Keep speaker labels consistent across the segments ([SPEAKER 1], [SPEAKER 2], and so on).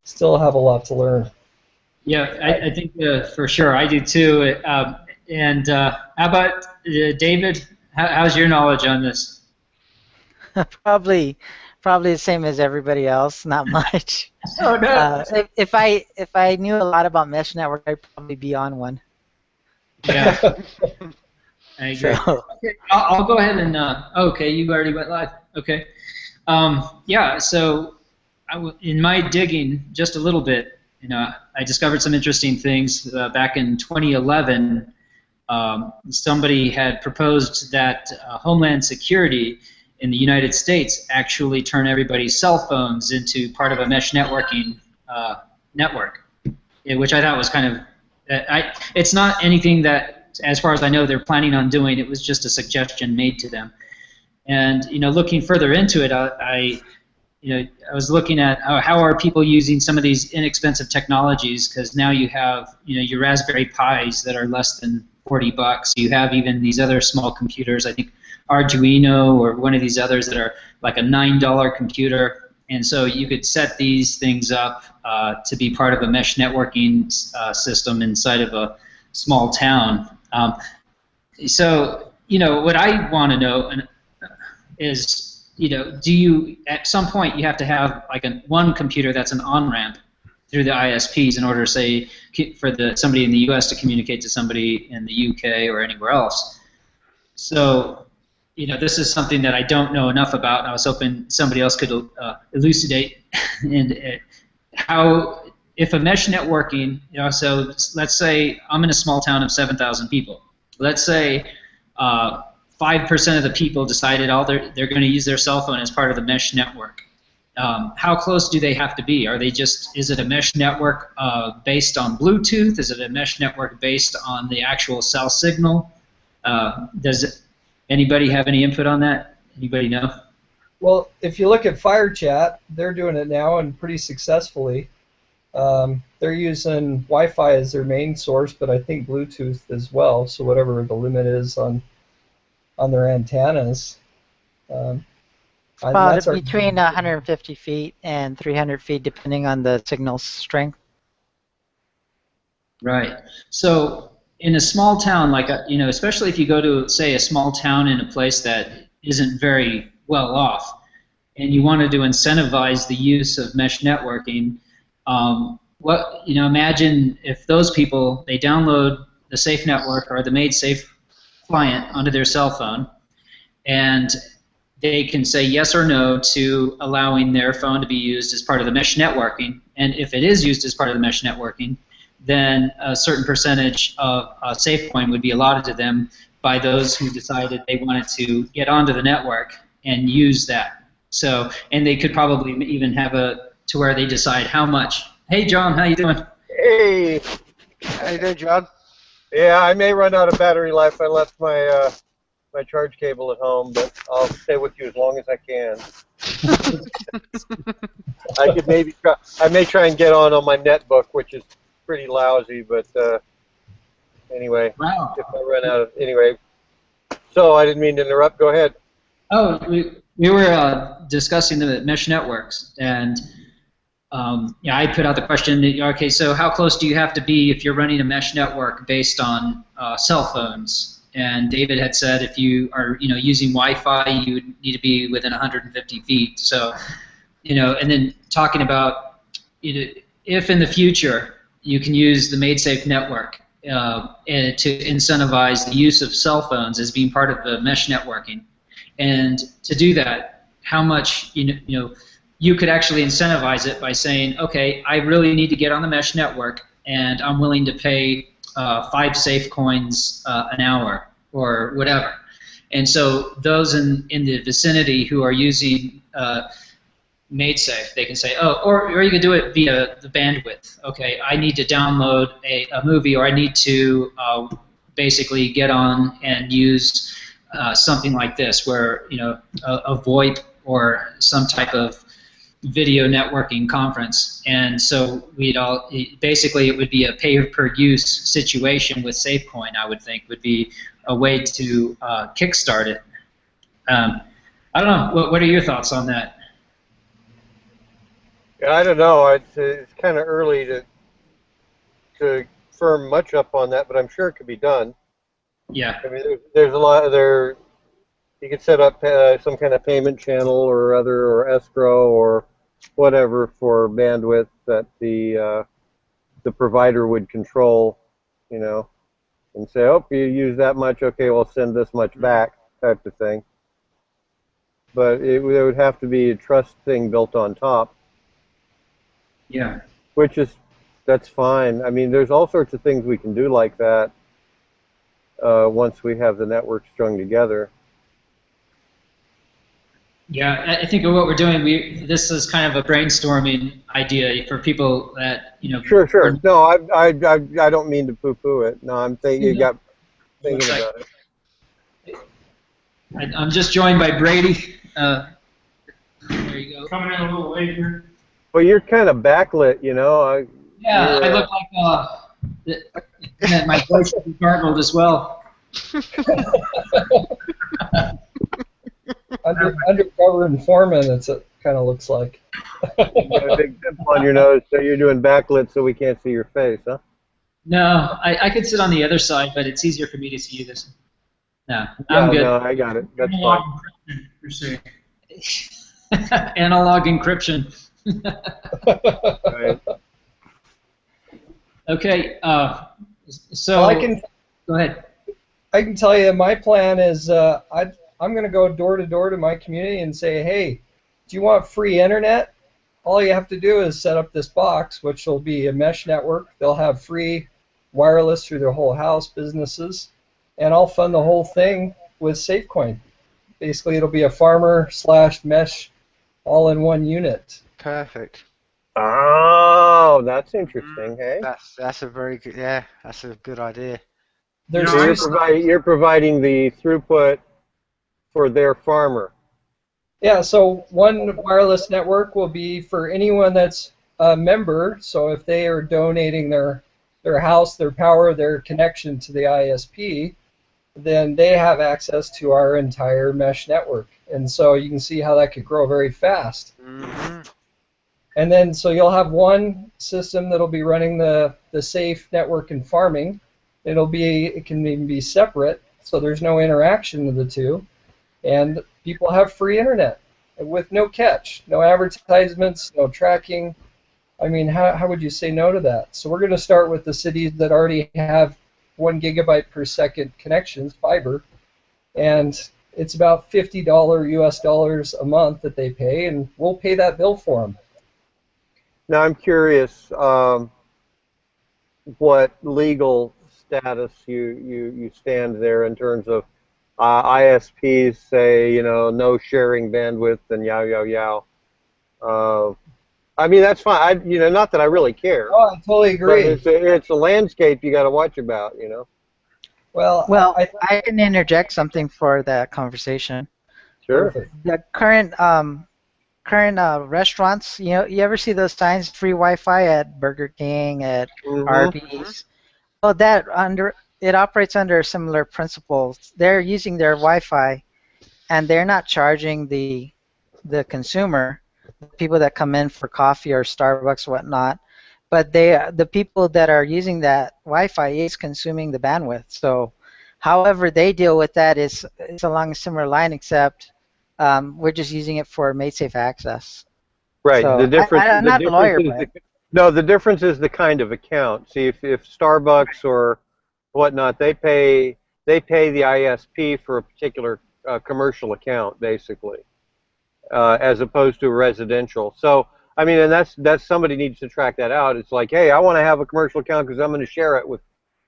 [SPEAKER 1] still have a lot to learn.
[SPEAKER 2] Yeah, I think for sure I do too. And how about David? How's your knowledge on this?
[SPEAKER 3] Probably the same as everybody else. Not much.
[SPEAKER 2] Oh no.
[SPEAKER 3] If I knew a lot about mesh network, I'd probably be on one.
[SPEAKER 2] Yeah, I agree.
[SPEAKER 3] So,
[SPEAKER 2] Okay, I'll go ahead and okay, you already went live. Okay. Yeah. So in my digging, just a little bit, I discovered some interesting things back in 2011. Somebody had proposed that Homeland Security in the United States actually turn everybody's cell phones into part of a mesh networking network, which I thought was kind of, it's not anything that, as far as I know, they're planning on doing. It was just a suggestion made to them. And looking further into it, I was looking at how are people using some of these inexpensive technologies, because now you have your Raspberry Pis that are less than $40. You have even these other small computers, I think Arduino or one of these others that are like a $9 computer, and so you could set these things up to be part of a mesh networking system inside of a small town. So what I want to know is, do you, at some point, you have to have like one computer that's an on-ramp through the ISPs in order, say, for somebody in the U.S. to communicate to somebody in the UK or anywhere else. So, this is something that I don't know enough about, and I was hoping somebody else could elucidate. And how, if a mesh networking, so let's say I'm in a small town of 7,000 people. Let's say 5% of the people decided they're going to use their cell phone as part of the mesh network. How close do they have to be? Is it a mesh network based on Bluetooth? Is it a mesh network based on the actual cell signal? Anybody have any input on that? Anybody know?
[SPEAKER 1] Well, if you look at FireChat, they're doing it now and pretty successfully. They're using Wi-Fi as their main source, but I think Bluetooth as well, so whatever the limit is on their antennas.
[SPEAKER 3] about between 150 feet and 300 feet, depending on the signal strength.
[SPEAKER 2] Right. So in a small town, like especially if you go to, say, a small town in a place that isn't very well off, and you wanted to incentivize the use of mesh networking, imagine if those people, they download the SAFEnetwork or the Made Safe client onto their cell phone, and they can say yes or no to allowing their phone to be used as part of the mesh networking. And if it is used as part of the mesh networking, then a certain percentage of SafeCoin would be allotted to them by those who decided they wanted to get onto the network and use that. So, and they could probably even have to where they decide how much. Hey, John, how you doing?
[SPEAKER 4] Hey, how you doing, John? Yeah, I may run out of battery life. I left my my charge cable at home, but I'll stay with you as long as I can. I could maybe try. I may try and get on my netbook, which is pretty lousy, but anyway,
[SPEAKER 2] wow.
[SPEAKER 4] If I run out of anyway. So I didn't mean to interrupt. Go ahead.
[SPEAKER 2] Oh, we were discussing the mesh networks, and yeah, I put out the question. Okay, so how close do you have to be if you're running a mesh network based on cell phones? And David had said if you are using Wi-Fi, you would need to be within 150 feet. So and then talking about if in the future you can use the MadeSafe network to incentivize the use of cell phones as being part of the mesh networking. And to do that, how much you could actually incentivize it by saying, okay, I really need to get on the mesh network, and I'm willing to pay 5 safe coins an hour or whatever. And so those in the vicinity who are using MadeSafe, they can say, oh, or you can do it via the bandwidth. Okay, I need to download a movie, or I need to basically get on and use something like this, where a VoIP or some type of video networking conference. And so basically it would be a pay-per-use situation with SafeCoin, I would think, would be a way to kickstart it. I don't know. What are your thoughts on that?
[SPEAKER 4] Yeah, I don't know. It's kind of early to firm much up on that, but I'm sure it could be done.
[SPEAKER 2] Yeah.
[SPEAKER 4] I mean, there's a lot there. You could set up some kind of payment channel or other, or escrow or whatever for bandwidth that the provider would control, you know, and say, oh, you use that much, okay, we'll send this much back, type of thing. But there would have to be a trust thing built on top.
[SPEAKER 2] Yeah.
[SPEAKER 4] Which is, that's fine. I mean, there's all sorts of things we can do like that once we have the network strung together.
[SPEAKER 2] Yeah, I think of what we're doing. This is kind of a brainstorming idea for people that
[SPEAKER 4] Sure, sure. No, I don't mean to poo-poo it. No, I'm thinking you got thinking about it.
[SPEAKER 2] I'm just joined by Brady. There you go.
[SPEAKER 5] Coming in a little late here.
[SPEAKER 4] Well, you're kind of backlit, you know.
[SPEAKER 2] Yeah, I look like my voice should be gargled as well.
[SPEAKER 1] Undercover informant, it kind of looks like.
[SPEAKER 4] You got a big pimple on your nose, so you're doing backlit so we can't see your face, huh?
[SPEAKER 2] No, I could sit on the other side, but it's easier for me to see you this. No,
[SPEAKER 4] Yeah,
[SPEAKER 2] I'm good.
[SPEAKER 4] No, I got it. That's
[SPEAKER 5] Analog
[SPEAKER 4] fine.
[SPEAKER 5] encryption, you're saying.
[SPEAKER 2] Analog encryption.
[SPEAKER 4] Right.
[SPEAKER 2] Okay, so
[SPEAKER 1] Well, I can
[SPEAKER 2] go ahead.
[SPEAKER 1] I can tell you my plan is I'm going to go door to door to my community and say, hey, do you want free internet? All you have to do is set up this box, which will be a mesh network. They'll have free wireless through their whole house, businesses, and I'll fund the whole thing with SafeCoin. Basically, it'll be a farmer/mesh all-in-one unit.
[SPEAKER 3] Perfect.
[SPEAKER 4] Oh, that's interesting, hey?
[SPEAKER 3] That's a very good, yeah, that's a good idea.
[SPEAKER 1] There's
[SPEAKER 4] So you're providing the throughput for their farmer.
[SPEAKER 1] Yeah, so one wireless network will be for anyone that's a member. So if they are donating their house, their power, their connection to the ISP, then they have access to our entire mesh network. And so you can see how that could grow very fast.
[SPEAKER 3] Mm-hmm.
[SPEAKER 1] And then so you'll have one system that'll be running the safe network and farming. It can even be separate, so there's no interaction of the two. And people have free internet with no catch, no advertisements, no tracking. I mean, how would you say no to that? So we're going to start with the cities that already have 1 gigabyte per second connections, fiber, and it's about $50 US dollars a month that they pay, and we'll pay that bill for them.
[SPEAKER 4] Now I'm curious what legal status you stand there in terms of ISPs say, no sharing bandwidth and yow. I mean, that's fine. Not that I really care.
[SPEAKER 1] Oh, I totally agree.
[SPEAKER 4] But it's a landscape you got to watch about,
[SPEAKER 1] Well,
[SPEAKER 3] I can interject something for that conversation.
[SPEAKER 4] Sure.
[SPEAKER 3] The current restaurants, you ever see those signs, free Wi-Fi at Burger King, at Arby's? Well, it operates under similar principles. They're using their Wi-Fi, and they're not charging the consumer, the people that come in for coffee or Starbucks or whatnot, but the people that are using that Wi-Fi is consuming the bandwidth. So, however they deal with that is along a similar line, except we're just using it for MadeSafe access.
[SPEAKER 4] Right.
[SPEAKER 3] So,
[SPEAKER 4] The difference.
[SPEAKER 3] I'm not a lawyer, but
[SPEAKER 4] The difference is the kind of account. See, if Starbucks or whatnot, they pay the ISP for a particular commercial account, basically, as opposed to a residential. So, I mean, and that's somebody needs to track that out. It's like, hey, I want to have a commercial account because I'm going to share it with.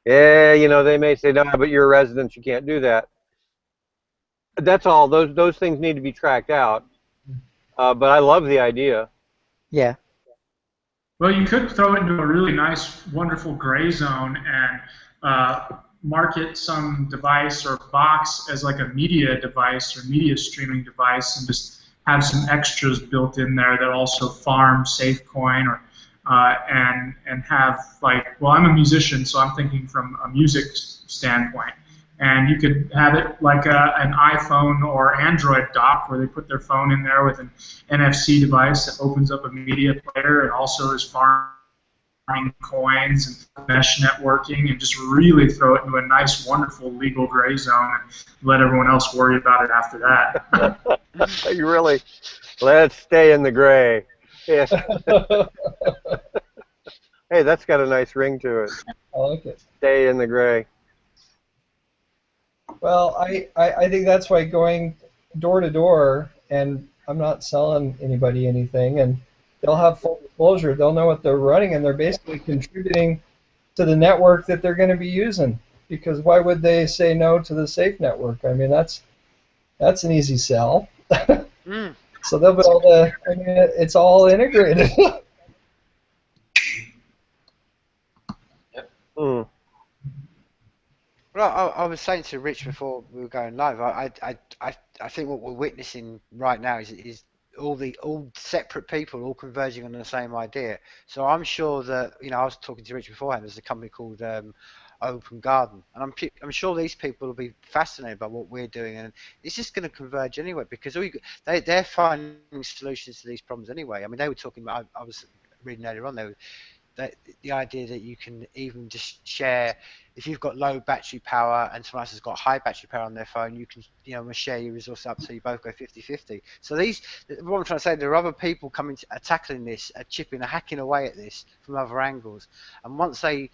[SPEAKER 4] Yeah, they may say no, but you're a resident, you can't do that. That's all. Those things need to be tracked out. But I love the idea.
[SPEAKER 3] Yeah.
[SPEAKER 5] Well, you could throw it into a really nice, wonderful gray zone and market some device or box as like a media device or media streaming device, and just have some extras built in there that also farm SafeCoin or and have, like, well, I'm a musician, so I'm thinking from a music standpoint. And you could have it like an iPhone or Android dock where they put their phone in there with an NFC device that opens up a media player and also is farming coins and mesh networking, and just really throw it into a nice, wonderful legal gray zone and let everyone else worry about it after that.
[SPEAKER 4] You really, let's stay in the gray. Yeah. Hey, that's got a nice ring to it.
[SPEAKER 1] I like it.
[SPEAKER 4] Stay in the gray.
[SPEAKER 1] Well, I think that's why going door to door, and I'm not selling anybody anything, and they'll have full disclosure. They'll know what they're running, and they're basically contributing to the network that they're going to be using. Because why would they say no to the Safe network? I mean, that's an easy sell. So they'll be able to. I mean, it's all integrated.
[SPEAKER 6] Well, I was saying to Rich before we were going live, I think what we're witnessing right now is all separate people all converging on the same idea. So I'm sure that, I was talking to Rich beforehand. There's a company called Open Garden, and I'm sure these people will be fascinated by what we're doing, and it's just going to converge anyway because they're finding solutions to these problems anyway. I mean, they were talking about. I was reading earlier on. The idea that you can even just share, if you've got low battery power and someone else has got high battery power on their phone, you can share your resources up so you both go 50-50. So what I'm trying to say, there are other people tackling this, hacking away at this from other angles, and once they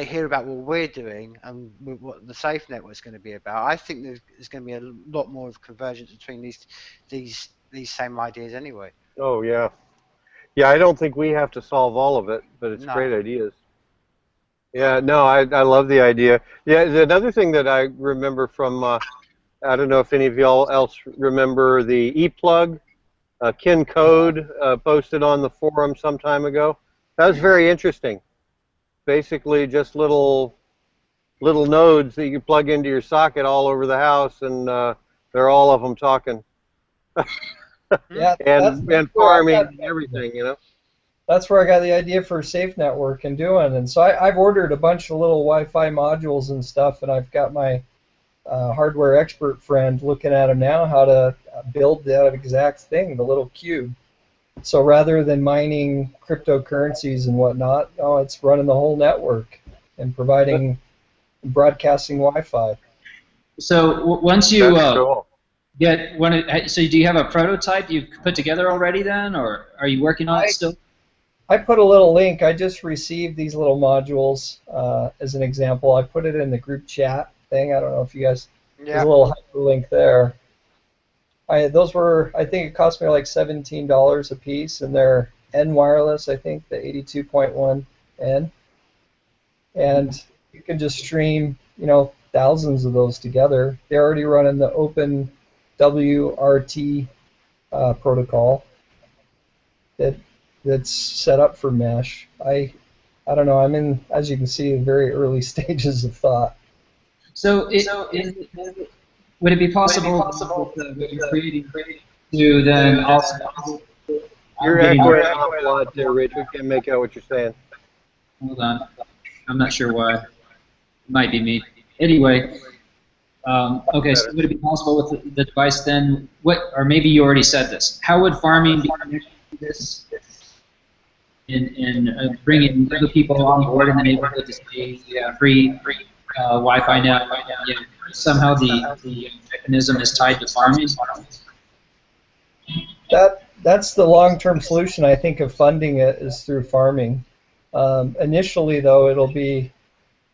[SPEAKER 6] hear about what we're doing and what the Safe Network is going to be about, I think there's going to be a lot more of convergence between these same ideas anyway.
[SPEAKER 4] Oh yeah. Yeah, I don't think we have to solve all of it, but it's great ideas. Yeah, no, I love the idea. Yeah, another thing that I remember from, I don't know if any of y'all else remember the ePlug, Ken Code posted on the forum some time ago. That was very interesting. Basically, just little nodes that you plug into your socket all over the house, and they're all of them talking.
[SPEAKER 1] Yeah,
[SPEAKER 4] and farming and everything,
[SPEAKER 1] That's where I got the idea for SAFEnetwork and doing. And so I've ordered a bunch of little Wi-Fi modules and stuff, and I've got my hardware expert friend looking at them now, how to build that exact thing, the little cube. So rather than mining cryptocurrencies and whatnot, it's running the whole network and broadcasting Wi-Fi.
[SPEAKER 2] So once you
[SPEAKER 4] cool.
[SPEAKER 2] so do you have a prototype you've put together already then, or are you working on it still?
[SPEAKER 1] I put a little link. I just received these little modules as an example. I put it in the group chat thing. I don't know if you guys. There's a little hyperlink there. I think it cost me like $17 a piece, and they're N wireless. I think the 82.1 N, and you can just stream thousands of those together. They're already running the Open WRT protocol that's set up for mesh. I don't know. I'm in, as you can see, very early stages of thought.
[SPEAKER 2] So would it be possible with you're creating to then also?
[SPEAKER 4] You're echoing a lot there, Rich. We can't make out what you're saying.
[SPEAKER 2] Hold on. I'm not sure why. It might be me. Anyway. Okay, so would it be possible with the device then? Or maybe you already said this. How would farming be connected to this in bringing other people on board in the neighborhood to say free Wi-Fi now? Somehow the mechanism is tied to farming.
[SPEAKER 1] That's the long-term solution, I think, of funding it is through farming. Initially, though, it'll be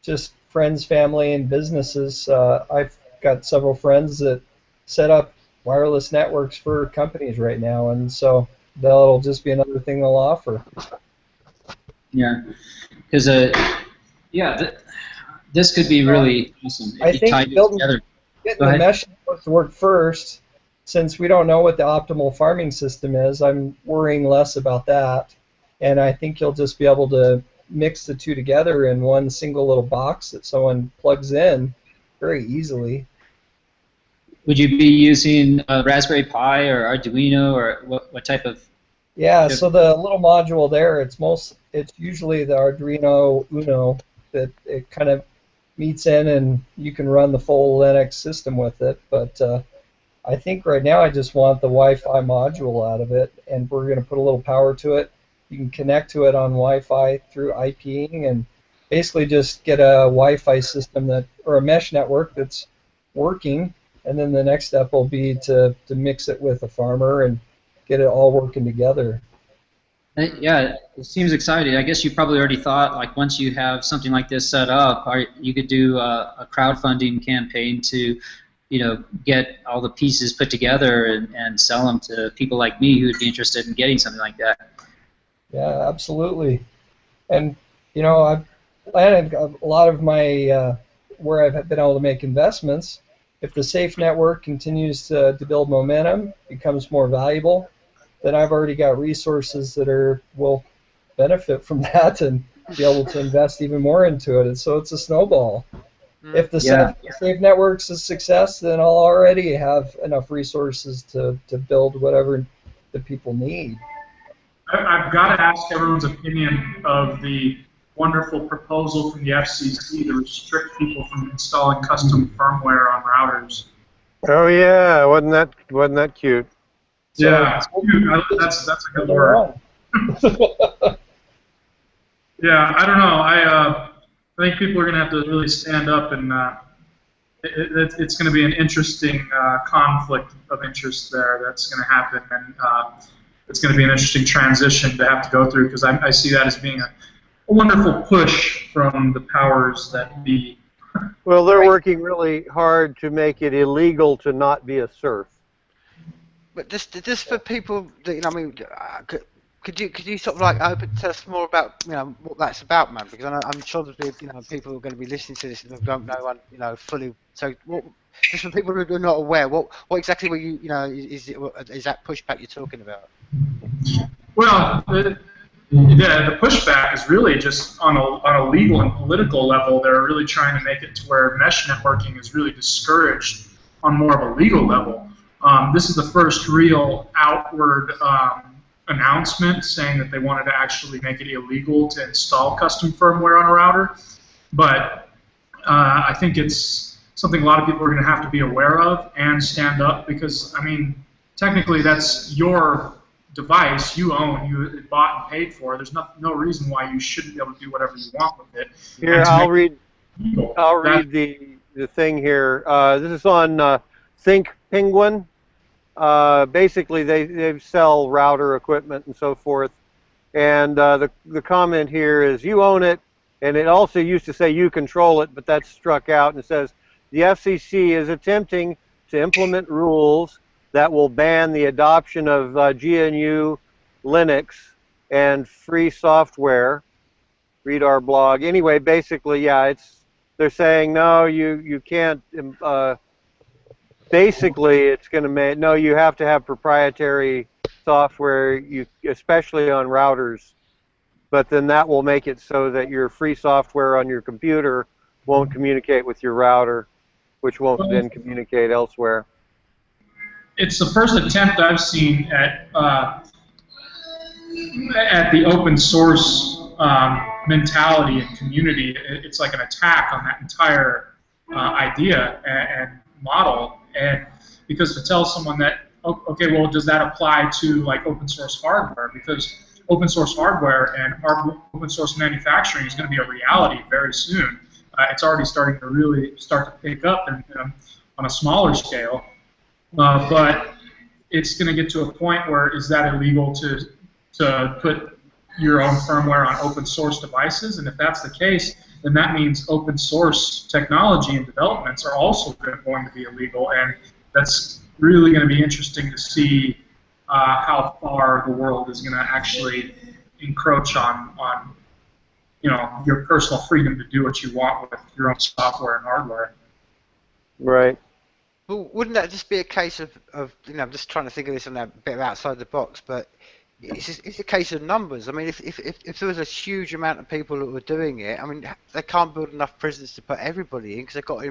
[SPEAKER 1] just friends, family, and businesses. I've got several friends that set up wireless networks for companies right now, and so that'll just be another thing they'll offer.
[SPEAKER 2] Yeah, because this could be really awesome if
[SPEAKER 1] I
[SPEAKER 2] you
[SPEAKER 1] think
[SPEAKER 2] tied it together.
[SPEAKER 1] Getting the mesh network to work first, since we don't know what the optimal farming system is, I'm worrying less about that, and I think you'll just be able to mix the two together in one single little box that someone plugs in very easily.
[SPEAKER 2] Would you be using a Raspberry Pi or Arduino, or what type of?
[SPEAKER 1] Yeah, so the little module there, it's usually the Arduino Uno that it kind of meets in and you can run the full Linux system with it. But I think right now I just want the Wi-Fi module out of it, and we're going to put a little power to it. You can connect to it on Wi-Fi through IPing and basically just get a Wi-Fi system that, or a mesh network that's working, and then the next step will be to mix it with a farmer and get it all working together.
[SPEAKER 2] Yeah, it seems exciting. I guess you probably already thought, like, once you have something like this set up, you could do a crowdfunding campaign to, get all the pieces put together and sell them to people like me who would be interested in getting something like that.
[SPEAKER 1] Yeah, absolutely. And I've planted a lot of my where I've been able to make investments. If the Safe network continues to build momentum, becomes more valuable, then I've already got resources that will benefit from that and be able to invest even more into it. And so it's a snowball. If the Safe network's a success, then I'll already have enough resources to build whatever the people need.
[SPEAKER 5] I've got to ask everyone's opinion of the wonderful proposal from the FCC to restrict people from installing custom firmware on routers.
[SPEAKER 4] Oh yeah, wasn't that cute?
[SPEAKER 5] Yeah, that's a good word. Yeah, I don't know. I think people are going to have to really stand up, and it's going to be an interesting conflict of interest there that's going to happen, and it's going to be an interesting transition to have to go through, because I see that as being a wonderful push from the powers that be.
[SPEAKER 4] Well, they're working really hard to make it illegal to not be a serf.
[SPEAKER 6] But just for people that, I mean, could you sort of like tell us more about what that's about, man? Because I'm sure there's people who are going to be listening to this and don't know fully. So just for people who are not aware, what exactly were is that pushback you're talking about?
[SPEAKER 5] Well, the pushback is really just on a legal and political level. They're really trying to make it to where mesh networking is really discouraged on more of a legal level. This is the first real outward announcement saying that they wanted to actually make it illegal to install custom firmware on a router. But I think it's something a lot of people are going to have to be aware of and stand up, because, I mean, technically that's your device you own, you bought and paid for. There's no reason why you shouldn't be able to do whatever you want with it.
[SPEAKER 4] Here, I'll read the thing here. This is on Think Penguin. Basically, they sell router equipment and so forth. And the comment here is, you own it, and it also used to say you control it, but that's struck out, and it says, the FCC is attempting to implement rules that will ban the adoption of GNU Linux and free software. Read our blog. Anyway, basically, yeah, they're saying, no, you can't. Basically, it's going to make, no, you have to have proprietary software, especially on routers. But then that will make it so that your free software on your computer won't communicate with your router, which won't then communicate elsewhere.
[SPEAKER 5] It's the first attempt I've seen at the open source mentality and community. It's like an attack on that entire idea and model. And because to tell someone that, okay, well, does that apply to like open source hardware? Because open source hardware and open source manufacturing is going to be a reality very soon. It's already starting to really start to pick up on a smaller scale. But it's going to get to a point where, is that illegal to put your own firmware on open source devices? And if that's the case, then that means open source technology and developments are also going to be illegal. And that's really going to be interesting to see how far the world is going to actually encroach on your personal freedom to do what you want with your own software and hardware.
[SPEAKER 4] Right.
[SPEAKER 6] Well, wouldn't that just be a case of I'm just trying to think of this on a bit outside the box, but it's a case of numbers. I mean, if there was a huge amount of people that were doing it, I mean, they can't build enough prisons to put everybody in, because they've got,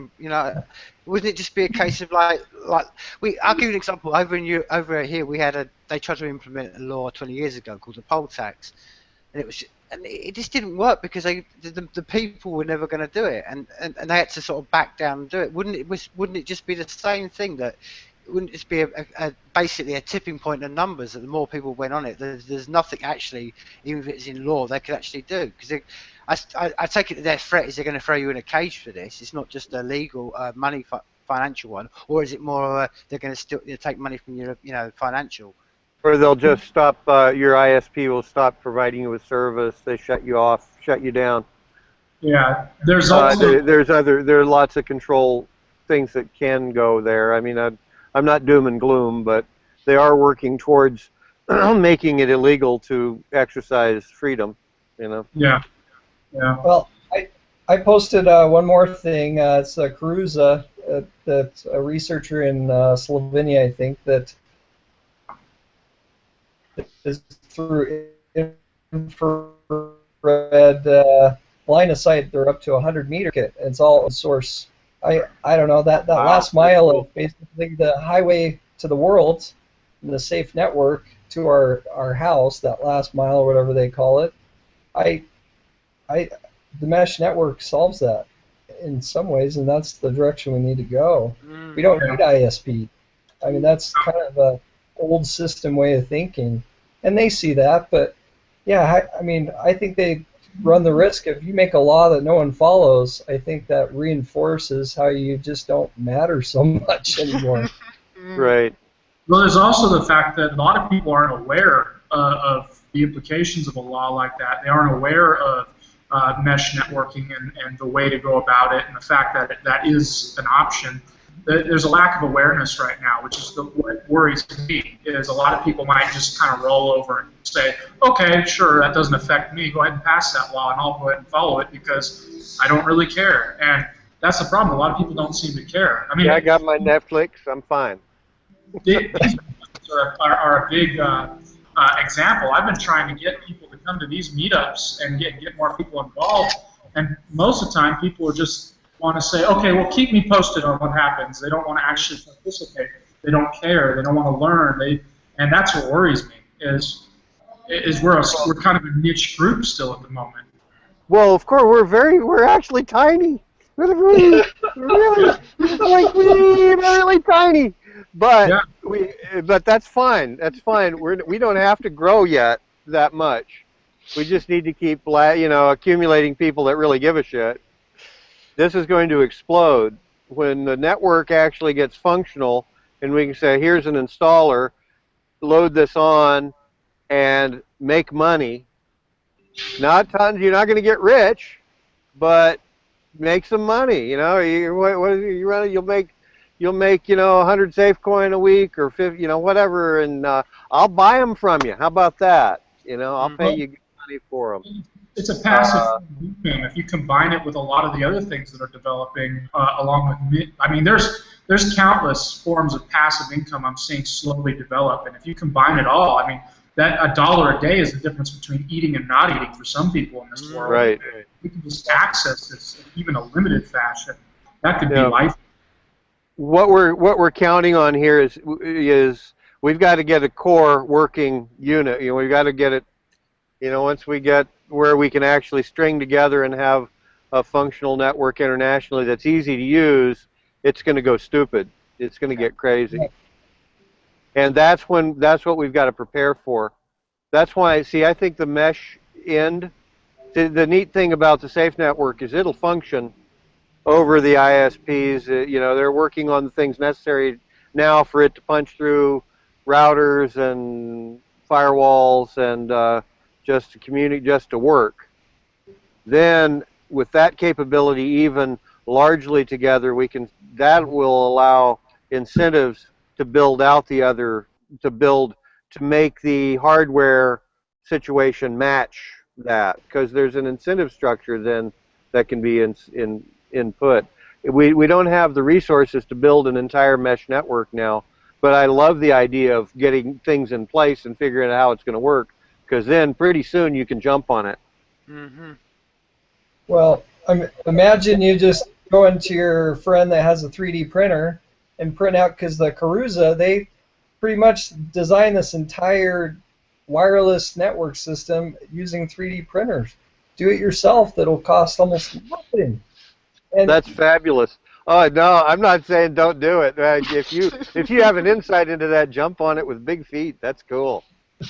[SPEAKER 6] wouldn't it just be a case of I'll give you an example. Over here, they tried to implement a law 20 years ago called the poll tax, and it just didn't work because the people were never going to do it, and they had to sort of back down and do it. Wouldn't it just be the same thing that? Wouldn't it be basically a tipping point in numbers that the more people went on it, there's nothing actually, even if it's in law, they could actually do? Because I take it that their threat is they're going to throw you in a cage for this. It's not just a legal financial one, or is it more they're going to still take money from your financial?
[SPEAKER 4] Or they'll just stop. Your ISP will stop providing you with service. They shut you off, shut you down.
[SPEAKER 5] Yeah, there's also
[SPEAKER 4] there are lots of control things that can go there. I mean, I'm not doom and gloom, but they are working towards making it illegal to exercise freedom.
[SPEAKER 5] Yeah. Yeah.
[SPEAKER 1] Well, I posted one more thing. It's Karuza, that's a researcher in Slovenia, I think, that is through infrared line of sight. They're up to 100-meter kit. It's all open source. I don't know that
[SPEAKER 4] Wow,
[SPEAKER 1] last mile
[SPEAKER 4] cool.
[SPEAKER 1] of basically the highway to the world, and the safe network to our house. That last mile, or whatever they call it. The mesh network solves that in some ways, and that's the direction we need to go. We don't need ISP. I mean, that's kind of a old system way of thinking, and they see that. But yeah, I mean, I think they run the risk if you make a law that no one follows. I think that reinforces how you just don't matter so much anymore.
[SPEAKER 4] Right.
[SPEAKER 5] Well, there's also the fact that a lot of people aren't aware of the implications of a law like that. They aren't aware of mesh networking and the way to go about it, and the fact that that is an option. There's a lack of awareness right now, which is what worries me, is a lot of people might just kind of roll over and say, okay, sure, that doesn't affect me, go ahead and pass that law, and I'll go ahead and follow it because I don't really care. And that's the problem. A lot of people don't seem to care. I mean,
[SPEAKER 4] Yeah, I got my Netflix. I'm fine.
[SPEAKER 5] These are a big example. I've been trying to get people to come to these meetups and get more people involved, and most of the time people are just want to say, okay, well, keep me posted on what happens. They don't want to actually participate. They don't care. They don't want to learn. And that's what worries me, is we're kind of a niche group still at the moment.
[SPEAKER 4] Well, of course, we're actually tiny. We're really tiny. But
[SPEAKER 5] Yeah.
[SPEAKER 4] but that's fine. That's fine. We don't have to grow yet that much. We just need to keep accumulating people that really give a shit. This is going to explode when the network actually gets functional, and we can say, here's an installer, load this on, and make money. Not tons. You're not going to get rich, but make some money. You'll make 100 SafeCoin a week or 50, whatever, and I'll buy them from you. How about that? I'll pay you money for them.
[SPEAKER 5] It's a passive income if you combine it with a lot of the other things that are developing along with. I mean, there's countless forms of passive income I'm seeing slowly develop, and if you combine it all, I mean, that $1 a day is the difference between eating and not eating for some people in this world.
[SPEAKER 4] Right.
[SPEAKER 5] We can just access this in even a limited fashion. That could be life.
[SPEAKER 4] What we're counting on here is we've got to get a core working unit. We've got to get it. Once we get where we can actually string together and have a functional network internationally that's easy to use, it's going to go stupid. It's going to get crazy. And that's what we've got to prepare for. That's why, I think the mesh end, the neat thing about the Safe Network is it'll function over the ISPs. They're working on the things necessary now for it to punch through routers and firewalls and just to work. Then, with that capability even largely together, that will allow incentives to build out to make the hardware situation match that, because there's an incentive structure then that can be input. We don't have the resources to build an entire mesh network now, but I love the idea of getting things in place and figuring out how it's going to work, because then pretty soon you can jump on it.
[SPEAKER 6] Mm-hmm.
[SPEAKER 1] Well, imagine you just go into your friend that has a 3D printer and print out, because the Karuza, they pretty much design this entire wireless network system using 3D printers. Do it yourself. That'll cost almost nothing. And
[SPEAKER 4] That's fabulous. Oh no, I'm not saying don't do it. If you have an insight into that, jump on it with big feet. That's cool.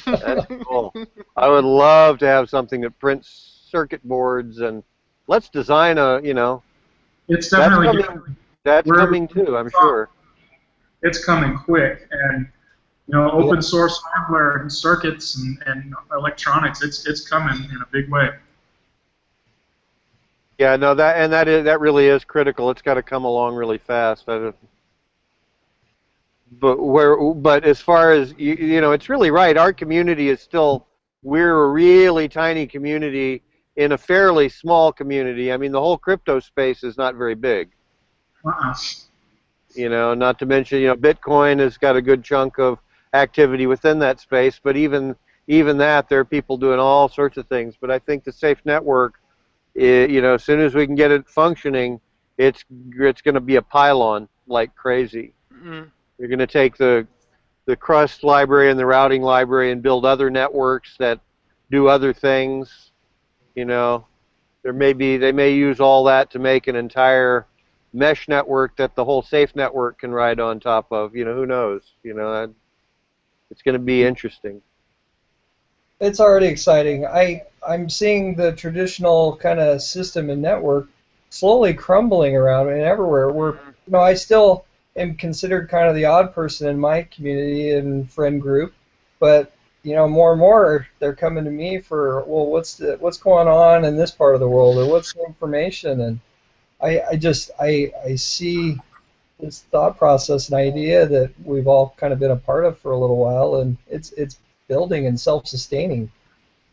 [SPEAKER 4] That's cool. I would love to have something that prints circuit boards, and let's design a,
[SPEAKER 5] It's
[SPEAKER 4] that's
[SPEAKER 5] definitely
[SPEAKER 4] coming. That's
[SPEAKER 5] we're
[SPEAKER 4] coming too, I'm sure.
[SPEAKER 5] it's coming quick, and open source hardware and circuits and electronics. It's coming in a big way.
[SPEAKER 4] Yeah, no, that really is critical. It's got to come along really fast. But as far as it's really right. Our community is still, we're a really tiny community in a fairly small community. I mean, the whole crypto space is not very big.
[SPEAKER 5] Uh-uh.
[SPEAKER 4] Not to mention, Bitcoin has got a good chunk of activity within that space. But even that, there are people doing all sorts of things. But I think the Safe Network, as soon as we can get it functioning, it's going to be a pylon like crazy.
[SPEAKER 6] Mm.
[SPEAKER 4] You're going to take the Crust library and the routing library and build other networks that do other things. They may use all that to make an entire mesh network that the whole Safe Network can ride on top of. Who knows? It's going to be interesting.
[SPEAKER 1] it's already exciting. I'm seeing the traditional kind of system and network slowly crumbling around and everywhere. I still am considered kind of the odd person in my community and friend group, but more and more they're coming to me for, well, what's going on in this part of the world, or what's the information, and I see this thought process and idea that we've all kind of been a part of for a little while, and it's building and self-sustaining,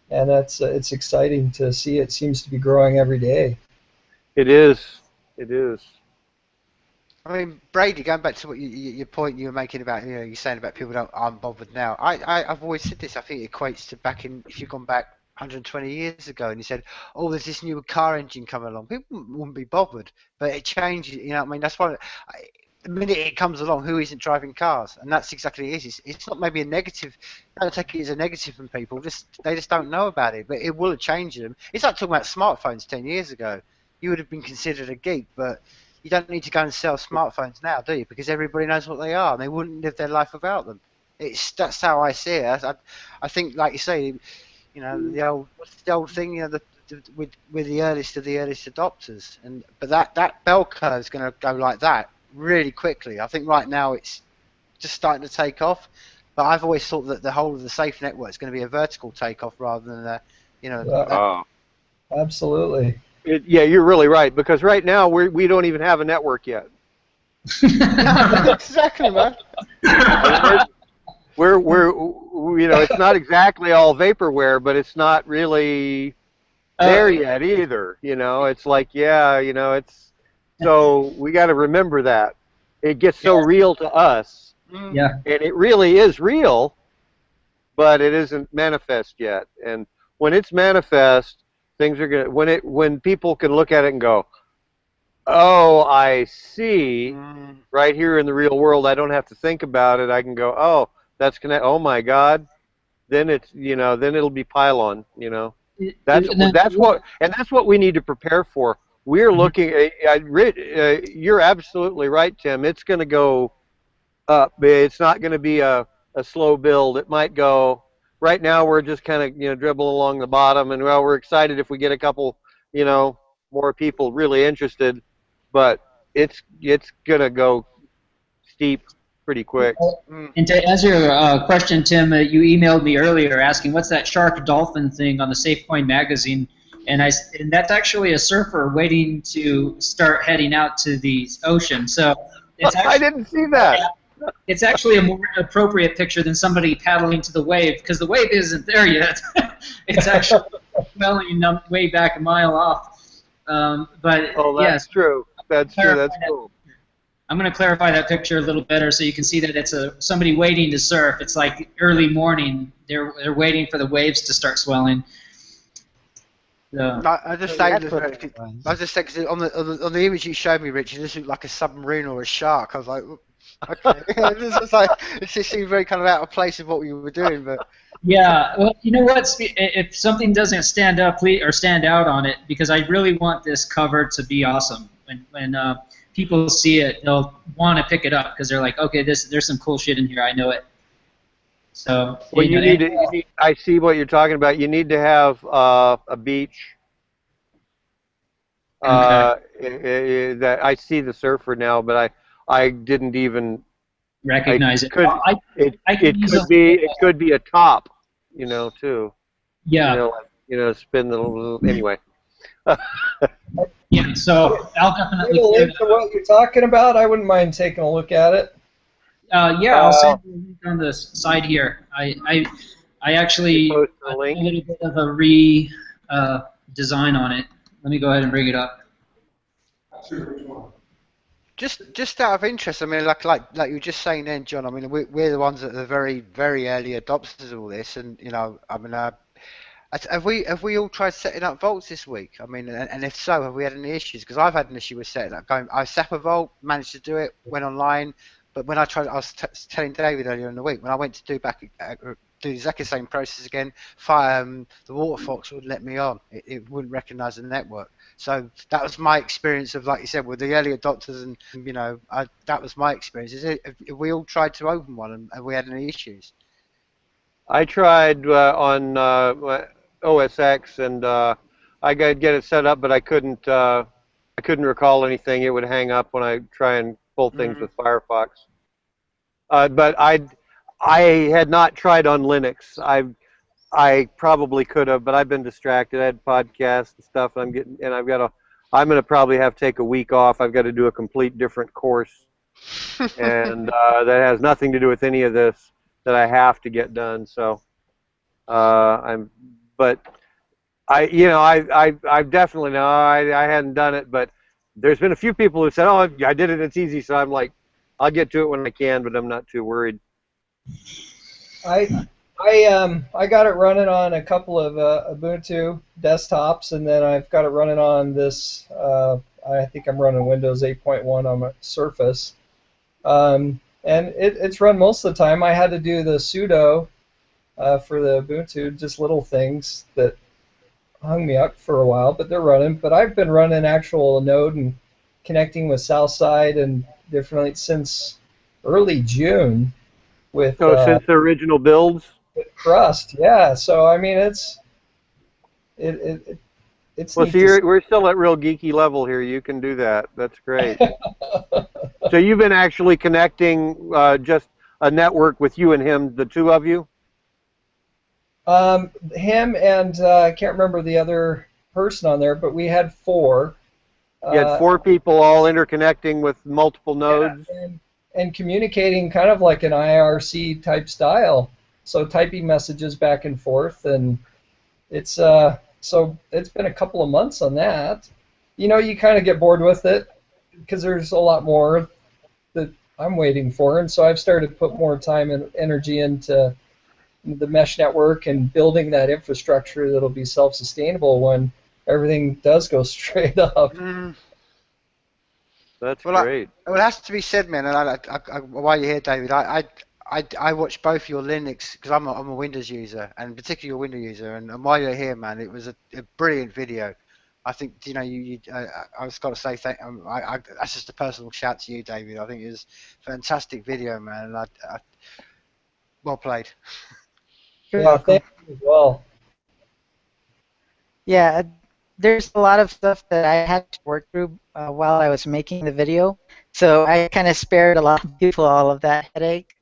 [SPEAKER 1] and it's exciting to see. It seems to be growing every day.
[SPEAKER 4] It is. It is.
[SPEAKER 6] I mean, Brady, going back to what your point you were making about, you're saying about people aren't bothered now. I've always said this. I think it equates to if you've gone back 120 years ago and you said, oh, there's this new car engine coming along, people wouldn't be bothered. But it changes, what I mean? That's why the minute it comes along, who isn't driving cars? And that's exactly it is. It's not maybe a negative. Don't take it as a negative from people. They just don't know about it. But it will have changed them. It's like talking about smartphones 10 years ago. You would have been considered a geek, but you don't need to go and sell smartphones now, do you? Because everybody knows what they are, and they wouldn't live their life without them. That's how I see it. I think, like you say, what's the old thing? We're the earliest of the earliest adopters, but that bell curve is going to go like that really quickly. I think right now it's just starting to take off, but I've always thought that the whole of the Safe Network is going to be a vertical takeoff rather than
[SPEAKER 1] Absolutely.
[SPEAKER 4] Yeah, you're really right, because right now we don't even have a network yet.
[SPEAKER 6] Exactly, man.
[SPEAKER 4] It's not exactly all vaporware, but it's not really there yet either. It's like, it's, so we got to remember that it gets so real to us.
[SPEAKER 2] Yeah.
[SPEAKER 4] And it really is real, but it isn't manifest yet. And when it's manifest, things are gonna, when people can look at it and go, oh, I see, right here in the real world, I don't have to think about it. I can go, oh, that's connect. Oh my God, then it's then it'll be pylon. That's what we need to prepare for. We're looking. You're absolutely right, Tim. It's going to go up. It's not going to be a slow build. It might go. Right now, we're just kind of dribbling along the bottom, and we're excited if we get a couple more people really interested, but it's going to go steep pretty quick.
[SPEAKER 2] And to answer your question, Tim, you emailed me earlier asking what's that shark dolphin thing on the SafeCoin magazine, and that's actually a surfer waiting to start heading out to the ocean. So it's actually,
[SPEAKER 4] I didn't see that.
[SPEAKER 2] It's actually a more appropriate picture than somebody paddling to the wave, because the wave isn't there yet. It's actually smelling way back a mile off. But
[SPEAKER 4] that's true. That's true. That's cool.
[SPEAKER 2] I'm going to clarify that picture a little better so you can see that it's somebody waiting to surf. It's like early morning. They're waiting for the waves to start swelling. So.
[SPEAKER 6] I just say, because on the image you showed me, Richard, this looked like a submarine or a shark. I was like, okay. It just seemed very kind of out of place of what we were doing, but
[SPEAKER 2] Yeah, well, you know what? If something doesn't stand up, please, or stand out on it, because I really want this cover to be awesome. When people see it, they'll want to pick it up because they're like, okay, there's some cool shit in here. I know it. So
[SPEAKER 4] Well,
[SPEAKER 2] you know,
[SPEAKER 4] I see what you're talking about. You need to have a beach.
[SPEAKER 2] okay,
[SPEAKER 4] That I see the surfer now, but I didn't even I
[SPEAKER 2] recognize it.
[SPEAKER 4] could
[SPEAKER 2] I can use a little bit.
[SPEAKER 4] it could be a top, too.
[SPEAKER 2] Yeah,
[SPEAKER 4] Spin the little anyway.
[SPEAKER 2] yeah. So I'll
[SPEAKER 1] Leave
[SPEAKER 2] definitely
[SPEAKER 1] a
[SPEAKER 2] clear
[SPEAKER 1] link
[SPEAKER 2] that
[SPEAKER 1] to
[SPEAKER 2] up.
[SPEAKER 1] what you're talking about. I wouldn't mind taking a look at it.
[SPEAKER 2] Yeah, I'll
[SPEAKER 4] Uh,
[SPEAKER 2] send you a link on the side here. I
[SPEAKER 4] you
[SPEAKER 2] actually
[SPEAKER 4] post the
[SPEAKER 2] did a
[SPEAKER 4] link.
[SPEAKER 2] little bit of a re design on it. Let me go ahead and bring it up.
[SPEAKER 6] Just out of interest, I mean, like you were just saying then, John. I mean, we're the ones that are the very early adopters of all this, and I mean, have we all tried setting up vaults this week? I mean, and if so, have we had any issues? Because I've had an issue with setting up. I set up a vault, managed to do it, went online, but when I tried, I was telling David earlier in the week when I went to do exactly the same process again. The Waterfox wouldn't let me on. It wouldn't recognise the network. So that was my experience of, like you said, with the early adopters, and that was my experience. Have we all tried to open one, and have we had any issues?
[SPEAKER 4] I tried on OSX, and I could get it set up, but I couldn't recall anything. It would hang up when I try and pull things
[SPEAKER 6] Mm.
[SPEAKER 4] with Firefox. But I had not tried on Linux. I probably could have, but I've been distracted. I had podcasts and stuff, and I'm gonna probably have to take a week off. I've got to do a complete different course, and that has nothing to do with any of this that I have to get done. So I'm, but I've definitely no, I hadn't done it, but there's been a few people who said, "Oh, I did it. It's easy." So I'm like, I'll get to it when I can, but I'm not too worried.
[SPEAKER 1] I I got it running on a couple of Ubuntu desktops, and then I've got it running on this. I think I'm running Windows 8.1 on my Surface, and it's run most of the time. I had to do the sudo for the Ubuntu, just little things that hung me up for a while, but they're running. But I've been running actual node and connecting with Southside and differently since early June with
[SPEAKER 4] So since the original builds.
[SPEAKER 1] Trust. Yeah. So I mean, it, it, it it's
[SPEAKER 4] Well,
[SPEAKER 1] neat
[SPEAKER 4] see,
[SPEAKER 1] to see.
[SPEAKER 4] we're still at real geeky level here. You can do that. That's great. So you've been actually connecting just a network with you and him, the two of you?
[SPEAKER 1] Him and I can't remember the other person on there, but we had four.
[SPEAKER 4] You had
[SPEAKER 1] Uh,
[SPEAKER 4] four people all interconnecting with multiple
[SPEAKER 1] yeah,
[SPEAKER 4] nodes?
[SPEAKER 1] and communicating kind of like an IRC type style. So typing messages back and forth, and it's so it's been a couple of months on that. You kind of get bored with it because there's a lot more that I'm waiting for, and so I've started to put more time and energy into the mesh network and building that infrastructure that'll be self-sustainable when everything does go straight up.
[SPEAKER 6] Mm.
[SPEAKER 4] That's
[SPEAKER 6] Well,
[SPEAKER 4] great.
[SPEAKER 6] it has to be said, man. And while you're here, David, I watched both your Linux because I'm a Windows user, and particularly your Windows user. And while you're here, man, it was a brilliant video. I think I was got to say that's just a personal shout to you, David. I think it was a fantastic video, man. And well played. You're
[SPEAKER 1] Yeah,
[SPEAKER 6] welcome.
[SPEAKER 1] thank you as well.
[SPEAKER 3] Yeah, there's a lot of stuff that I had to work through while I was making the video, so I kind of spared a lot of people all of that headache.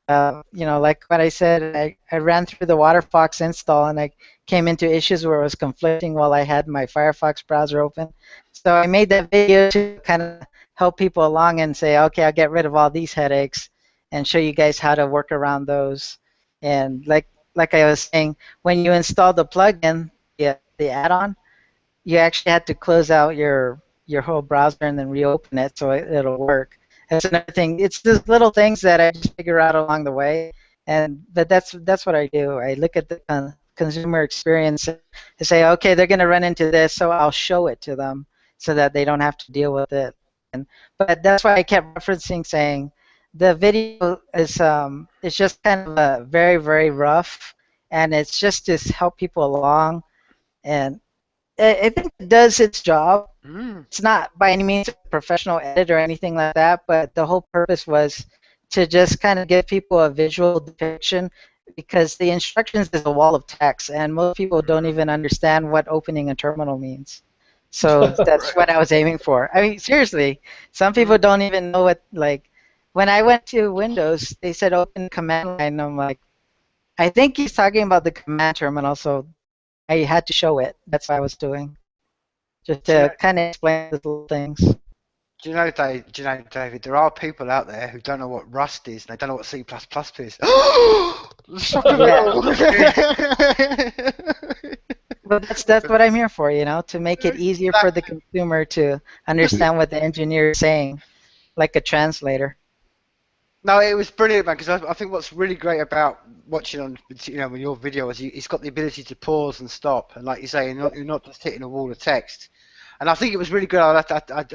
[SPEAKER 3] Like what I said, I ran through the Waterfox install and I came into issues where it was conflicting while I had my Firefox browser open. So I made that video to kind of help people along and say, okay, I'll get rid of all these headaches and show you guys how to work around those. And like I was saying, when you install the plugin, the add-on, you actually had to close out your whole browser and then reopen it so it'll work. That's another thing. It's just little things that I just figure out along the way, but that's what I do. I look at the consumer experience and say, okay, they're going to run into this, so I'll show it to them so that they don't have to deal with it. But that's why I kept referencing saying the video is it's just kind of very very rough. and it's just to help people along. And I think it does its job. It's not by any means a professional edit or anything like that, but the whole purpose was to just kind of give people a visual depiction, because the instructions is a wall of text, and most people don't even understand what opening a terminal means. So that's what I was aiming for. I mean, seriously, some people don't even know what, like, when I went to Windows, they said open command line, and I'm like, I think he's talking about the command terminal, so I had to show it. That's what I was doing, just
[SPEAKER 6] Do you know,
[SPEAKER 3] to kind of explain the little things.
[SPEAKER 6] David, there are people out there who don't know what Rust is, and they don't know what C++ is. Shock of it
[SPEAKER 3] Yeah.
[SPEAKER 6] all.
[SPEAKER 3] But that's what I'm here for, to make it easier for the consumer to understand what the engineer is saying, like a translator.
[SPEAKER 6] No, it was brilliant, man. Because I think what's really great about watching on, with your video is it's got the ability to pause and stop, and like you say, you're not just hitting a wall of text. And I think it was really good. I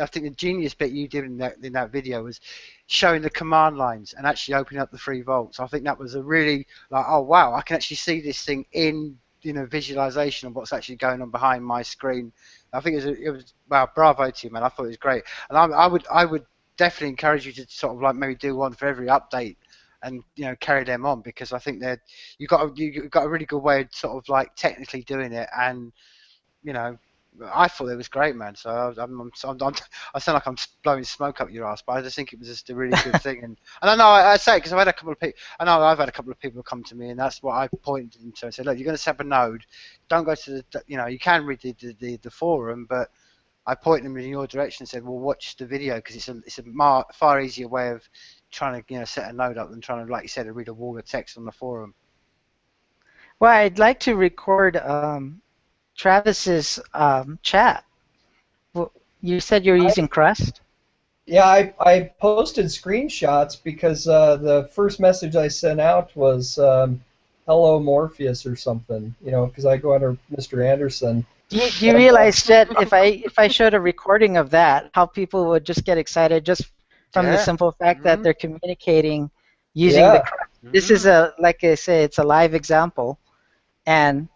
[SPEAKER 6] think the genius bit you did in that video was showing the command lines and actually opening up the 3 volts. I think that was a really, like, oh wow, I can actually see this thing in visualization of what's actually going on behind my screen. I think it was wow, bravo to you, man. I thought it was great, and I would definitely encourage you to sort of like maybe do one for every update, and carry them on, because I think that you've got a really good way of sort of like technically doing it, and I thought it was great, man. So I sound like I'm blowing smoke up your ass, but I just think it was just a really good thing. And I know I say it because I've had a couple of people. I know I've had a couple of people come to me, and that's what I pointed into. I said, look, you're going to set up a node. Don't go to you can read the forum, but I pointed them in your direction and said, well, watch the video, because it's a far easier way of trying to set a node up than trying to, like you said, to read a wall of text on the forum.
[SPEAKER 3] Well, I'd like to record Travis's chat. Well, you said you're using Crust?
[SPEAKER 1] Yeah, I posted screenshots because the first message I sent out was hello Morpheus or something, because I go under Mr. Anderson.
[SPEAKER 3] Do you realize, Jet, if I showed a recording of that, how people would just get excited just from the simple fact that they're communicating using the Crust? This is like I say, it's a live example. And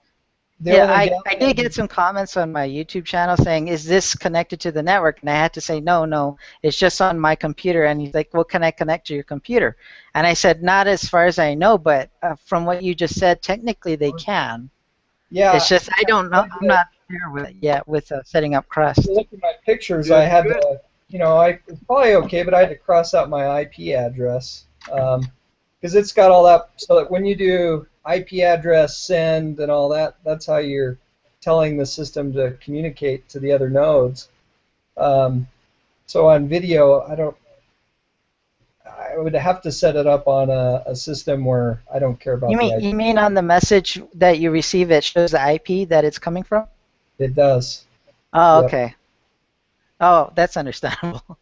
[SPEAKER 3] I did get some comments on my YouTube channel saying, is this connected to the network? And I had to say, no, it's just on my computer. And he's like, well, can I connect to your computer? And I said, not as far as I know, but from what you just said, technically they can. Yeah. It's just, I don't know. I'm not familiar with it yet with setting up Crust.
[SPEAKER 1] Look at my pictures. I had to, it's probably okay, but I had to cross out my IP address because it's got all that, so that when you do IP address send and all that, that's how you're telling the system to communicate to the other nodes. So on video, I would have to set it up on a system where I don't care about the IP.
[SPEAKER 3] You mean on the message that you receive, it shows the IP that it's coming from?
[SPEAKER 1] It does.
[SPEAKER 3] Oh, okay. Oh, that's understandable.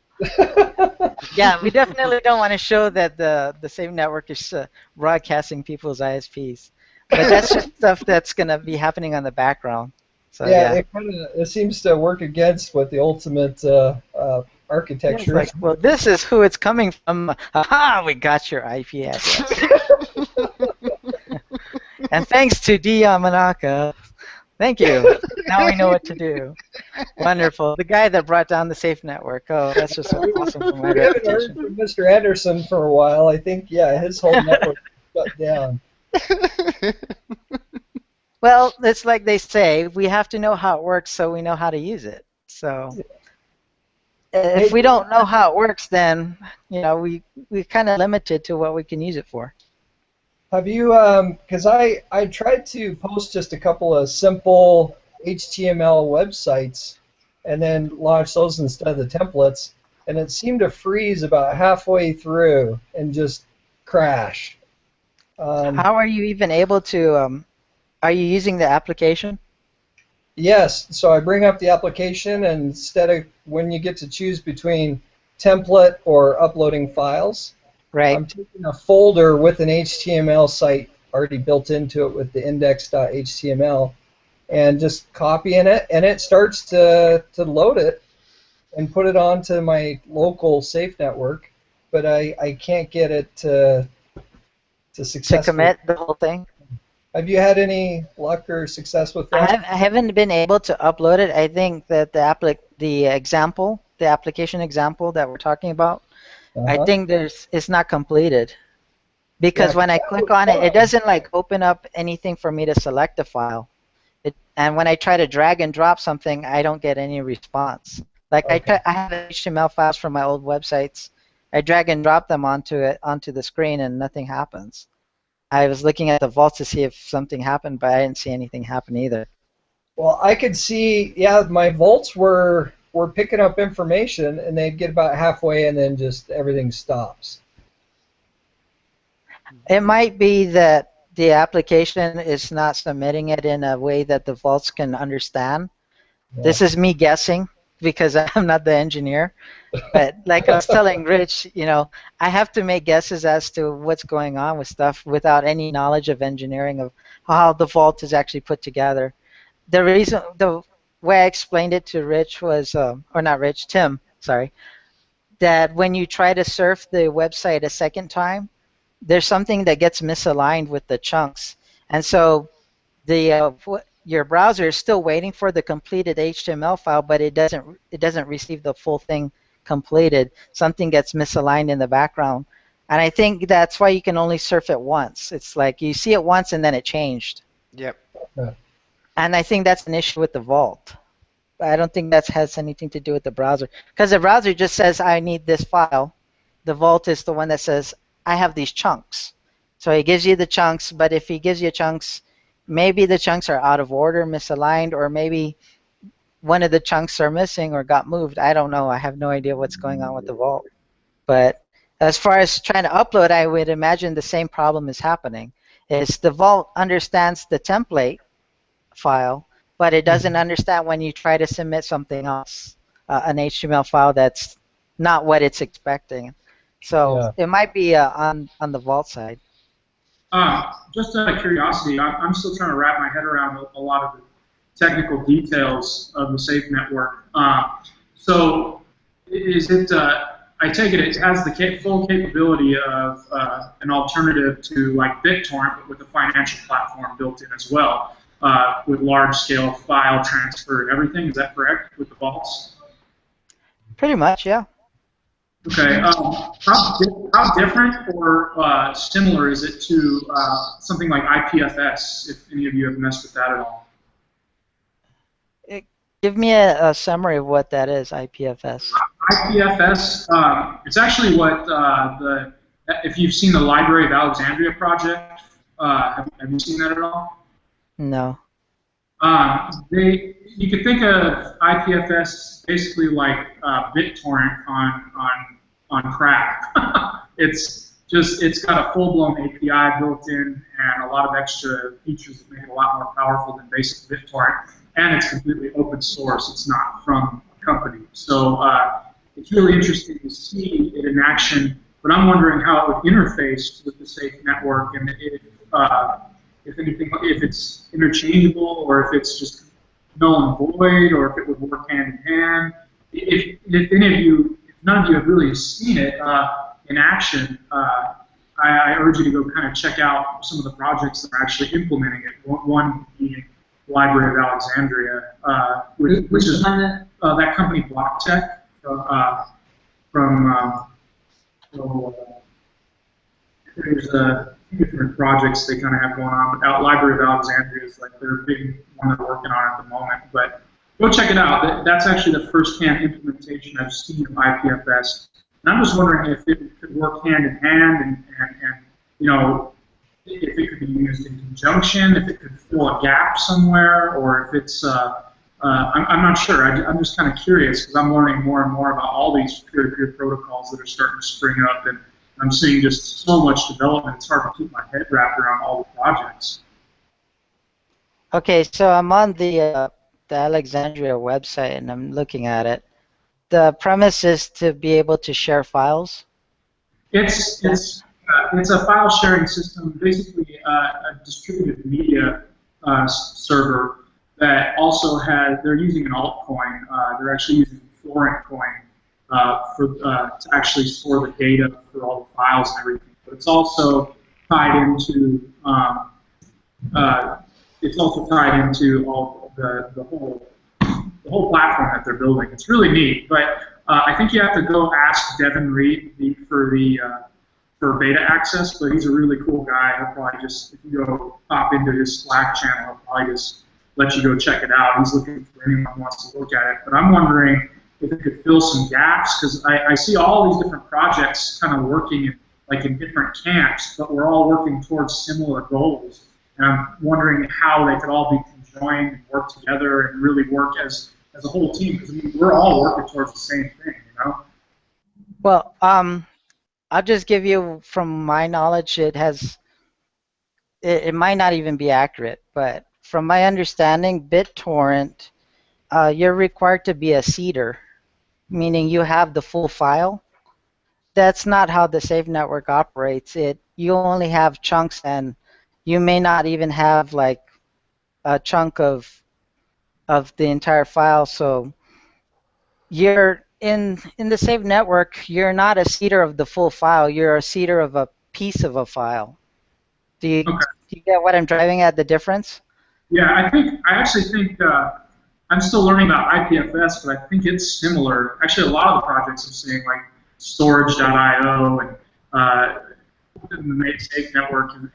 [SPEAKER 3] Yeah, we definitely don't want to show that the same network is broadcasting people's ISPs. But that's just stuff that's going to be happening on the background. So, yeah.
[SPEAKER 1] It seems to work against what the ultimate architecture
[SPEAKER 3] is. Like, well, this is who it's coming from. Aha, we got your IP address. And thanks to D. Yamanaka. Thank you. Now we know what to do. Wonderful. The guy that brought down the SAFEnetwork. Oh, that's just so awesome for my reputation.
[SPEAKER 1] We haven't heard from Mr. Anderson for a while. I think, his whole network shut down.
[SPEAKER 3] Well, it's like they say, we have to know how it works so we know how to use it. So if we don't know how it works, then we're kind of limited to what we can use it for.
[SPEAKER 1] Have you, because I tried to post just a couple of simple HTML websites and then launch those instead of the templates, and it seemed to freeze about halfway through and just crash.
[SPEAKER 3] How are you even able to, are you using the application?
[SPEAKER 1] Yes, so I bring up the application, and instead of when you get to choose between template or uploading files,
[SPEAKER 3] right.
[SPEAKER 1] I'm taking a folder with an HTML site already built into it with the index.html and just copying it, and it starts to load it and put it onto my local SAFEnetwork, but I can't get it to successfully
[SPEAKER 3] commit the whole thing?
[SPEAKER 1] Have you had any luck or success with that?
[SPEAKER 3] I haven't been able to upload it. I think that the application example that we're talking about, I
[SPEAKER 1] Uh-huh.
[SPEAKER 3] think it's not completed
[SPEAKER 1] Yeah.
[SPEAKER 3] because when I click on it, it doesn't like open up anything for me to select a file. And when I try to drag and drop something, I don't get any response. Like
[SPEAKER 1] Okay.
[SPEAKER 3] I have HTML files from my old websites. I drag and drop them onto the screen, and nothing happens. I was looking at the vault to see if something happened, but I didn't see anything happen either.
[SPEAKER 1] Well, I could see, yeah, my vaults were picking up information, and they'd get about halfway, and then just everything stops.
[SPEAKER 3] It might be that the application is not submitting it in a way that the vaults can understand.
[SPEAKER 1] Yeah.
[SPEAKER 3] This is me guessing because I'm not the engineer. But like I was telling Rich, I have to make guesses as to what's going on with stuff without any knowledge of engineering of how the vault is actually put together. The way I explained it to Rich was, or not Rich, Tim, sorry, that when you try to surf the website a second time, there's something that gets misaligned with the chunks, and so your browser is still waiting for the completed HTML file, but it doesn't receive the full thing completed. Something gets misaligned in the background, and I think that's why you can only surf it once. It's like you see it once and then it changed,
[SPEAKER 6] Yep.
[SPEAKER 1] Yeah.
[SPEAKER 3] and I think that's an issue with the vault. I don't think that has anything to do with the browser, because the browser just says I need this file. The vault is the one that says I have these chunks. So he gives you the chunks, but if he gives you chunks, maybe the chunks are out of order, misaligned, or maybe one of the chunks are missing or got moved. I don't know. I have no idea what's going on with the vault. But as far as trying to upload, I would imagine the same problem is happening. Is the vault understands the template file, but it doesn't understand when you try to submit something else, an HTML file that's not what it's expecting. So
[SPEAKER 1] Yeah.
[SPEAKER 3] it might be on the vault side.
[SPEAKER 5] Just out of curiosity, I'm still trying to wrap my head around a lot of the technical details of the Safe Network. So, is it? I take it has the full capability of an alternative to like BitTorrent, but with a financial platform built in as well, with large-scale file transfer and everything. Is that correct with the vaults?
[SPEAKER 3] Pretty much, yeah.
[SPEAKER 5] Okay. How different or similar is it to something like IPFS, if any of you have messed with that at all?
[SPEAKER 3] Give me a summary of what that is, IPFS.
[SPEAKER 5] IPFS, it's actually what if you've seen the Library of Alexandria project, have you seen that at all?
[SPEAKER 3] No.
[SPEAKER 5] You could think of IPFS basically like BitTorrent on crack. It's got a full-blown API built in and a lot of extra features that make it a lot more powerful than basic BitTorrent, and it's completely open source. It's not from a company, so it's really interesting to see it in action. But I'm wondering how it would interface with the Safe Network, and if anything, if it's interchangeable, or if it's just null and void, or if it would work hand in hand. If any of you, if none of you have really seen it in action, I urge you to go kind of check out some of the projects that are actually implementing it. One being Library of Alexandria, which is that company BlockTech from there's different projects they kind of have going on, but Library of Alexandria is like their big one they're working on at the moment. But go check it out. That's actually the first-hand implementation I've seen of IPFS. And I'm just wondering if it could work hand in hand, and you know, if it could be used in conjunction, if it could fill a gap somewhere, or if it's I'm not sure. I'm just kind of curious because I'm learning more and more about all these peer-to-peer protocols that are starting to spring up, and I'm seeing just so much development. It's hard to keep my head wrapped around all the projects.
[SPEAKER 3] Okay, so I'm on the Alexandria website and I'm looking at it. The premise is to be able to share files.
[SPEAKER 5] It's a file sharing system, basically a distributed media server that also has. They're using an altcoin. They're actually using Florent coin to actually store the data for all the files and everything. But it's also tied into it's also tied into all the whole platform that they're building. It's really neat, but I think you have to go ask Devin Reed for beta access, but he's a really cool guy. He'll probably just, if you go pop into his Slack channel, he'll probably just let you go check it out. He's looking for anyone who wants to look at it. But I'm wondering if it could fill some gaps, because I see all these different projects kind of working in different camps, but we're all working towards similar goals. And I'm wondering how they could all be conjoined and work together and really work as a whole team, because I mean, we're all working towards the same thing, you know?
[SPEAKER 3] Well, I'll just give you from my knowledge. It might not even be accurate, but from my understanding, BitTorrent, you're required to be a seeder, meaning you have the full file. That's not how the SAFEnetwork operates. You only have chunks, and you may not even have like a chunk of the entire file. So you're in the SAFEnetwork, you're not a seeder of the full file. You're a seeder of a piece of a file. Do you
[SPEAKER 5] Okay.
[SPEAKER 3] do you get what I'm driving at? The difference?
[SPEAKER 5] Yeah, I actually think I'm still learning about IPFS, but I think it's similar. Actually, a lot of the projects I'm seeing, like storage.io and the Safe Network and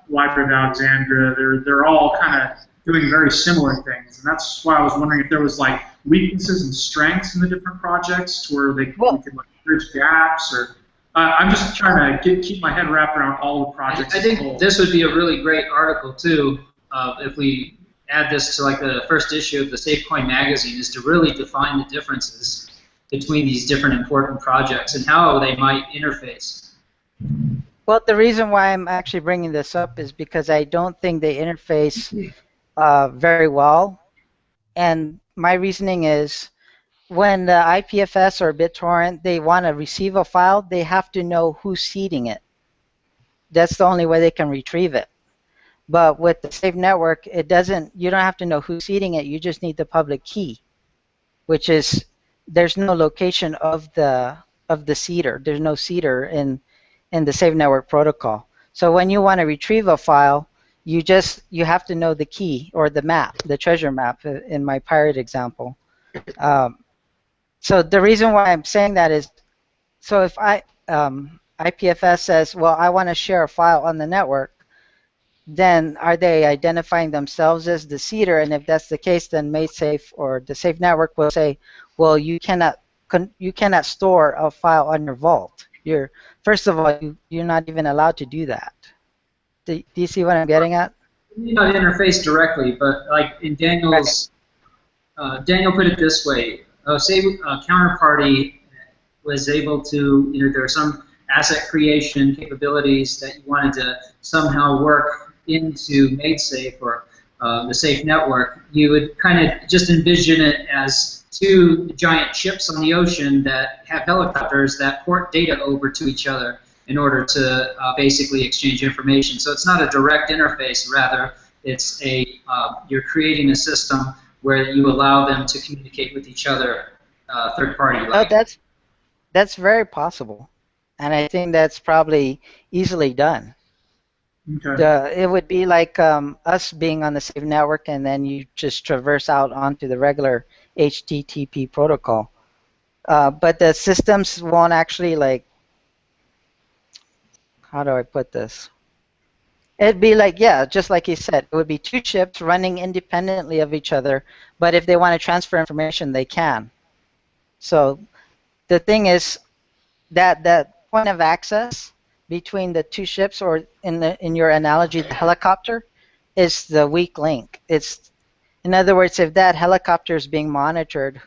[SPEAKER 5] Library of Alexandria, they're all kind of doing very similar things, and that's why I was wondering if there was like weaknesses and strengths in the different projects, to where we could like bridge gaps, or I'm just trying to keep my head wrapped around all the projects.
[SPEAKER 2] I think this would be a really great article too, if we add this to like the first issue of the SafeCoin magazine, is to really define the differences between these different important projects and how they might interface.
[SPEAKER 3] Well, the reason why I'm actually bringing this up is because I don't think they interface very well, and my reasoning is, when the IPFS or BitTorrent, they want to receive a file, they have to know who's seeding it. That's the only way they can retrieve it. But with the SAFEnetwork, it doesn't. You don't have to know who's seeding it. You just need the public key, which is, there's no location of the seeder. There's no seeder in the SAFEnetwork protocol. So when you want to retrieve a file, you have to know the key, or the map, the treasure map in my pirate example. So the reason why I'm saying that is, so if IPFS says, well, I want to share a file on the network, then are they identifying themselves as the seeder? And if that's the case, then MadeSafe or the SAFEnetwork will say, well, you cannot store a file on your vault. First of all, you're not even allowed to do that. Do you see what I'm getting at?
[SPEAKER 2] You may not interface directly, but like in Daniel's, Daniel put it this way: say a counterparty was able to, there are some asset creation capabilities that you wanted to somehow work into MadeSafe or the SAFEnetwork. You would kind of just envision it as two giant ships on the ocean that have helicopters that port data over to each other in order to basically exchange information. So it's not a direct interface, rather it's you're creating a system where you allow them to communicate with each other, third party.
[SPEAKER 3] Oh, that's very possible, and I think that's probably easily done.
[SPEAKER 5] Okay.
[SPEAKER 3] It would be like us being on the SAFEnetwork, and then you just traverse out onto the regular HTTP protocol. But the systems won't actually, like, how do I put this? It'd be like, yeah, just like you said, it would be two ships running independently of each other, but if they want to transfer information, they can. So the thing is that point of access between the two ships, or in your analogy, the helicopter, is the weak link. In other words, if that helicopter is being monitored,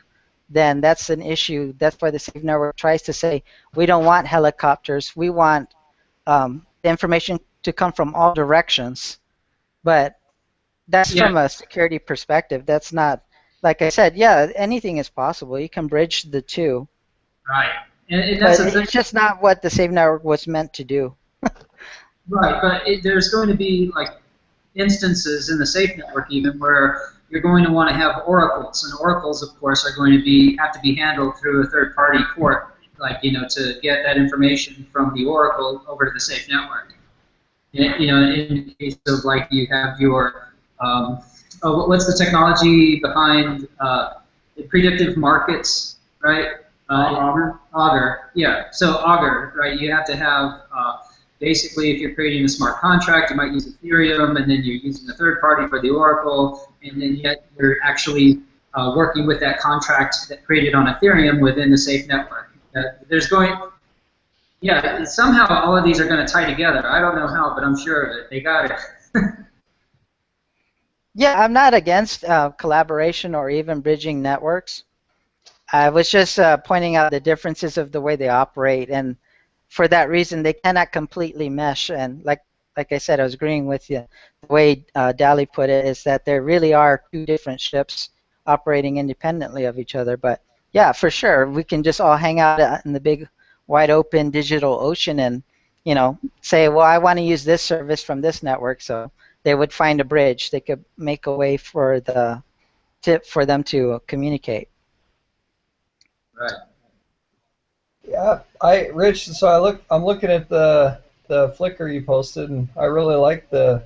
[SPEAKER 3] then that's an issue. That's why the SAFEnetwork tries to say, we don't want helicopters. We want the information to come from all directions. But that's from a security perspective. That's not, like I said, yeah, anything is possible. You can bridge the two.
[SPEAKER 2] Right. And that's
[SPEAKER 3] but it's just not what the SAFEnetwork was meant to do.
[SPEAKER 2] Right, but there's going to be like instances in the SAFEnetwork even where you're going to want to have oracles, and oracles, of course, are going to have to be handled through a third-party port, like, to get that information from the oracle over to the SAFEnetwork. In the case of like you have your, what's the technology behind predictive markets, right?
[SPEAKER 5] Augur.
[SPEAKER 2] Augur, yeah. So Augur, right? You have to have basically, if you're creating a smart contract, you might use Ethereum, and then you're using a third party for the Oracle, and then yet you're actually working with that contract that created on Ethereum within the Safe network. There's going, yeah, somehow all of these are going to tie together. I don't know how, but I'm sure of it. They got it.
[SPEAKER 3] Yeah, I'm not against collaboration or even bridging networks. I was just pointing out the differences of the way they operate, and for that reason, they cannot completely mesh. And like I said, I was agreeing with you. The way Dali put it is that there really are two different ships operating independently of each other. But yeah, for sure, we can just all hang out in the big, wide open digital ocean and say, well, I want to use this service from this network, so they would find a bridge. They could make a way for them to communicate.
[SPEAKER 2] Right.
[SPEAKER 1] Yeah, Rich. So I'm looking at the Flickr you posted, and I really like the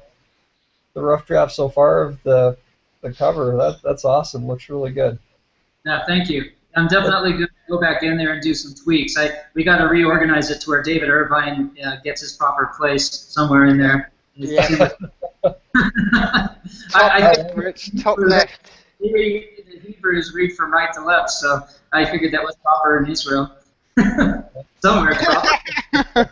[SPEAKER 1] rough draft so far of the cover. That's awesome. Looks really good.
[SPEAKER 2] Yeah, thank you. I'm definitely going to go back in there and do some tweaks. We got to reorganize it to where David Irvine gets his proper place somewhere in there.
[SPEAKER 6] Yeah. Top left.
[SPEAKER 2] The Hebrews read from right to left, so I figured that was proper in Israel. Somewhere it's proper.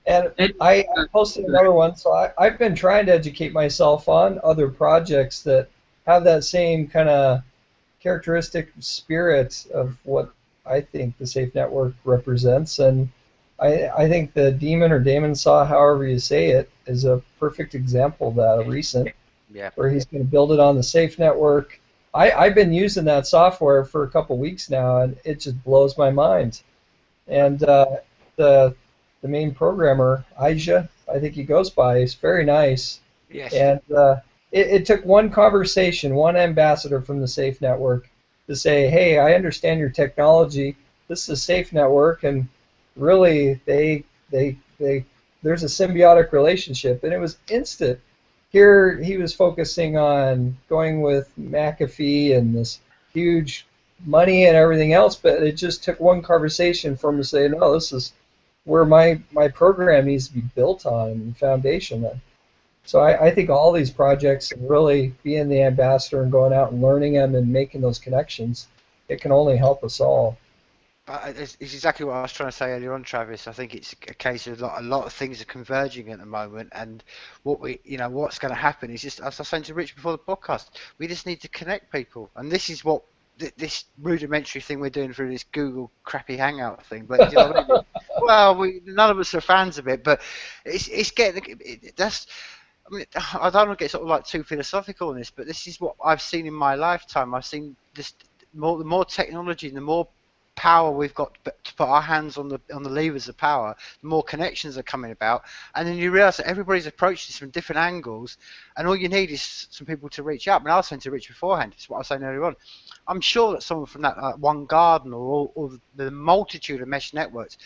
[SPEAKER 1] And I posted another one, so I've been trying to educate myself on other projects that have that same kind of characteristic spirit of what I think the Safe Network represents. And I think the Daemon or Daemon Saw, however you say it, is a perfect example of that, a recent, where he's going to build it on the Safe Network. I've been using that software for a couple weeks now, and it just blows my mind. And the main programmer, Aija, I think he goes by, is very nice.
[SPEAKER 6] Yes.
[SPEAKER 1] And it took one conversation, one ambassador from the Safe Network to say, hey, I understand your technology. This is a Safe Network, and really there's a symbiotic relationship, and it was instant. Here he was focusing on going with McAfee and this huge money and everything else, but it just took one conversation for him to say, no, this is where my program needs to be built on and foundation. So I think all these projects and really being the ambassador and going out and learning them and making those connections, it can only help us all.
[SPEAKER 6] It's exactly what I was trying to say earlier on, Travis. I think it's a case of a lot of things are converging at the moment, and what's going to happen is just, as I was saying to Rich before the podcast, we just need to connect people, and this is what this rudimentary thing we're doing through this Google crappy Hangout thing. But you know what I mean? Well, none of us are fans of it, but it's getting that's. I mean, I don't want to get sort of like too philosophical on this, but this is what I've seen in my lifetime. I've seen this the more technology, the more power we've got to put our hands on the levers of power, the more connections are coming about, and then you realise that everybody's approached this from different angles, and all you need is some people to reach out. I mean, I was saying to Rich beforehand, it's what I was saying earlier on, I'm sure that someone from that One Garden or the multitude of mesh networks,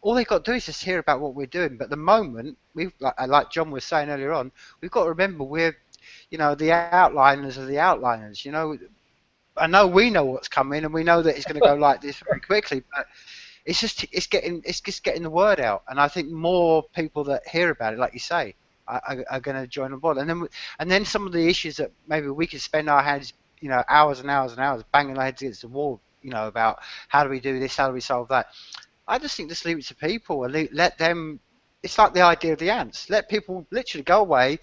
[SPEAKER 6] all they've got to do is just hear about what we're doing. But the moment we've, like John was saying earlier on, we've got to remember we're, the outliners of the outliners. I know we know what's coming, and we know that it's going to go like this very quickly. But it's just getting the word out, and I think more people that hear about it, like you say, are going to join on board. And then some of the issues that maybe we could spend our hands, hours and hours and hours banging our heads against the wall, about how do we do this, how do we solve that. I just think just leave it to people and let them. It's like the idea of the ants. Let people literally go away,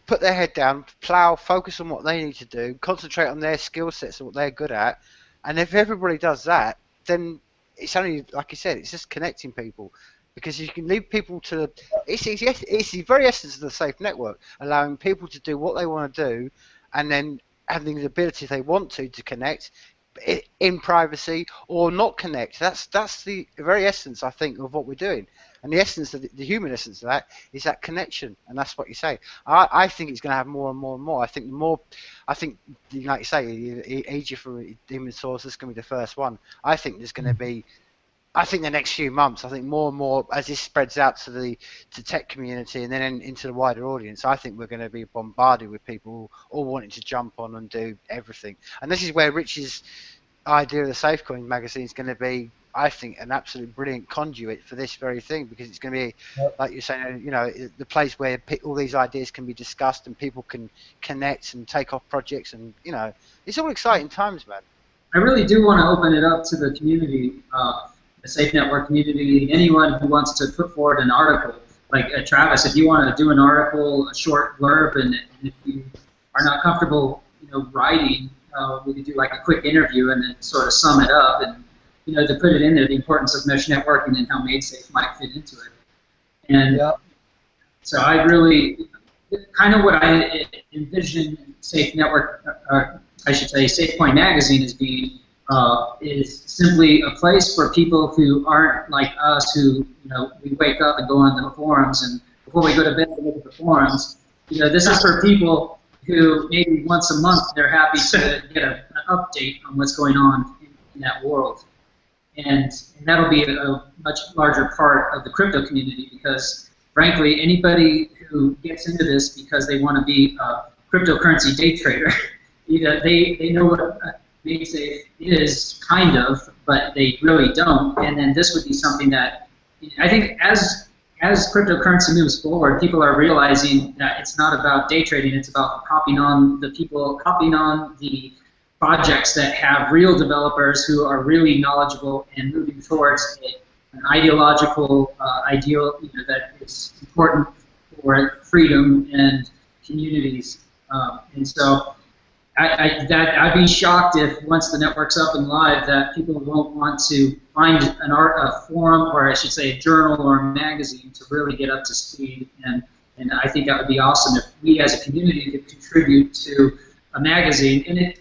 [SPEAKER 6] put their head down, plow, focus on what they need to do, concentrate on their skill sets and what they're good at. And if everybody does that, then it's only, like you said, it's just connecting people. Because you can leave people to. It's the very essence of the Safe Network, allowing people to do what they want to do, and then having the ability if they want to connect in privacy or not connect. That's the very essence, I think, of what we're doing. And the essence of the human essence of that is that connection, and that's what you say. I think it's going to have more and more and more. I think like you say, Egypt for Demon Source is going to be the first one. I think there's going to be I think the next few months, I think more and more as this spreads out to the tech community and then into the wider audience, I think we're going to be bombarded with people all wanting to jump on and do everything. And this is where Rich's idea of the SafeCoin magazine is going to be, I think, an absolute brilliant conduit for this very thing, because it's going to be,
[SPEAKER 1] Yep.
[SPEAKER 6] like you're saying, you know, the place where all these ideas can be discussed and people can connect and take off projects, and you know, it's all exciting times, man.
[SPEAKER 2] I really do want to open it up to the community, the Safe Network community, anyone who wants to put forward an article. Like Travis, if you want to do an article, a short blurb, and if you are not comfortable, writing, we could do like a quick interview and then sort of sum it up, and to put it in there, the importance of mesh networking and how MadeSafe might fit into it. And
[SPEAKER 1] Yeah.
[SPEAKER 2] so I really, kind of what I envision Safe Network, I should say, SafeCoin magazine as being, is simply a place for people who aren't like us, who we wake up and go on the forums, and before we go to bed we look at the forums. This is for people who maybe once a month they're happy to get an update on what's going on in that world, and that'll be a much larger part of the crypto community, because frankly, anybody who gets into this because they want to be a cryptocurrency day trader, they know what MadeSafe is, kind of, but they really don't. And then this would be something that I think as cryptocurrency moves forward, people are realizing that it's not about day trading, it's about copying on the projects that have real developers who are really knowledgeable and moving towards an ideological ideal that is important for freedom and communities. And so I'd be shocked if once the network's up and live that people won't want to find a forum, or I should say a journal or a magazine, to really get up to speed. And I think that would be awesome if we as a community could contribute to a magazine. And it,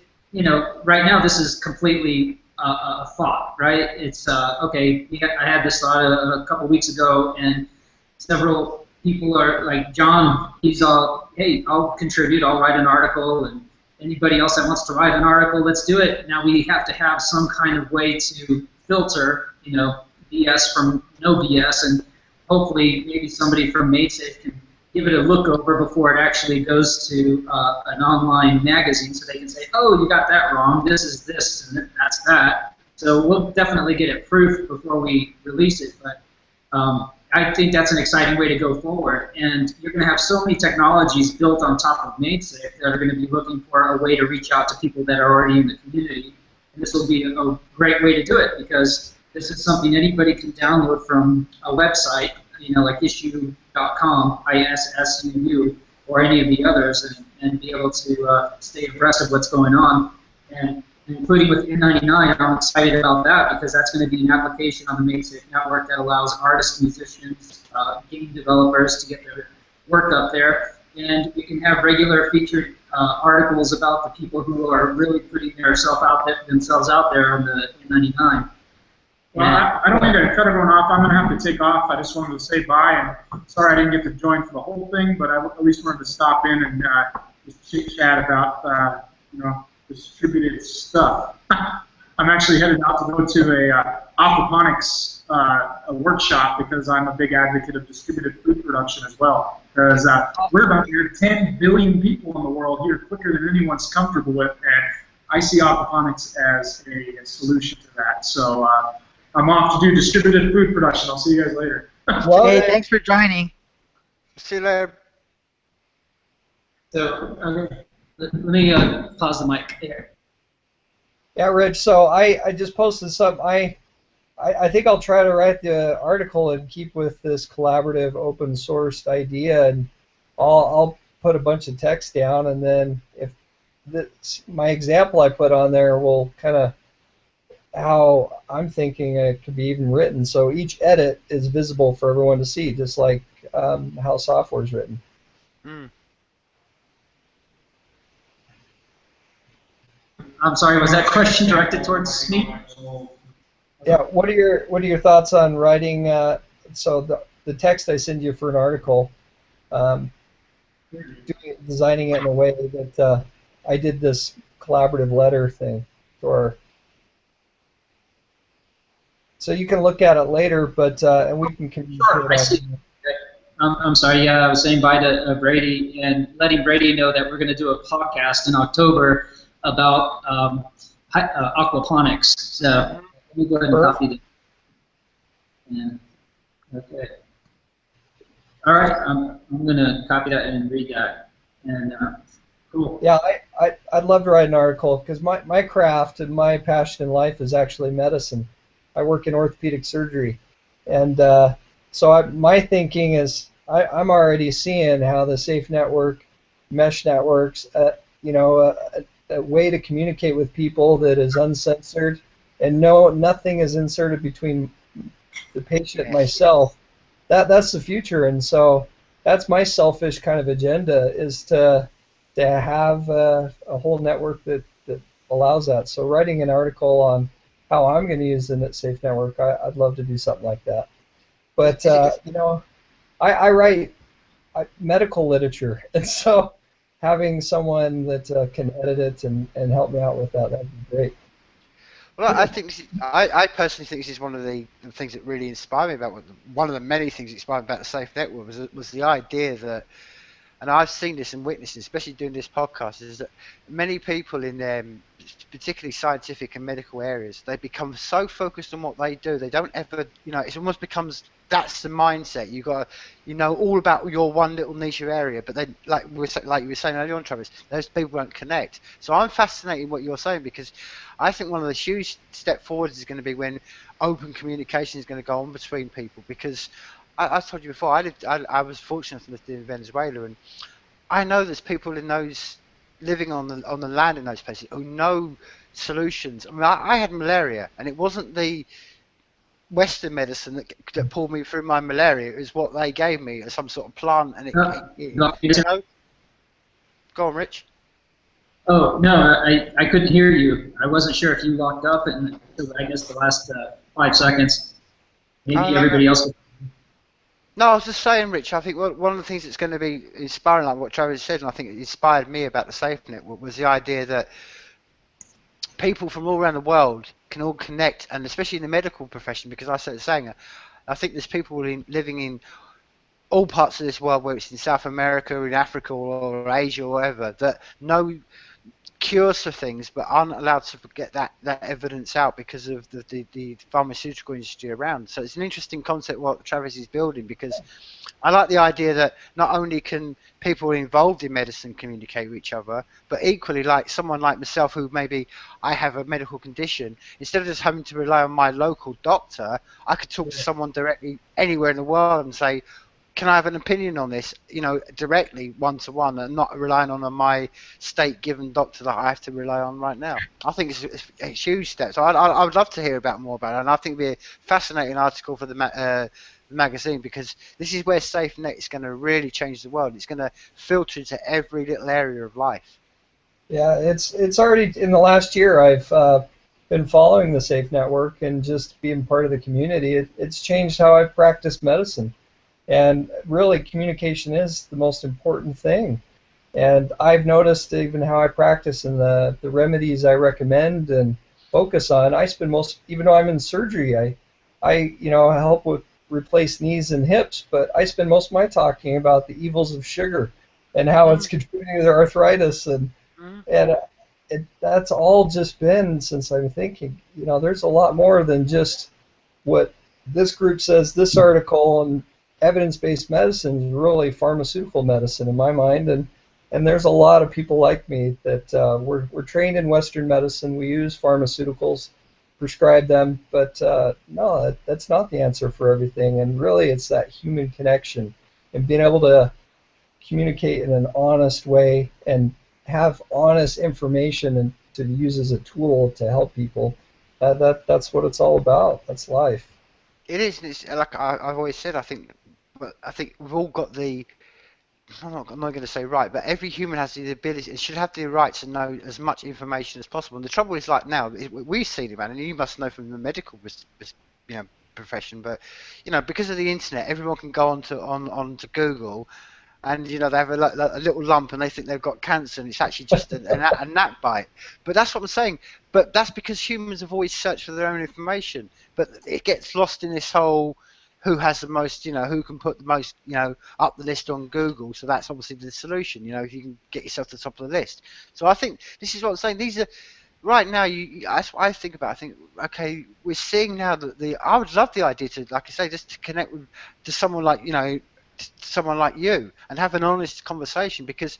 [SPEAKER 2] right now this is completely a thought, right? It's okay. I had this thought a couple weeks ago, and several people are like John. He's all, hey, I'll contribute. I'll write an article, and anybody else that wants to write an article, let's do it. Now we have to have some kind of way to filter, BS from no BS, and hopefully maybe somebody from MadeSafe can give it a look over before it actually goes to an online magazine, so they can say, oh, you got that wrong, this is this, and that's that. So we'll definitely get it proofed before we release it, but I think that's an exciting way to go forward, and you're going to have so many technologies built on top of MadeSafe that are going to be looking for a way to reach out to people that are already in the community, and this will be a great way to do it, because this is something anybody can download from a website, like issue.com, ISSUU, or any of the others, and be able to stay abreast of what's going on. And including with N99, I'm excited about that, because that's going to be an application on the MadeSafe network that allows artists, musicians, game developers to get their work up there. And we can have regular featured articles about the people who are really putting themselves out there on the N99.
[SPEAKER 5] Well, I don't think I cut everyone off. I'm going to have to take off. I just wanted to say bye, and sorry I didn't get to join for the whole thing, but I at least wanted to stop in and just chit-chat about, distributed stuff. I'm actually headed out to go to a aquaponics a workshop, because I'm a big advocate of distributed food production as well. Because we're about here 10 billion people in the world here, quicker than anyone's comfortable with, and I see aquaponics as a solution to that. So I'm off to do distributed food production. I'll see you guys later.
[SPEAKER 3] Hey, thanks for joining.
[SPEAKER 6] See you later.
[SPEAKER 2] So let me pause the mic here.
[SPEAKER 1] Yeah, Rich. So I just posted something. I think I'll try to write the article and keep with this collaborative, open sourced idea, and I'll put a bunch of text down, and then if my example I put on there will kind of how I'm thinking it could be even written. So each edit is visible for everyone to see, just like how software is written.
[SPEAKER 6] Mm.
[SPEAKER 2] I'm sorry, was that question directed towards me?
[SPEAKER 1] Yeah. What are your thoughts on writing? So the text I send you for an article, designing it in a way that I did this collaborative letter thing, or So you can look at it later, but and we can communicate
[SPEAKER 2] Sure, I see.
[SPEAKER 1] on.
[SPEAKER 2] I'm sorry, yeah, I was saying bye to Brady and letting Brady know that we're going to do a podcast in October about aquaponics. So let me go ahead and copy
[SPEAKER 1] Perfect.
[SPEAKER 2] that. Yeah, okay. All right, I'm going to copy that and read that. And cool.
[SPEAKER 1] Yeah, I'd love to write an article because my craft and my passion in life is actually medicine. I work in orthopedic surgery, and so my thinking is I'm already seeing how the safe network, mesh networks, a way to communicate with people that is uncensored, and nothing is inserted between the patient and
[SPEAKER 6] Yes.
[SPEAKER 1] myself. That's the future, and so that's my selfish kind of agenda is to have a whole network that allows that. So writing an article on how I'm going to use the NetSafe network, I'd love to do something like that. But
[SPEAKER 6] Is it,
[SPEAKER 1] I write medical literature, and so having someone that can edit it and help me out with that'd be great.
[SPEAKER 6] Well, I think I personally think this is one of the things that really inspired me about one of the many things that inspired me about the Safe Network was the idea that, and I've seen this and witnessed this, especially doing this podcast, is that many people in particularly scientific and medical areas, they become so focused on what they do, they don't ever, it almost becomes that's the mindset. You got, all about your one little niche area, but then, like you were saying earlier on, Travis, those people won't connect. So I'm fascinated in what you're saying because I think one of the huge step forwards is going to be when open communication is going to go on between people because. I told you before. I was fortunate to live in Venezuela, and I know there's people in those living on the land in those places who know solutions. I mean, I had malaria, and it wasn't the Western medicine that pulled me through my malaria. It was what they gave me, some sort of plant, and
[SPEAKER 2] You want me to-
[SPEAKER 6] Go on, Rich.
[SPEAKER 2] Oh, no, I couldn't hear you. I wasn't sure if you locked up, and so I missed the last 5 seconds.
[SPEAKER 6] Oh,
[SPEAKER 2] Maybe
[SPEAKER 6] no.
[SPEAKER 2] everybody else.
[SPEAKER 6] No, I was just saying, Rich, I think one of the things that's going to be inspiring, like what Travis said, and I think it inspired me about the SafeNet was the idea that people from all around the world can all connect, and especially in the medical profession, because I started saying, I think there's people living in all parts of this world, whether it's in South America, in Africa, or Asia, or wherever, that know cures for things but aren't allowed to get that evidence out because of the pharmaceutical industry around. So it's an interesting concept what Travis is building because I like the idea that not only can people involved in medicine communicate with each other, but equally like someone like myself who maybe I have a medical condition, instead of just having to rely on my local doctor, I could talk to someone directly anywhere in the world and say, can I have an opinion on this, directly one-to-one and not relying on my state-given doctor that I have to rely on right now. I think it's a huge step. So I would love to hear about more about it, and I think it'd be a fascinating article for the magazine because this is where SafeNet is going to really change the world. It's going to filter into every little area of life.
[SPEAKER 1] Yeah, it's already in the last year I've been following the Safe Network and just being part of the community. It's changed how I've practiced medicine. And really, communication is the most important thing. And I've noticed even how I practice and the remedies I recommend and focus on. I spend even though I'm in surgery, I help with replace knees and hips, but I spend most of my talking about the evils of sugar and how it's contributing to arthritis and that's all just been since I'm thinking. There's a lot more than just what this group says, this article, and evidence-based medicine is really pharmaceutical medicine in my mind, and there's a lot of people like me that we're trained in Western medicine. We use pharmaceuticals, prescribe them, but no, that's not the answer for everything. And really, it's that human connection and being able to communicate in an honest way and have honest information and to use as a tool to help people. That's what it's all about. That's life.
[SPEAKER 6] It is. It's like I've always said. I think we've all got the. I'm not going to say right, but every human has the ability, it should have the right to know as much information as possible. And the trouble is, like now, we've seen it, man, and you must know from the medical, profession. But because of the internet, everyone can go onto Google and they have a little lump and they think they've got cancer, and it's actually just a gnat bite. But that's what I'm saying. But that's because humans have always searched for their own information. But it gets lost in this whole who has the most, who can put the most, up the list on Google. So that's obviously the solution. If you can get yourself to the top of the list. So I think this is what I'm saying. These are right now. That's what I think about. I think, okay, we're seeing now that I would love the idea to, like I say, just to connect with to someone like someone like you and have an honest conversation, because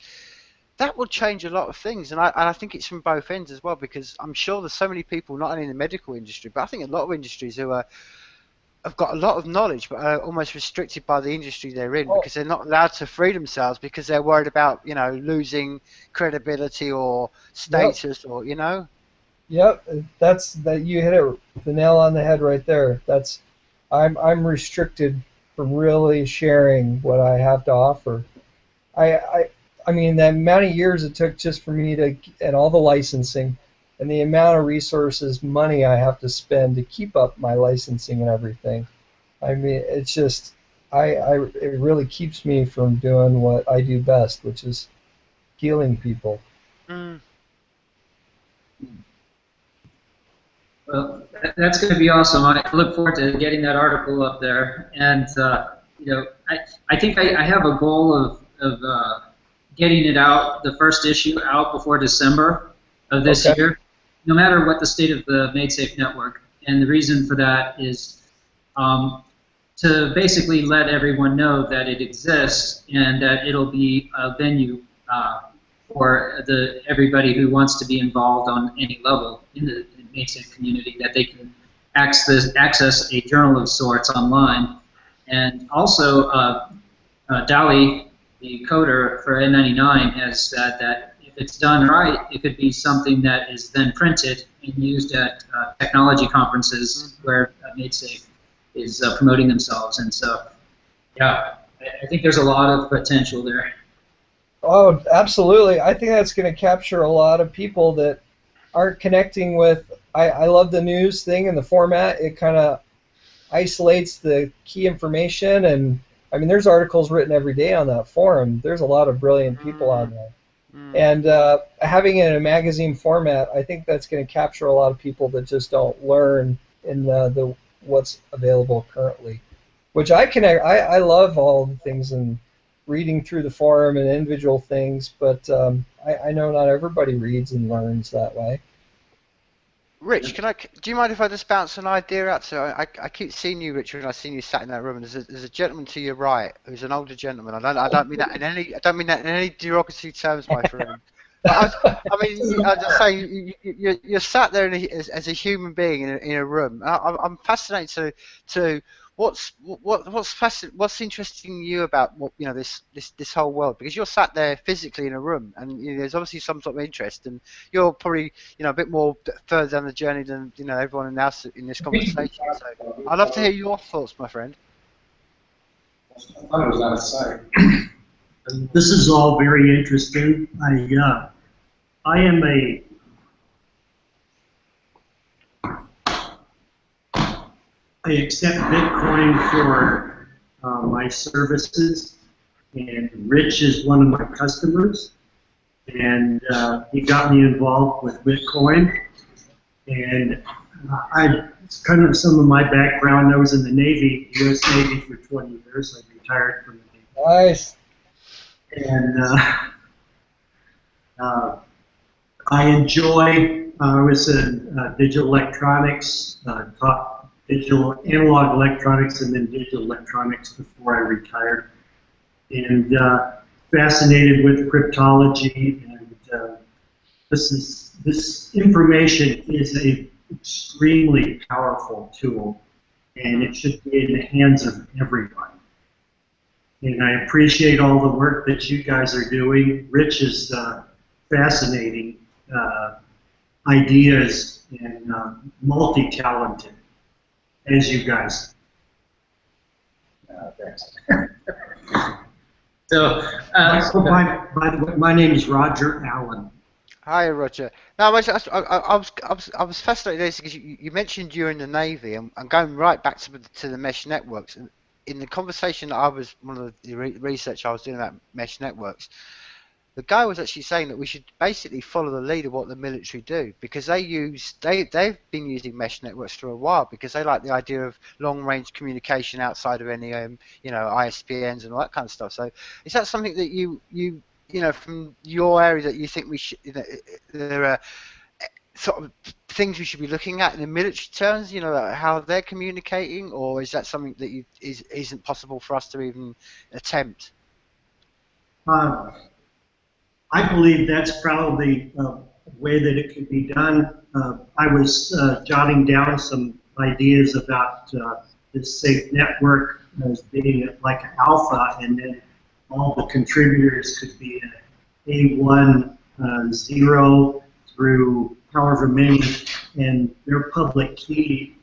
[SPEAKER 6] that will change a lot of things. And I think it's from both ends as well, because I'm sure there's so many people, not only in the medical industry, but I think a lot of industries who have got a lot of knowledge but are almost restricted by the industry they're in, because they're not allowed to free themselves because they're worried about losing credibility or status. Or
[SPEAKER 1] Yep, that's that you hit the nail on the head right there. I'm restricted from really sharing what I have to offer. I mean, the amount of years it took just for me and all the licensing, and the amount of resources, money I have to spend to keep up my licensing and everything. I mean, it's just, it really keeps me from doing what I do best, which is healing people.
[SPEAKER 6] Mm.
[SPEAKER 2] Well, that's going to be awesome. I look forward to getting that article up there. And, I think I have a goal of getting it out, the first issue out before December of this year, no matter what the state of the MadeSafe network. And the reason for that is to basically let everyone know that it exists and that it'll be a venue for everybody who wants to be involved on any level in the MadeSafe community, that they can access a journal of sorts online. And also, Dali, the coder for N99, has said that if it's done right, it could be something that is then printed and used at technology conferences where MadeSafe is promoting themselves. And so, yeah, I think there's a lot of potential there.
[SPEAKER 1] Oh, absolutely. I think that's going to capture a lot of people that aren't connecting with. I love the news thing and the format. It kind of isolates the key information, and I mean, there's articles written every day on that forum. There's a lot of brilliant people on there. And having it in a magazine format, I think that's going to capture a lot of people that just don't learn in the what's available currently. Which I love all the things and reading through the forum and individual things, but I know not everybody reads and learns that way.
[SPEAKER 6] Rich, do you mind if I just bounce an idea out? So I keep seeing you, Richard, and I've seen you sat in that room. And there's a gentleman to your right who's an older gentleman. I don't mean that in any derogatory terms, my friend. But I mean, I just say you're sat there as a human being in a room. I'm fascinated to what's interesting you about this whole world, because you're sat there physically in a room, and there's obviously some sort of interest, and you're probably a bit more further down the journey than everyone else in this conversation. So I'd love to hear your thoughts, my friend.
[SPEAKER 7] I thought it was out of sight. This is all very interesting. I am I accept Bitcoin for my services, and Rich is one of my customers, and he got me involved with Bitcoin, and it's kind of some of my background. I was in the Navy, U.S. Navy for 20 years. I retired from the Navy.
[SPEAKER 1] Nice.
[SPEAKER 7] And I enjoy, I was in digital electronics, taught digital analog electronics and then digital electronics before I retired. And fascinated with cryptology, and this information is an extremely powerful tool, and it should be in the hands of everyone. And I appreciate all the work that you guys are doing. Rich is fascinating ideas and multi-talented, as you guys.
[SPEAKER 2] Thanks. So,
[SPEAKER 7] by the way, my name is Roger Allen.
[SPEAKER 6] Hi, Roger. Now, I was fascinated because you mentioned you were in the Navy, and going right back to the mesh networks. in the conversation that I was, one of the research I was doing about mesh networks, the guy was actually saying that we should basically follow the lead of what the military do, because they've been using mesh networks for a while because they like the idea of long range communication outside of any ISPNs and all that kind of stuff. So is that something that you know, from your area, that you think we should, there are sort of things we should be looking at in the military terms, how they're communicating, or is that something that isn't possible for us to even attempt?
[SPEAKER 7] I believe that's probably a way that it could be done. I was jotting down some ideas about this safe network as being like an alpha, and then all the contributors could be an A1 0 through however many, and their public key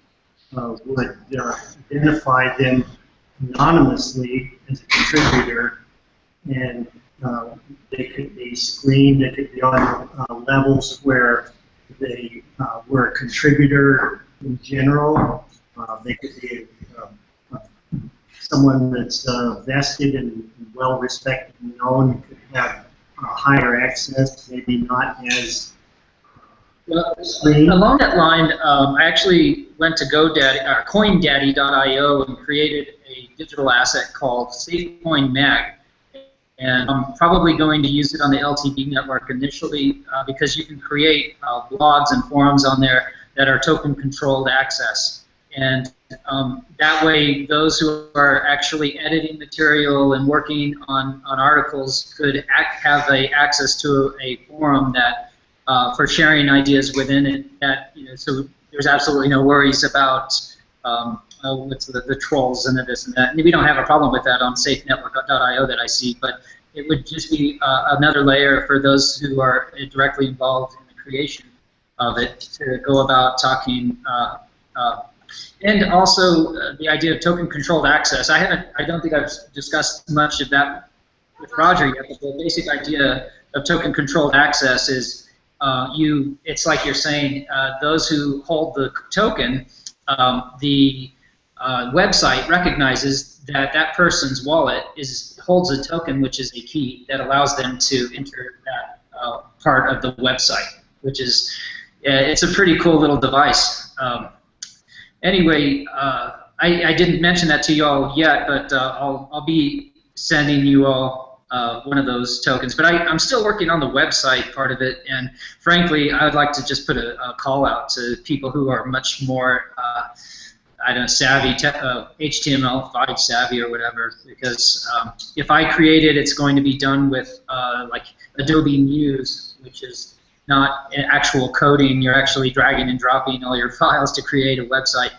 [SPEAKER 7] would identify them anonymously as a contributor, and they could be screened. They could be on levels where they were a contributor in general. They could be someone that's vested and well respected and known, could have higher access, maybe not as screened.
[SPEAKER 2] Along that line, I actually went to CoinDaddy.io and created a digital asset called SafeCoin Mag. And I'm probably going to use it on the LTB network initially because you can create blogs and forums on there that are token-controlled access. And that way, those who are actually editing material and working on articles could have access to a forum that for sharing ideas within it. That so there's absolutely no worries about what's the trolls and the this and that. And we don't have a problem with that on SAFEnetwork.io that I see, but it would just be another layer for those who are directly involved in the creation of it to go about talking. And also the idea of token-controlled access. I don't think I've discussed much of that with Roger yet, but the basic idea of token-controlled access is it's like you're saying, those who hold the token, the website recognizes that that person's wallet holds a token, which is a key that allows them to enter that part of the website, which is it's a pretty cool little device. Anyway, I didn't mention that to you all yet, but I'll be sending you all one of those tokens. But I'm still working on the website part of it, and frankly, I would like to just put a call out to people who are much more savvy, HTML5 savvy or whatever, because if I create it, it's going to be done with like Adobe Muse, which is not actual coding. You're actually dragging and dropping all your files to create a website.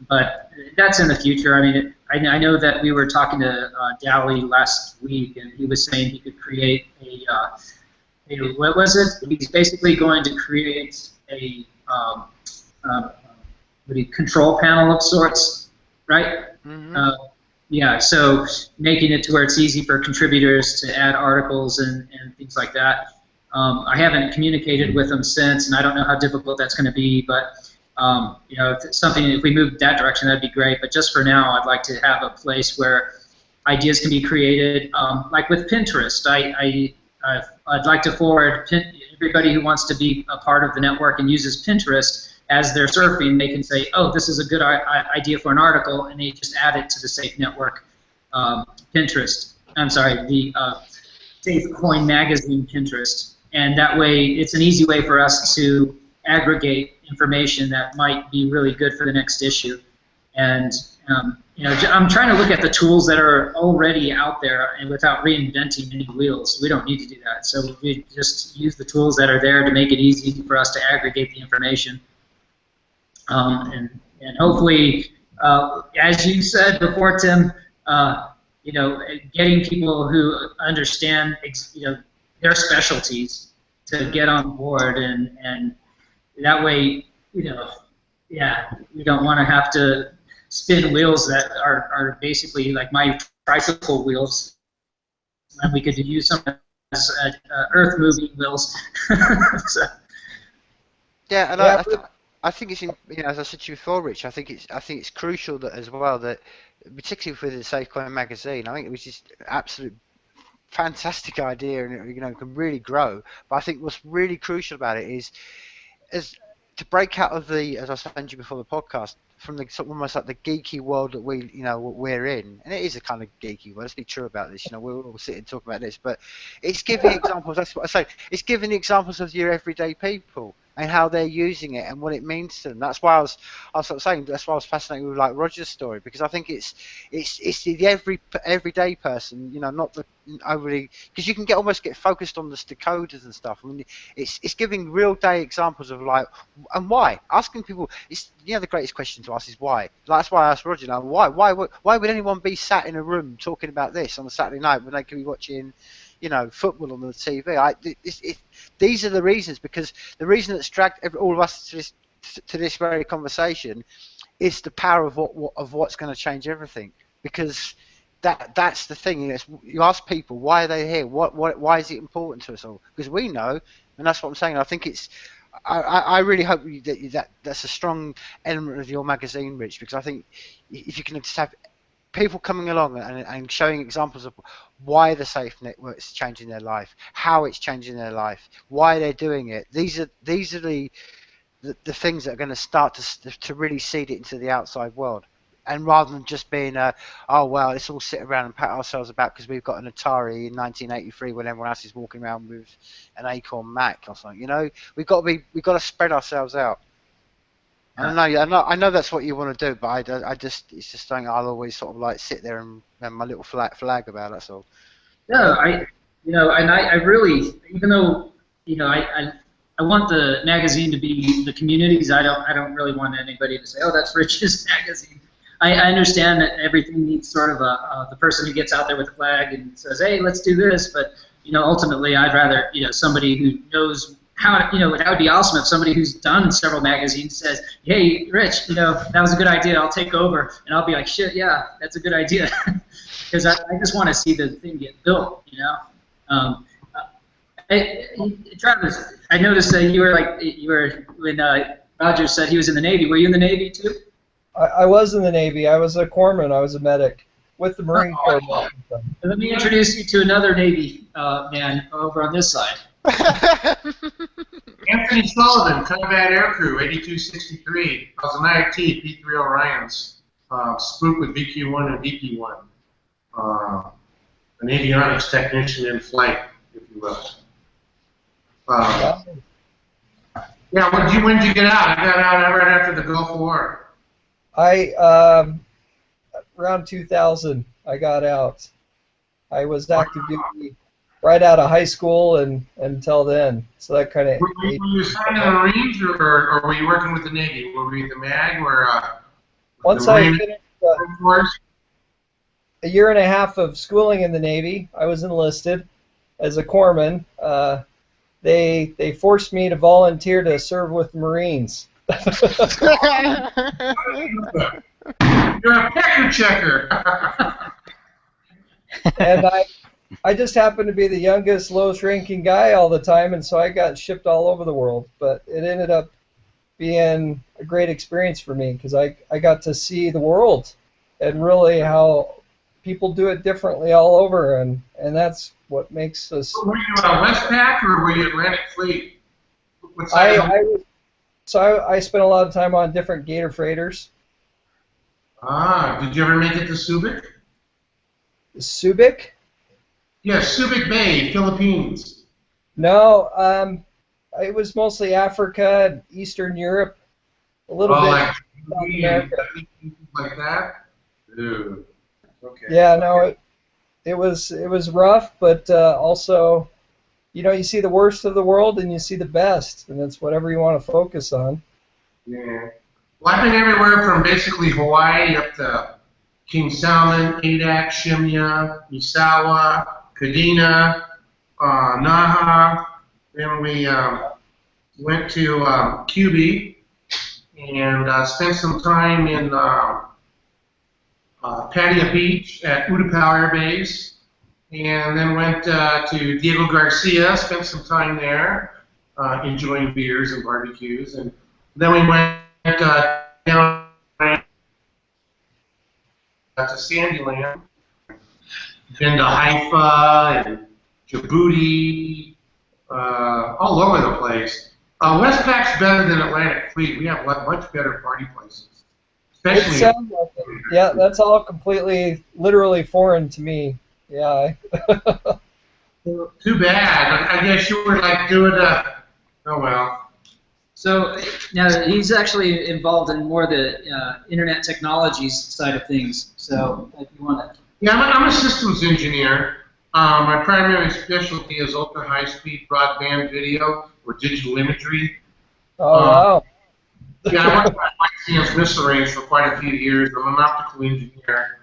[SPEAKER 2] But that's in the future. I mean, I know that we were talking to Dally last week, and he was saying he could create what was it? He's basically going to create a control panel of sorts, right? Mm-hmm. Yeah, so making it to where it's easy for contributors to add articles and things like that. I haven't communicated with them since, and I don't know how difficult that's going to be, but if it's something, if we move that direction, that'd be great. But just for now, I'd like to have a place where ideas can be created, like with Pinterest. I'd like to forward everybody who wants to be a part of the network and uses Pinterest as they're surfing. They can say, "Oh, this is a good idea for an article," and they just add it to the Safe Network Pinterest. I'm sorry, the SafeCoin Magazine Pinterest. And that way, it's an easy way for us to aggregate information that might be really good for the next issue. And I'm trying to look at the tools that are already out there, and without reinventing any wheels. We don't need to do that. So we just use the tools that are there to make it easy for us to aggregate the information. And hopefully, as you said before, Tim, getting people who understand, their specialties to get on board, and that way, we don't want to have to spin wheels that are basically like my tricycle wheels, and we could use some as earth-moving wheels. So.
[SPEAKER 6] Yeah, and I think it's as I said to you before, Rich. I think it's crucial that as well that particularly for the SafeCoin magazine. I think it was just absolute fantastic idea, and it can really grow. But I think what's really crucial about it is to break out of the, as I said to you before the podcast, from the sort of almost like the geeky world that we're in, and it is a kind of geeky world. Let's be true about this. We're all sitting and talking about this, but it's giving examples. That's what I say. It's giving examples of your everyday people and how they're using it and what it means to them. That's why I was sort of saying. That's why I was fascinated with like Roger's story, because I think it's the everyday person. Not the overly, because you can almost get focused on the decoders and stuff. I mean, it's giving real day examples of like, and why, asking people. It's the greatest question to ask is why. That's why I asked Roger. Now, why would anyone be sat in a room talking about this on a Saturday night when they could be watching, football on the TV? These are the reasons, because the reason that's dragged all of us to this very conversation is the power of what's going to change everything. Because that's the thing. You ask people, why are they here? Why is it important to us all? Because we know, and that's what I'm saying. I think it's. I really hope that's a strong element of your magazine, Rich, because I think if you can just have people coming along and showing examples of why the Safe Network is changing their life, how it's changing their life, why they're doing it. These are the things that are going to start to really seed it into the outside world. And rather than just being oh well, let's all sit around and pat ourselves about because we've got an Atari in 1983 when everyone else is walking around with an Acorn Mac or something. We've got to spread ourselves out. I know that's what you want to do, but it's just something I'll always sort of like sit there and have my little flag about. That's all.
[SPEAKER 2] No, and I really, even though, I want the magazine to be the community's. I don't really want anybody to say, oh, that's Rich's magazine. I understand that everything needs sort of the person who gets out there with a flag and says, hey, let's do this. But ultimately, I'd rather somebody who knows how to, that would be awesome if somebody who's done several magazines says, hey, Rich, that was a good idea. I'll take over, and I'll be like, shit, yeah, that's a good idea, because I just want to see the thing get built. Travis, I noticed that you were when Roger said he was in the Navy. Were you in the Navy too?
[SPEAKER 1] I was in the Navy. I was a corpsman. I was a medic with the Marine Corps.
[SPEAKER 2] Let me introduce you to another Navy man over on this side.
[SPEAKER 8] Anthony Sullivan, Combat Aircrew, 8263. I was an IRT, P3 Orions. Spook with VQ1 and VP1. An avionics technician in flight, if you will. Yeah, when did you get out? I got out right after the Gulf War.
[SPEAKER 1] Around 2000, I got out. I was active duty right out of high school and until then. So that kind of.
[SPEAKER 8] Were you assigned to the Marines, or were you working with the Navy? Were you the MAG or?
[SPEAKER 1] Once I finished a year and a half of schooling in the Navy, I was enlisted as a corpsman. They forced me to volunteer to serve with the Marines.
[SPEAKER 8] You're a pecker checker.
[SPEAKER 1] And I just happened to be the youngest, lowest ranking guy all the time, and so I got shipped all over the world. But it ended up being a great experience for me because I got to see the world and really how people do it differently all over, and that's what makes us.
[SPEAKER 8] Were you Westpac or were you Atlantic Fleet?
[SPEAKER 1] I spent a lot of time on different Gator freighters.
[SPEAKER 8] Did you ever make it to Subic?
[SPEAKER 1] Subic?
[SPEAKER 8] Yes, Subic Bay, Philippines.
[SPEAKER 1] No, it was mostly Africa and Eastern Europe, a little bit
[SPEAKER 8] like
[SPEAKER 1] South America.
[SPEAKER 8] Like that? Dude. Okay.
[SPEAKER 1] Yeah, no, it was rough, but also, you see the worst of the world and you see the best, and it's whatever you want to focus on.
[SPEAKER 8] Yeah. Well, I've been everywhere from basically Hawaii up to King Salmon, Adak, Shimya, Misawa, Kadena, Naha. Then we went to QB and spent some time in Pattaya Beach at Utapao Air Base. And then went to Diego Garcia, spent some time there, enjoying beers and barbecues. And then we went down it's a sandy land. Been to Haifa and Djibouti, all over the place. Westpac's better than Atlantic Fleet. We have much better party places,
[SPEAKER 1] It
[SPEAKER 8] especially.
[SPEAKER 1] sounds like it. Yeah, that's all completely, literally foreign to me. Yeah.
[SPEAKER 8] Too bad. I guess you were like doing a. Oh well.
[SPEAKER 2] So now he's actually involved in more the internet technologies side of things. So if you want to.
[SPEAKER 8] Yeah, I'm a systems engineer. My primary specialty is ultra high speed broadband video or digital imagery.
[SPEAKER 1] Oh, wow.
[SPEAKER 8] Yeah, I worked at CN's missile range for quite a few years. I'm an optical engineer.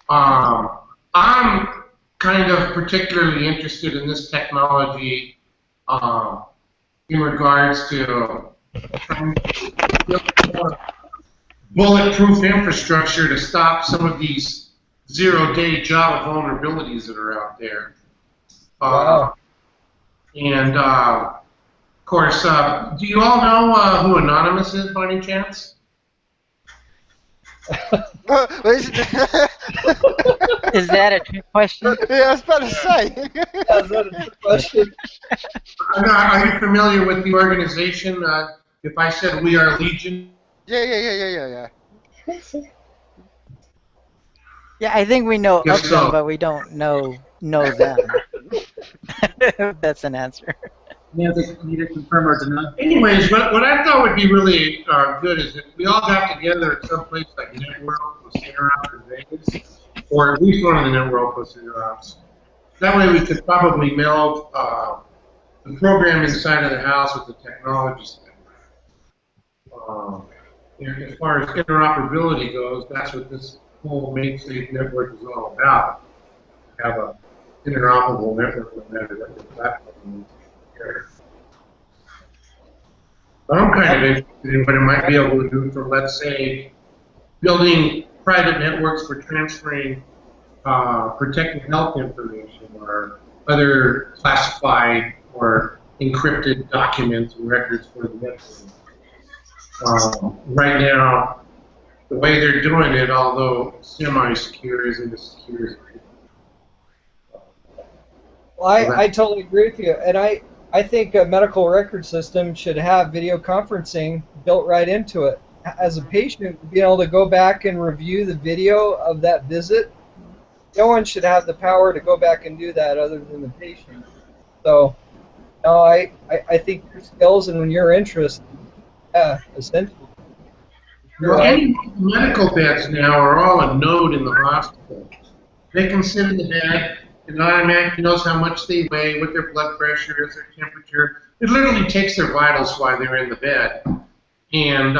[SPEAKER 8] I'm kind of particularly interested in this technology in regards to trying to build bulletproof infrastructure to stop some of these zero-day Java vulnerabilities that are out there.
[SPEAKER 1] Wow.
[SPEAKER 8] And, of course, do you all know who Anonymous is by any chance?
[SPEAKER 3] Is that a trick question?
[SPEAKER 6] Yeah, I was about to say.
[SPEAKER 1] Is that a trick question?
[SPEAKER 8] Are you familiar with the organization? If I said we are Legion?
[SPEAKER 6] Yeah.
[SPEAKER 3] Yeah, I think we know
[SPEAKER 8] Guess
[SPEAKER 3] of them,
[SPEAKER 8] so.
[SPEAKER 3] but we don't know them. That's an answer.
[SPEAKER 2] Neither confirm or deny.
[SPEAKER 8] Anyways, what I thought would be really good is if we all got together at some place like NetWorld or Cinerock or Vegas, or at least one of the NetWorld or Cinerocks. That way we could probably meld the program inside of the house with the technology stack. And as far as interoperability goes, that's what this whole Safe network is all about. Have a interoperable network no matter what your platform is. I'm kind of interested in what it might be able to do for, let's say, building private networks for transferring protected health information or other classified or encrypted documents and records for the network. Right now, the way they're doing it, although semi-secure, isn't as secure as it could be.
[SPEAKER 1] Well, I totally agree with you. And I think a medical record system should have video conferencing built right into it. As a patient, being able to go back and review the video of that visit, no one should have the power to go back and do that other than the patient. So, no, I think your skills and your interest, yeah, essential.
[SPEAKER 8] Well, any medical beds now are all a node in the hospital. They can sit in the bed, and automatically knows how much they weigh, what their blood pressure is, their temperature. It literally takes their vitals while they're in the bed. And,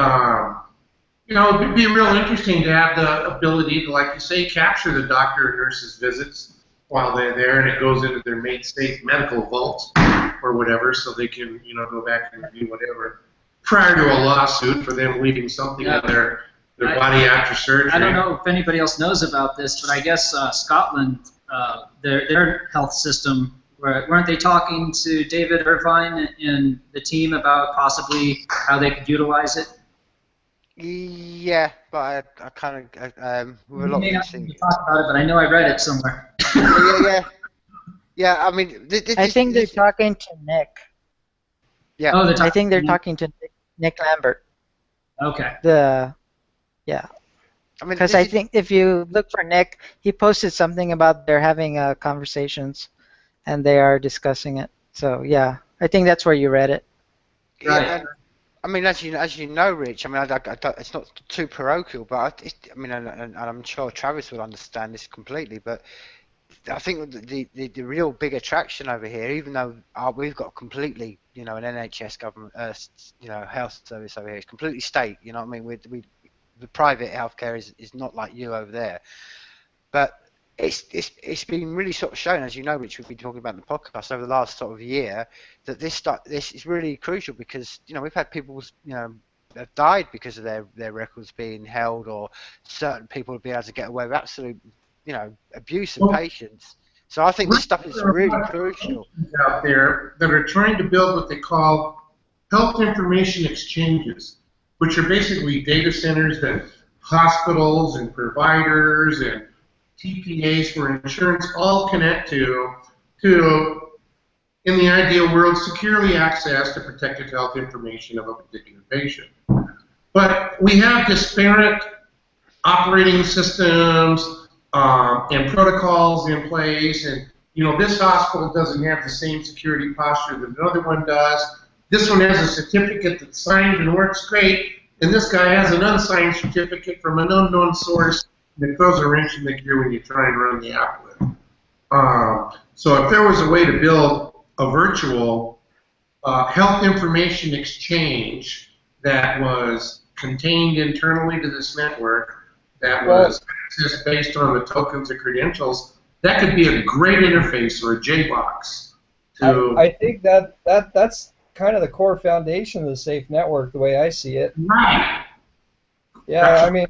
[SPEAKER 8] it'd be real interesting to have the ability to, like you say, capture the doctor or nurse's visits while they're there, and it goes into their safe medical vault or whatever, so they can, go back and review whatever prior to a lawsuit for them leaving something in their body after surgery.
[SPEAKER 2] I don't know if anybody else knows about this, but I guess Scotland, their health system, weren't they talking to David Irvine and the team about possibly how they could utilize it?
[SPEAKER 6] Yeah, but I kind of with a lot
[SPEAKER 2] You may
[SPEAKER 6] of
[SPEAKER 2] not
[SPEAKER 6] these
[SPEAKER 2] need to
[SPEAKER 6] things.
[SPEAKER 2] talk about it, but I know I read it somewhere.
[SPEAKER 6] Yeah. I mean,
[SPEAKER 3] I think they're talking to Nick.
[SPEAKER 6] Yeah.
[SPEAKER 2] Oh,
[SPEAKER 3] I think they're talking to Nick Lambert.
[SPEAKER 2] Okay.
[SPEAKER 3] Yeah.
[SPEAKER 6] I mean,
[SPEAKER 3] Because I think if you look for Nick, he posted something about they're having conversations, and they are discussing it. So yeah, I think that's where you read it.
[SPEAKER 6] Right.
[SPEAKER 2] Right.
[SPEAKER 6] I mean, as you know, Rich. I mean, it's not too parochial, but and I'm sure Travis will understand this completely. But I think the real big attraction over here, even though we've got completely, an NHS government, health service over here, it's completely state. You know what I mean? The private healthcare is not like you over there, but it's been really sort of shown, as you know, Rich, we've been talking about in the podcast over the last sort of year, that this is really crucial because we've had people have died because of their records being held, or certain people have been able to get away with absolute abuse of patients. So I think this stuff is really crucial.
[SPEAKER 8] Out there that are trying to build what they call health information exchanges, which are basically data centers that hospitals and providers and TPAs for insurance all connect to, in the ideal world, securely access to protected health information of a particular patient. But we have disparate operating systems and protocols in place, and this hospital doesn't have the same security posture that another one does. This one has a certificate that's signed and works great, and this guy has an unsigned certificate from an unknown source, and it throws a wrench in the gear when you try and run the app with it. So if there was a way to build a virtual health information exchange that was contained internally to this network, that was accessed based on the tokens or credentials, that could be a great interface or a JBox.
[SPEAKER 1] I think that's kind of the core foundation of the Safe Network, the way I see it.
[SPEAKER 8] Right.
[SPEAKER 1] Yeah, I mean,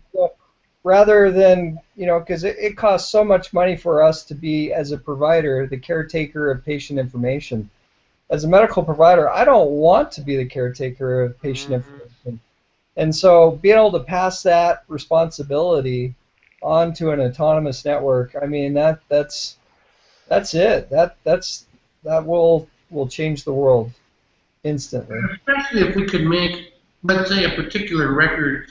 [SPEAKER 1] rather than, because it costs so much money for us to be, as a provider, the caretaker of patient information. As a medical provider, I don't want to be the caretaker of patient information. And so being able to pass that responsibility onto an autonomous network, I mean, that's it. That will change the world instantly.
[SPEAKER 8] Especially if we could make, let's say, a particular record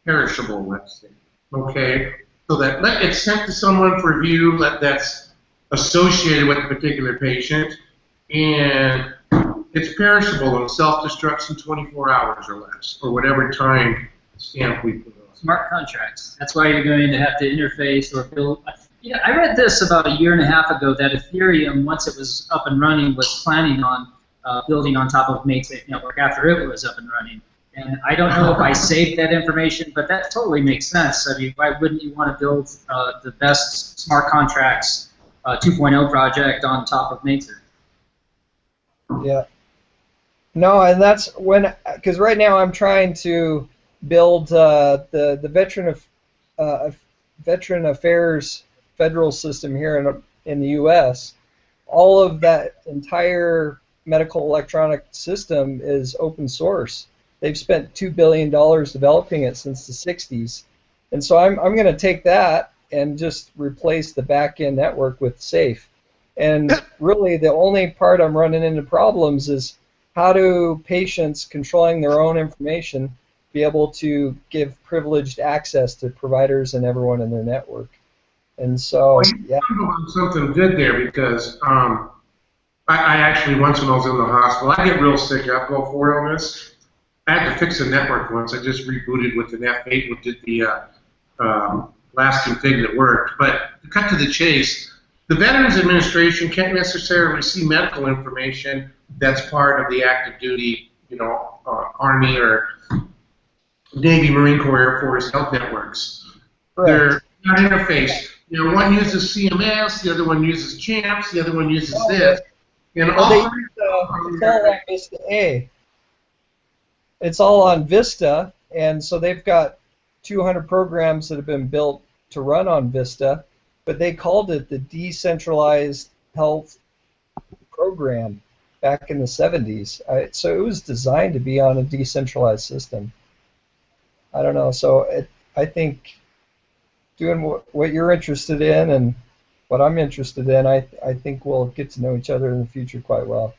[SPEAKER 8] perishable, let's say, okay? So that it's sent to someone for review that's associated with a particular patient, and it's perishable and self-destructs in 24 hours or less, or whatever time stamp we put on.
[SPEAKER 2] Smart contracts. That's why you're going to have to interface or build. I read this about a year and a half ago that Ethereum, once it was up and running, was planning on building on top of SAFEnetwork after it was up and running. And I don't know if I saved that information, but that totally makes sense. I mean, why wouldn't you want to build the best smart contracts 2.0 project on top of Mater?
[SPEAKER 1] Yeah. No, and that's because right now I'm trying to build the Veteran Affairs federal system here in the U.S. All of that entire medical electronic system is open source. They've spent $2 billion developing it since the 60s. And so I'm going to take that and just replace the back-end network with SAFE. And really the only part I'm running into problems is how do patients controlling their own information be able to give privileged access to providers and everyone in their network. And so, yeah.
[SPEAKER 8] Something good there, because I actually, once when I was in the hospital, I get real sick. I'll go forward on this. I had to fix a network once. I just rebooted with an F8, which did the last config that worked. But to cut to the chase, the Veterans Administration can't necessarily see medical information that's part of the active duty, Army or Navy, Marine Corps, Air Force health networks.
[SPEAKER 1] Right.
[SPEAKER 8] They're not interfaced. One uses CMS, the other one uses CHAMPS, the other one uses this. And
[SPEAKER 1] it's all on Vista A. It's all on Vista, and so they've got 200 programs that have been built to run on Vista, but they called it the Decentralized Health Program back in the 70s. So it was designed to be on a decentralized system. I don't know. So I think doing what you're interested in and what I'm interested in, I think we'll get to know each other in the future quite well.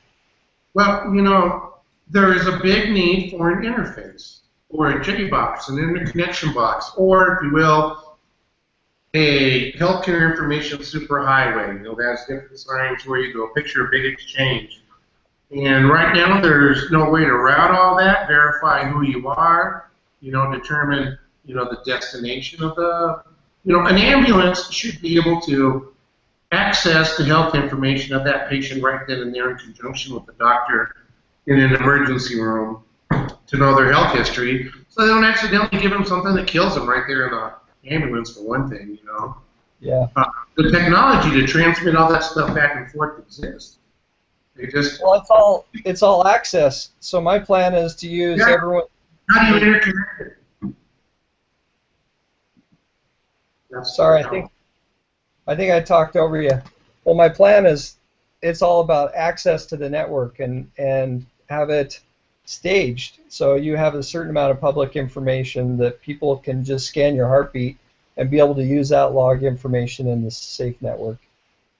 [SPEAKER 8] Well, there is a big need for an interface, or a JBox, an interconnection box, or, if you will, a healthcare information superhighway. That has different signs where you go, picture a big exchange. And right now, there's no way to route all that, verify who you are, determine, the destination of the, an ambulance should be able to access the health information of that patient right then and there in conjunction with the doctor in an emergency room to know their health history, so they don't accidentally give them something that kills them right there in the ambulance, for one thing,
[SPEAKER 1] Yeah.
[SPEAKER 8] The technology to transmit all that stuff back and forth exists.
[SPEAKER 1] Well, it's all access. So my plan is to use everyone.
[SPEAKER 8] How do you interconnect it?
[SPEAKER 1] Sorry, I think I talked over you. Well, my plan is it's all about access to the network and have it staged. So you have a certain amount of public information that people can just scan your heartbeat and be able to use that log information in the safe network,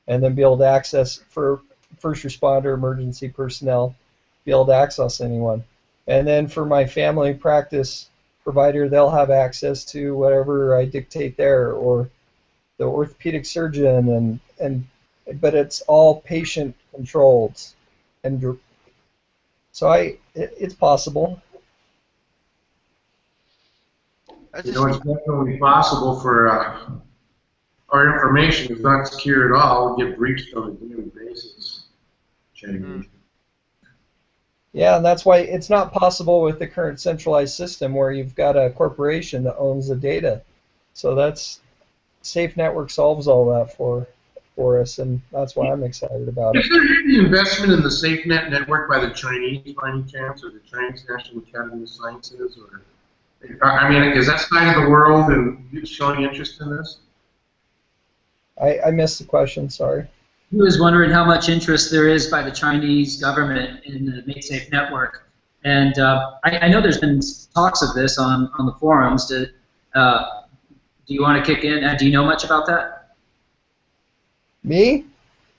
[SPEAKER 1] and then be able to access for first responder, emergency personnel, be able to access anyone. And then for my family practice provider, they'll have access to whatever I dictate there, or the orthopedic surgeon, but it's all patient controlled, and so it's possible.
[SPEAKER 8] You know, it's definitely possible for our information is not secure at all. We get breached on a daily basis.
[SPEAKER 1] Yeah, and that's why it's not possible with the current centralized system where you've got a corporation that owns the data. So that's SAFEnetwork solves all that for us, and that's why I'm excited about it.
[SPEAKER 8] Is there any investment in the SafeNet network by the Chinese by any chance, or the Chinese National Academy of Sciences, or I mean, is that side of the world and showing interest in this?
[SPEAKER 1] I missed the question, sorry.
[SPEAKER 2] He was wondering how much interest there is by the Chinese government in the MakeSafe network. And I know there's been talks of this on the forums. Do you want to kick in? Do you know much about that?
[SPEAKER 1] Me?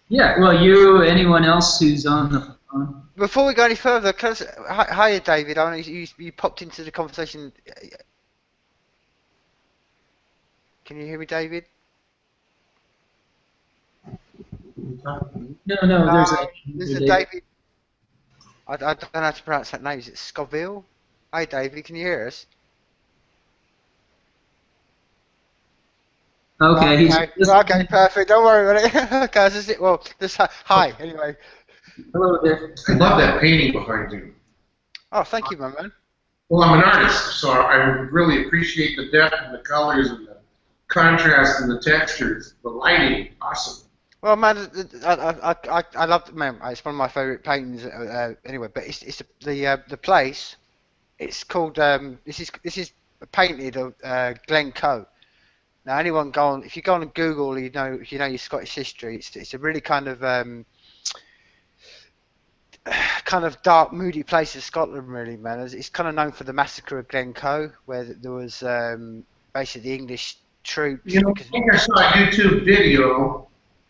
[SPEAKER 2] Yeah, well, you, anyone else who's on the phone.
[SPEAKER 6] Before we go any further, hi David, I know you popped into the conversation. Can you hear me, David?
[SPEAKER 2] No, there's
[SPEAKER 6] a David. I don't know how to pronounce that name. Is it Scoville? Hi David, can you hear us?
[SPEAKER 2] Okay.
[SPEAKER 6] Okay, perfect. Don't worry about it. Okay, this is it. Well, hi anyway.
[SPEAKER 2] Hello there.
[SPEAKER 8] I love that painting behind you.
[SPEAKER 6] Oh, thank you, my man.
[SPEAKER 8] Well, I'm an artist, so I would really appreciate the depth and the colors and the contrast and the textures, the lighting. Awesome.
[SPEAKER 6] Well, man, I love it, man. It's one of my favourite paintings. Anyway, but it's the place. It's called this is painted of Glen Coe. Now, anyone if you go on Google, if you know your Scottish history, it's a really kind of dark, moody place in Scotland, really, man. It's kind of known for the massacre of Glen Coe, where there was basically the English troops.
[SPEAKER 8] You know, I think I saw a YouTube video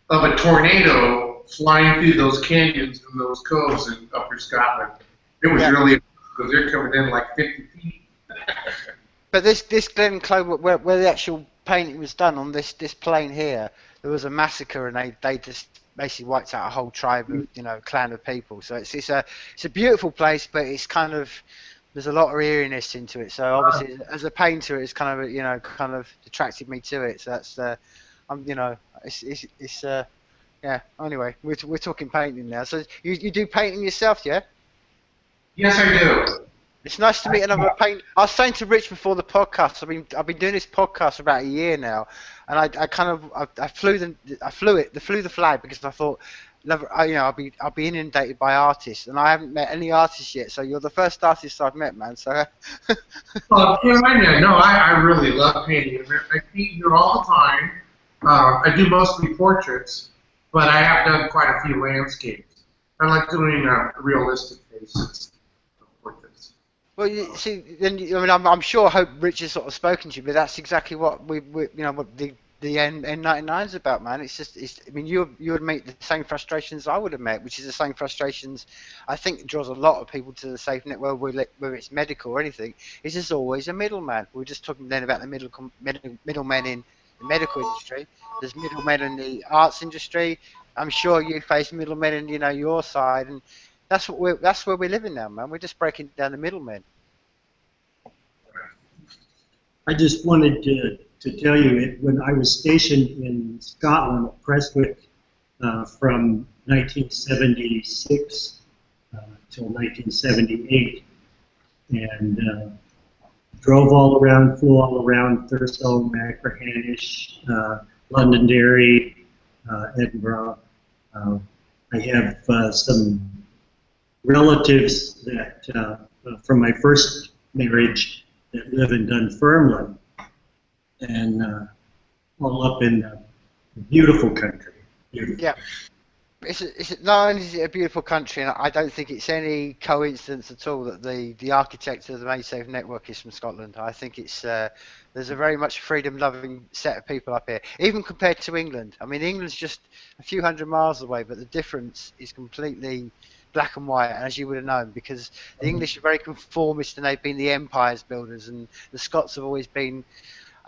[SPEAKER 8] of a tornado flying through those canyons and those coves in Upper Scotland. It was really, because they're coming in like 50 feet.
[SPEAKER 6] But this Glen Coe, where the actual painting was done on this plain here, there was a massacre, and they just basically wiped out a whole tribe of clan of people. So it's a beautiful place, but it's kind of, there's a lot of eeriness into it. So obviously, as a painter, it's kind of attracted me to it. So that's yeah. Anyway, we're talking painting now. So you do painting yourself, yeah?
[SPEAKER 8] Yes, I do.
[SPEAKER 6] It's nice to meet another painter. I was saying to Rich before the podcast, I've been doing this podcast for about a year now, and I flew the flag because I thought, I'll be inundated by artists, and I haven't met any artists yet. So you're the first artist I've met, man. So.
[SPEAKER 8] Well, I really love painting. I paint here all the time. I do mostly portraits, but I have done quite a few landscapes. I like doing realistic faces.
[SPEAKER 6] Well, you see, I'm sure. I hope Rich has sort of spoken to you, but that's exactly what what the N99 is about, man. It's just, you would meet the same frustrations I would have met, which is the same frustrations I think draws a lot of people to the SAFEnet, whether it's medical or anything. It's just always a middleman. We were just talking then about the middlemen in the medical industry. There's middlemen in the arts industry. I'm sure you face middlemen in your side, and that's where we're living now, man. We're just breaking down the middlemen.
[SPEAKER 7] I just wanted to tell you, when I was stationed in Scotland at Prestwick from 1976 till 1978, and drove all around, flew all around Thurso, Machrihanish, Londonderry, Edinburgh. I have some relatives that from my first marriage that live in Dunfermline, and all up in the beautiful country. Beautiful.
[SPEAKER 6] Yeah. Not only is it a beautiful country, and I don't think it's any coincidence at all that the architect of the main safe network is from Scotland. I think it's there's a very much freedom-loving set of people up here, even compared to England. I mean, England's just a few hundred miles away, but the difference is completely black and white, as you would have known, because the English are very conformist and they've been the empires builders, and the Scots have always been.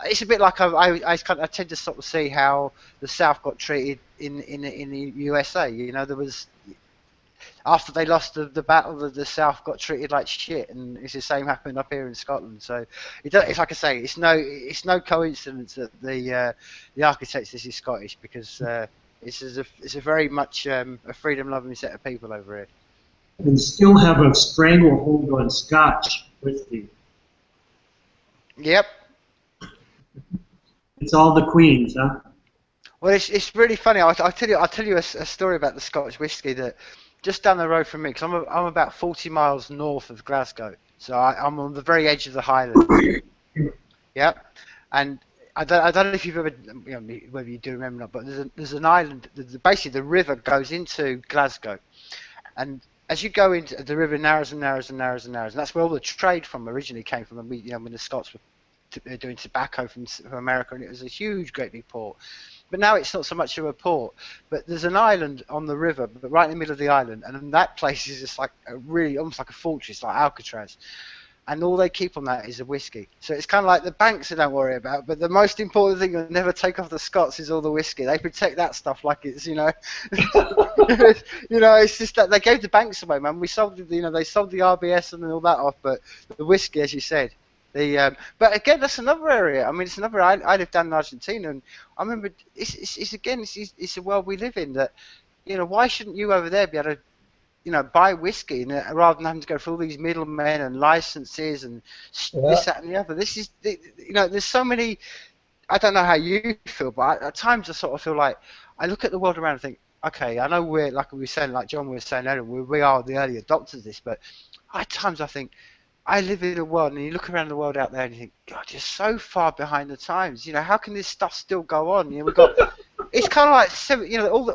[SPEAKER 6] It's a bit like I tend to sort of see how the South got treated in the USA. You know, there was after they lost the battle, the South got treated like shit, and it's the same happened up here in Scotland. So it's like I say, it's no coincidence that the architect is Scottish, because it's a very much a freedom-loving set of people over here.
[SPEAKER 7] And still have a stranglehold on Scotch whiskey.
[SPEAKER 6] Yep.
[SPEAKER 7] It's all the Queens, huh?
[SPEAKER 6] Well, it's really funny. I'll tell you a story about the Scottish whiskey that just down the road from me, because I'm about 40 miles north of Glasgow, so I'm on the very edge of the Highlands. Yep. And I don't know if you've ever, whether you do remember or not, but there's an island. Basically, the river goes into Glasgow, and as you go into the river, narrows and narrows and narrows and narrows, and that's where all the trade from originally came from. When the Scots were doing tobacco from America, and it was a huge, great big port. But now it's not so much of a port, but there's an island on the river, but right in the middle of the island, and that place is just like almost like a fortress, like Alcatraz. And all they keep on that is a whiskey. So it's kind of like the banks they don't worry about, but the most important thing you'll never take off the Scots is all the whiskey. They protect that stuff like it's, it's just that they gave the banks away, man. We sold, they sold the RBS and all that off, but the whiskey, as you said. But again, that's another area. I mean, it's another. I live down in Argentina, and I remember it's a world we live in. That why shouldn't you over there be able to buy whiskey rather than having to go through all these middlemen and licenses and this, that, and the other. This is there's so many. I don't know how you feel, but at times I sort of feel like I look at the world around and think, okay, I know we're like we were saying, like John was saying earlier, we are the early adopters of this, but at times I think. I live in a world, and you look around the world out there, and you think, God, you're so far behind the times. How can this stuff still go on? We've got. It's kind of like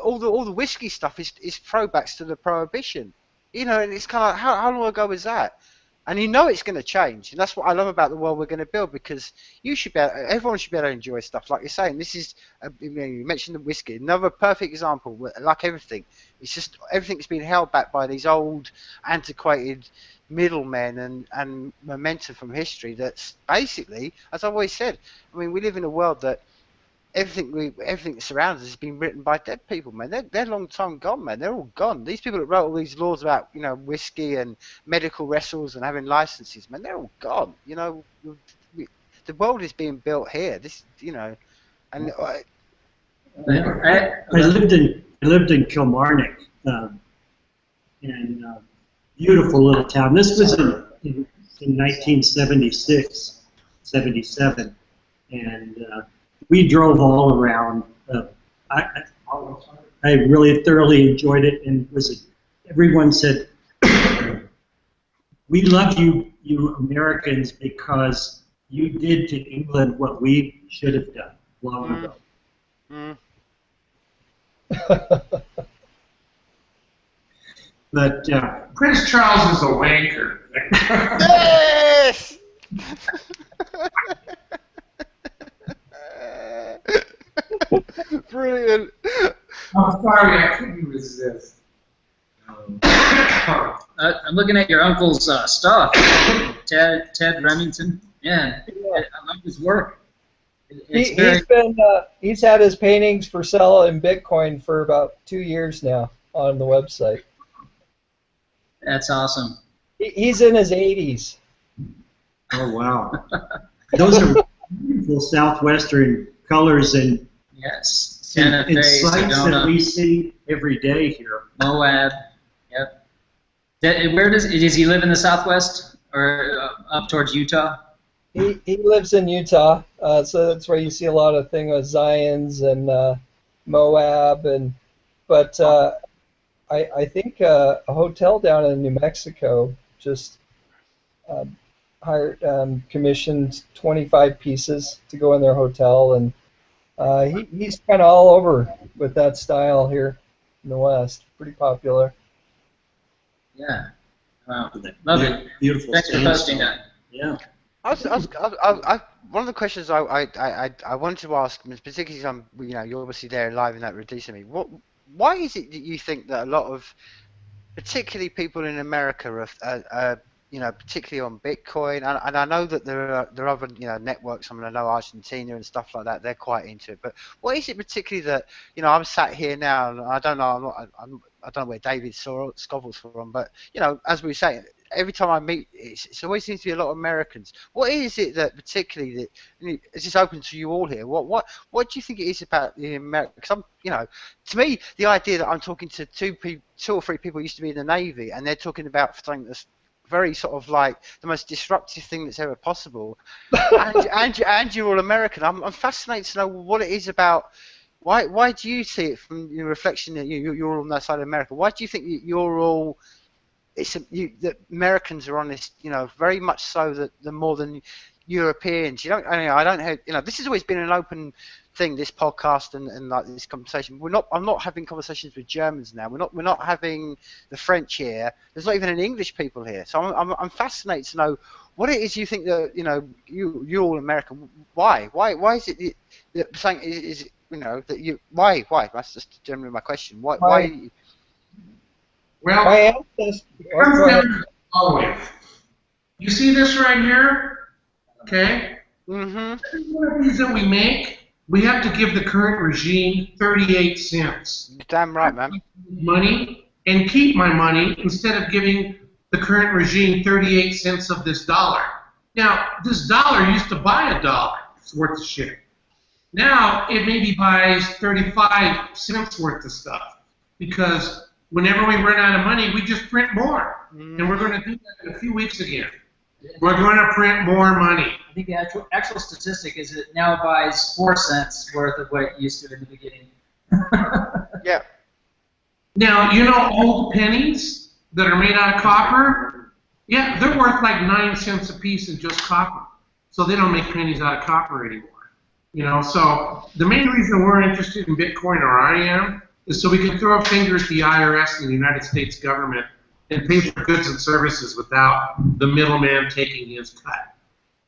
[SPEAKER 6] all the whiskey stuff is throwbacks to the prohibition. And it's kind of like how long ago was that? And it's going to change, and that's what I love about the world we're going to build, because everyone should be able to enjoy stuff like you're saying. This is, you mentioned the whiskey, another perfect example. Like everything, it's just everything's been held back by these old, antiquated middlemen and momentum from history. That's basically, as I've always said. I mean, we live in a world that everything that surrounds us has been written by dead people, man. They're long time gone, man. They're all gone. These people that wrote all these laws about whiskey and medical wrestles and having licenses, man, they're all gone. The world is being built here. And
[SPEAKER 7] I lived in Kilmarnock, and beautiful little town. This was in 1976, 77, and we drove all around. I really thoroughly enjoyed it, and everyone said, "We love you, you Americans, because you did to England what we should have done long ago." But
[SPEAKER 8] Prince Charles is a wanker.
[SPEAKER 6] Yes! Brilliant.
[SPEAKER 8] I'm sorry, I couldn't resist.
[SPEAKER 2] I'm looking at your uncle's stuff, Ted Remington. Yeah, I love his work.
[SPEAKER 1] He's had his paintings for sale in Bitcoin for about 2 years now on the website.
[SPEAKER 2] That's awesome.
[SPEAKER 1] He's in his 80s.
[SPEAKER 7] Oh wow, those are beautiful southwestern colors and
[SPEAKER 2] yes, Santa Fe,
[SPEAKER 7] sights
[SPEAKER 2] Sedona,
[SPEAKER 7] that we see every day here.
[SPEAKER 2] Moab. Yep. Where does he live in the Southwest or up towards Utah?
[SPEAKER 1] He lives in Utah, so that's where you see a lot of things with Zions and Moab, but I think a hotel down in New Mexico just commissioned 25 pieces to go in their hotel, and he's kind of all over with that style here. in the West. Pretty popular.
[SPEAKER 2] Yeah. Wow. Love it.
[SPEAKER 7] Beautiful.
[SPEAKER 2] Thanks for posting that.
[SPEAKER 7] Yeah.
[SPEAKER 6] One of the questions I wanted to ask, particularly you're obviously there live in that Ruidoso meeting. Why is it that you think that a lot of, particularly people in America, are particularly on Bitcoin, and I know that there are other networks. I mean, I know Argentina and stuff like that. They're quite into it. But what is it particularly that I'm sat here now, and I don't know. I don't know where David Scovel's from, but as we say, every time I meet, it always seems to be a lot of Americans. What is it that particularly that it's just open to you all here? What do you think it is about the American? Because to me, the idea that I'm talking to two or three people who used to be in the Navy, and they're talking about something that's very sort of like the most disruptive thing that's ever possible, and you're all American. I'm fascinated to know what it is about. Why do you see it from your reflection that you're all on that side of America? Why do you think you're all that Americans are on this, very much so that the more than Europeans. I don't have, this has always been an open thing, this podcast and like this conversation. I'm not having conversations with Germans now. We're not having the French here. There's not even any English people here. So I'm fascinated to know what it is you think that you're all American. Why is it that saying is that you why? That's just generally my question. Why?
[SPEAKER 8] Well,
[SPEAKER 1] My ancestors.
[SPEAKER 8] it comes down to always. You see this right here? Okay?
[SPEAKER 6] Mm-hmm.
[SPEAKER 8] Every one of these that we make, we have to give the current regime 38 cents.
[SPEAKER 6] Damn right, man.
[SPEAKER 8] Money and keep my money instead of giving the current regime 38 cents of this dollar. Now, this dollar used to buy a dollar. It's worth of shit. Now, it maybe buys 35 cents worth of stuff because whenever we run out of money, we just print more. And we're going to do that in a few weeks again. We're going to print more money.
[SPEAKER 2] I think the actual statistic is it now buys 4 cents worth of what it used to in the beginning.
[SPEAKER 6] Yeah.
[SPEAKER 8] Now, old pennies that are made out of copper? Yeah, they're worth like 9 cents a piece in just copper. So they don't make pennies out of copper anymore. So the main reason we're interested in Bitcoin, or I am, is so we can throw a finger at the IRS and the United States government and pay for goods and services without the middleman taking his cut.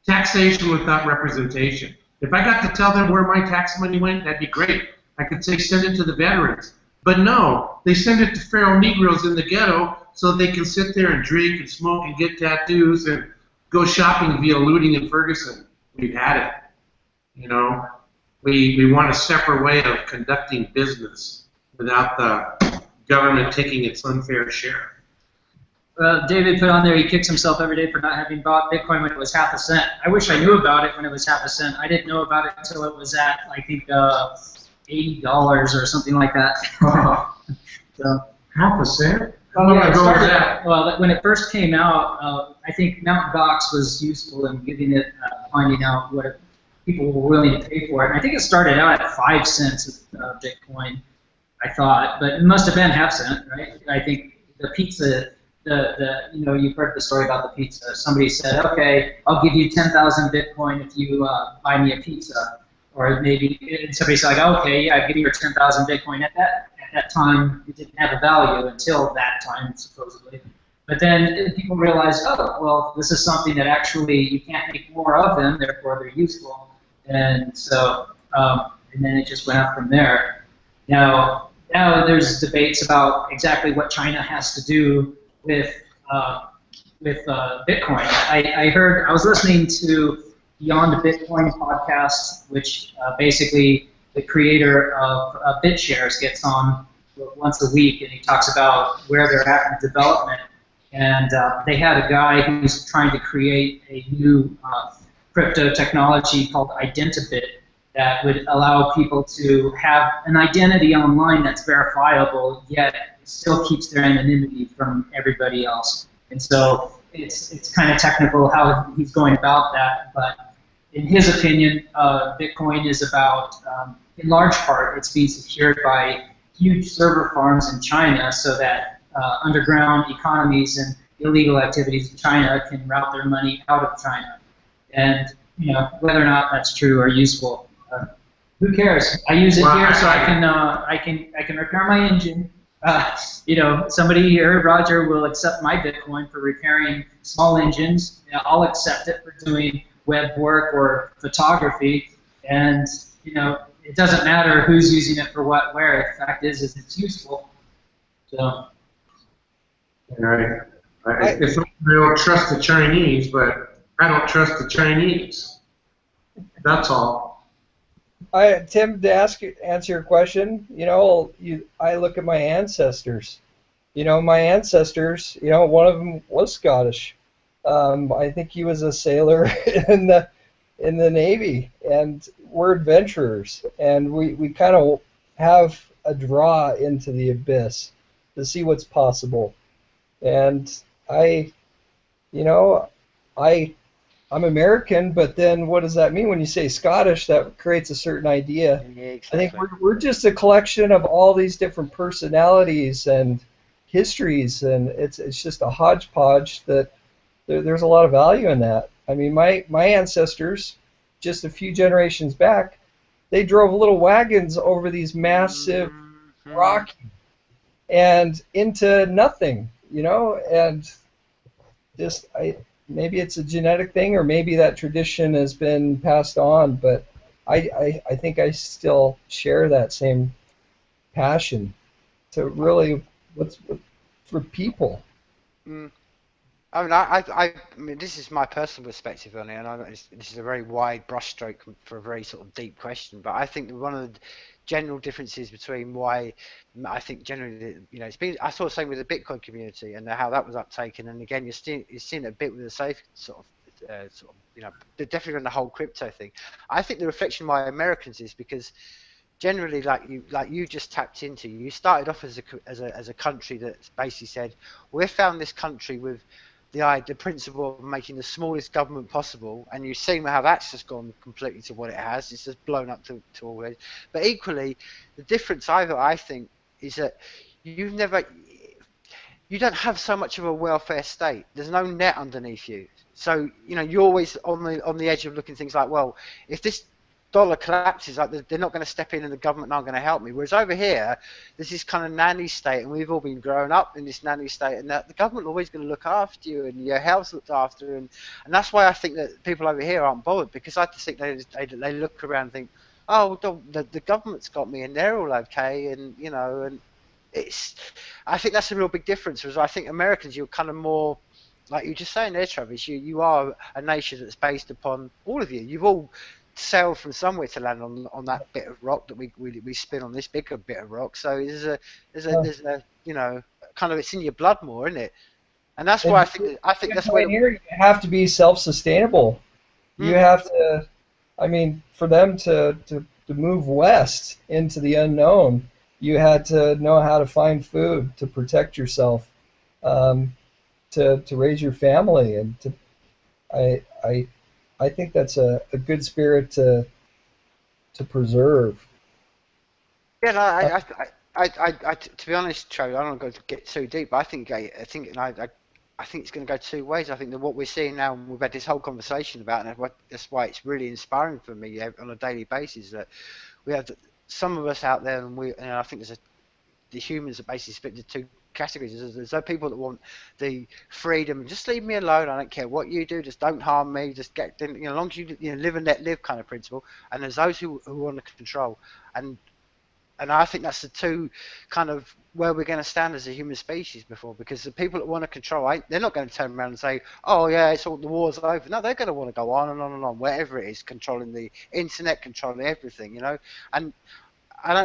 [SPEAKER 8] Taxation without representation. If I got to tell them where my tax money went, that'd be great. I could say send it to the veterans. But no, they send it to feral Negroes in the ghetto so they can sit there and drink and smoke and get tattoos and go shopping via looting in Ferguson. We've had it. We want a separate way of conducting business without the government taking its unfair share.
[SPEAKER 2] David put on there he kicks himself every day for not having bought Bitcoin when it was half a cent. I wish I knew about it when it was half a cent. I didn't know about it until it was at, I think, $80 or something like that. So,
[SPEAKER 8] Half a cent?
[SPEAKER 2] Well, when it first came out, I think Mt. Gox was useful in giving it, finding out what people were willing to pay for it. And I think it started out at 5 cents of Bitcoin, I thought, but it must have been half cent, right? I think the pizza, you've heard the story about the pizza. Somebody said, okay, I'll give you 10,000 Bitcoin if you buy me a pizza. Or maybe somebody said, like, okay, yeah, give me your 10,000 Bitcoin. At that time, it didn't have a value until that time, supposedly. But then people realized, oh, well, this is something that actually you can't make more of them, therefore they're useful. And so, and then it just went up from there. Now there's debates about exactly what China has to do with Bitcoin. I was listening to Beyond Bitcoin podcast, which basically the creator of BitShares gets on once a week, and he talks about where they're at in development. And they had a guy who's trying to create a new crypto technology called Identibit that would allow people to have an identity online that's verifiable, yet still keeps their anonymity from everybody else. And so it's kind of technical how he's going about that, but in his opinion, Bitcoin is about, in large part, it's being secured by huge server farms in China so that underground economies and illegal activities in China can route their money out of China. And whether or not that's true or useful, who cares? I use it here so I can repair my engine Somebody here, Roger, will accept my Bitcoin for repairing small engines. I'll accept it for doing web work or photography. And, it doesn't matter who's using it for what, where. The fact is it's useful. So.
[SPEAKER 8] Right. It's not that I don't trust the Chinese, but I don't trust the Chinese. That's all.
[SPEAKER 1] Tim, to answer your question, I look at my ancestors. My ancestors, one of them was Scottish. I think he was a sailor in the Navy, and we're adventurers, and we kind of have a draw into the abyss to see what's possible. And I, you know, I'm American, but then what does that mean when you say Scottish? That creates a certain idea.
[SPEAKER 6] Yeah,
[SPEAKER 1] I think
[SPEAKER 6] exactly.
[SPEAKER 1] we're just a collection of all these different personalities and histories, and it's just a hodgepodge that there's a lot of value in that. I mean, my ancestors, just a few generations back, they drove little wagons over these massive rocky and into nothing, and just maybe it's a genetic thing, or maybe that tradition has been passed on, but I think I still share that same passion to really what's for people.
[SPEAKER 6] Mm. I mean, this is my personal perspective on it, and this is a very wide brushstroke for a very sort of deep question. But I think that one of the general differences between why I think generally, it's been I saw the same with the Bitcoin community and how that was uptaken, and again, you're seeing it a bit with the safe definitely on the whole crypto thing. I think the reflection why Americans is because generally, like you just tapped into, you started off as a country that basically said, we found this country with the principle of making the smallest government possible, and you've seen how that's just gone completely to what it has. It's just blown up to all this. But equally, the difference I think is that you've never you don't have so much of a welfare state. There's no net underneath you. So, you're always on the edge of looking at things like, well, if this dollar collapses, like they're not going to step in and the government aren't going to help me. Whereas over here, there's this kind of nanny state, and we've all been growing up in this nanny state, and that the government is always going to look after you, and your health's looked after, and that's why I think that people over here aren't bothered, because I just think they look around and think, oh, the government's got me, and they're all okay, and and I think that's a real big difference. Whereas I think Americans, you're kind of more, like you just saying there, Travis, you are a nation that's based upon all of you. You've all sailed from somewhere to land on that bit of rock that we spin on this bigger bit of rock. So there's a kind of, it's in your blood more, isn't it? And that's why I think that's where
[SPEAKER 1] here you have to be self-sustainable. You have to, I mean, for them to move west into the unknown, you had to know how to find food, to protect yourself, to raise your family, and I think that's a good spirit to preserve.
[SPEAKER 6] Yeah, no, to be honest, Trey, I don't want to get too deep, but I think it's going to go two ways. I think that what we're seeing now, and we've had this whole conversation about, and that's why it's really inspiring for me on a daily basis, that we have some of us out there, and I think the humans are basically split into two categories. There's those people that want the freedom, just leave me alone, I don't care what you do, just don't harm me, just get, as long as you live and let live kind of principle. And there's those who want to control, and I think that's the two kind of where we're going to stand as a human species before, because the people that want to control, they're not going to turn around and say, oh yeah, the war's over. No, they're going to want to go on and on and on, wherever it is, controlling the internet, controlling everything, and and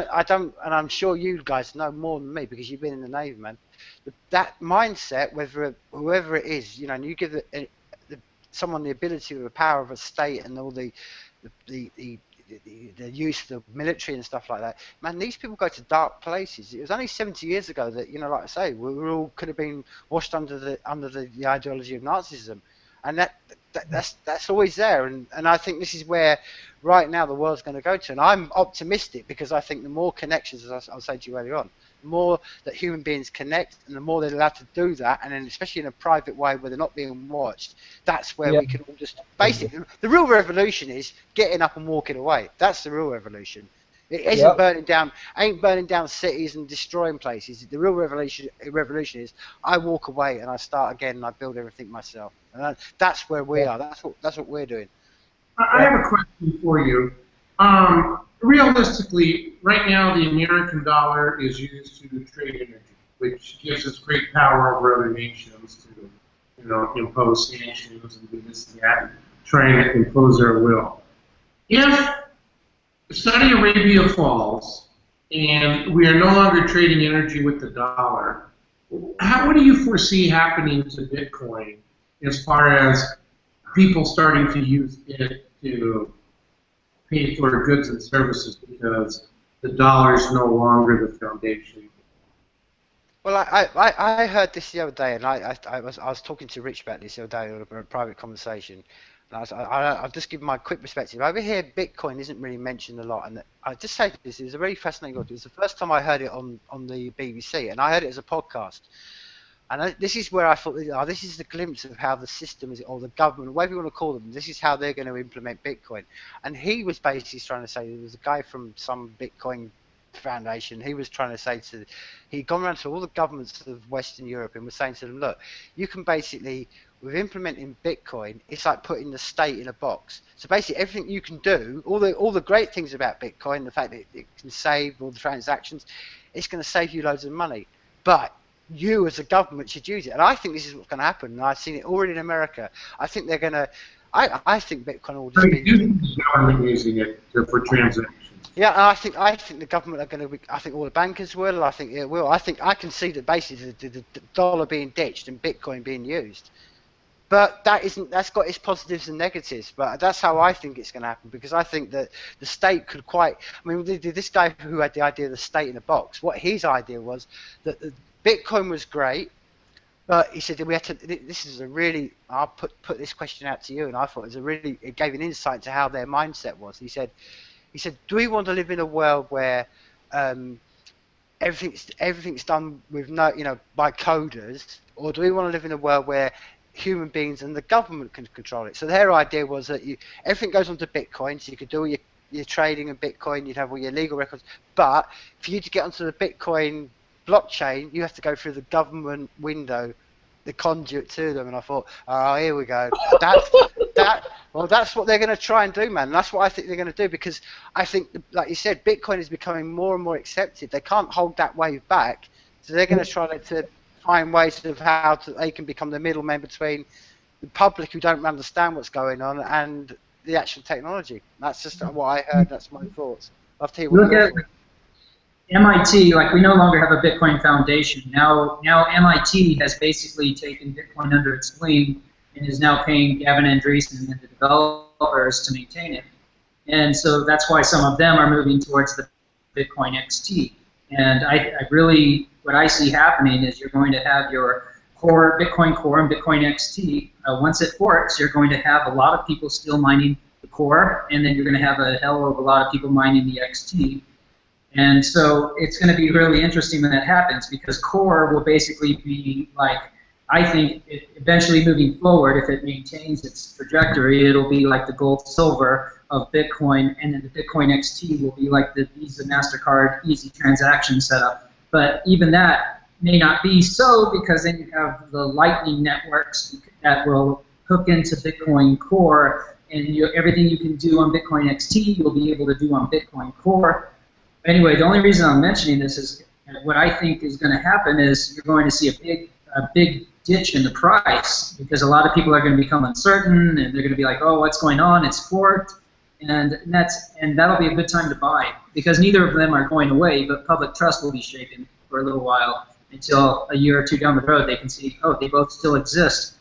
[SPEAKER 6] I'm sure you guys know more than me because you've been in the Navy, man. That mindset, whoever it is, and you give someone the ability or the power of a state and all the use of the military and stuff like that, man, these people go to dark places. It was only 70 years ago that, like I say, we all could have been washed under the ideology of Nazism, and that's always there. And I think this is where right now the world's going to go to, and I'm optimistic because I think the more connections, as I was saying to you earlier on, the more that human beings connect, and the more they're allowed to do that, and then especially in a private way where they're not being watched, that's where we can all just basically, the real revolution is getting up and walking away. That's the real revolution. It isn't
[SPEAKER 1] Yep.
[SPEAKER 6] ain't burning down cities and destroying places. The real revolution is I walk away and I start again and I build everything myself. And that's where we are. That's what we're doing.
[SPEAKER 8] I have a question for you. Realistically, right now the American dollar is used to trade energy, which gives us great power over other nations to, impose sanctions and do this and that, trying to impose their will. If Saudi Arabia falls and we are no longer trading energy with the dollar, what do you foresee happening to Bitcoin as far as people starting to use it to pay for goods and services because the dollar is no longer the foundation?
[SPEAKER 6] Well, I heard this the other day, and I was talking to Rich about this the other day in a private conversation. And I'll just give my quick perspective. Over here, Bitcoin isn't really mentioned a lot, and I just say this: it was a really fascinating look. It was the first time I heard it on the BBC, and I heard it as a podcast. And this is where I thought, this is the glimpse of how the system is, or the government, whatever you want to call them, this is how they're going to implement Bitcoin. And he was basically trying to say, there was a guy from some Bitcoin foundation, he was trying to say he'd gone around to all the governments of Western Europe and was saying to them, look, you can basically, with implementing Bitcoin, it's like putting the state in a box. So basically everything you can do, all the great things about Bitcoin, the fact that it can save all the transactions, it's going to save you loads of money. But you as a government should use it, and I think this is what's going to happen. And I've seen it already in America. I think they're going to. I think Bitcoin will just be.
[SPEAKER 8] The government using it for transactions.
[SPEAKER 6] Yeah, and I think the government are going to be. I think all the bankers will. I think it will. I think I can see that basically the dollar being ditched and Bitcoin being used. But that's got its positives and negatives. But that's how I think it's going to happen, because I think that the state could quite. I mean, this guy who had the idea of the state in a box, what his idea was that Bitcoin was great, but he said that we had to. This is a really. I'll put this question out to you, and I thought it gave an insight to how their mindset was. He said, do we want to live in a world where everything's done with by coders, or do we want to live in a world where human beings and the government can control it? So their idea was that everything goes onto Bitcoin, so you could do all your trading in Bitcoin, you'd have all your legal records, but for you to get onto the Bitcoin blockchain, you have to go through the government window, the conduit to them. And I thought, oh, here we go. That's what they're going to try and do, man. And that's what I think they're going to do, because I think, like you said, Bitcoin is becoming more and more accepted. They can't hold that wave back, so they're going to try to find ways of how they can become the middleman between the public who don't understand what's going on and the actual technology. That's just what I heard. That's my thoughts. I'll tell you what.
[SPEAKER 2] Look at MIT, like we no longer have a Bitcoin Foundation. Now MIT has basically taken Bitcoin under its wing and is now paying Gavin Andreessen and the developers to maintain it. And so that's why some of them are moving towards the Bitcoin XT. And I really, what I see happening is you're going to have your core, Bitcoin Core and Bitcoin XT. Once it forks, you're going to have a lot of people still mining the core, and then you're going to have a hell of a lot of people mining the XT. And so it's going to be really interesting when that happens, because core will basically be like, I think eventually moving forward, if it maintains its trajectory, it'll be like the gold silver of Bitcoin, and then the Bitcoin XT will be like the Visa, MasterCard, easy transaction setup. But even that may not be so, because then you have the Lightning networks that will hook into Bitcoin Core, and everything you can do on Bitcoin XT, you'll be able to do on Bitcoin Core. Anyway, the only reason I'm mentioning this is what I think is going to happen is you're going to see a big ditch in the price, because a lot of people are going to become uncertain, and they're going to be like, oh, what's going on? It's forked, and that'll be a good time to buy, because neither of them are going away, but public trust will be shaken for a little while until a year or two down the road they can see, oh, they both still exist.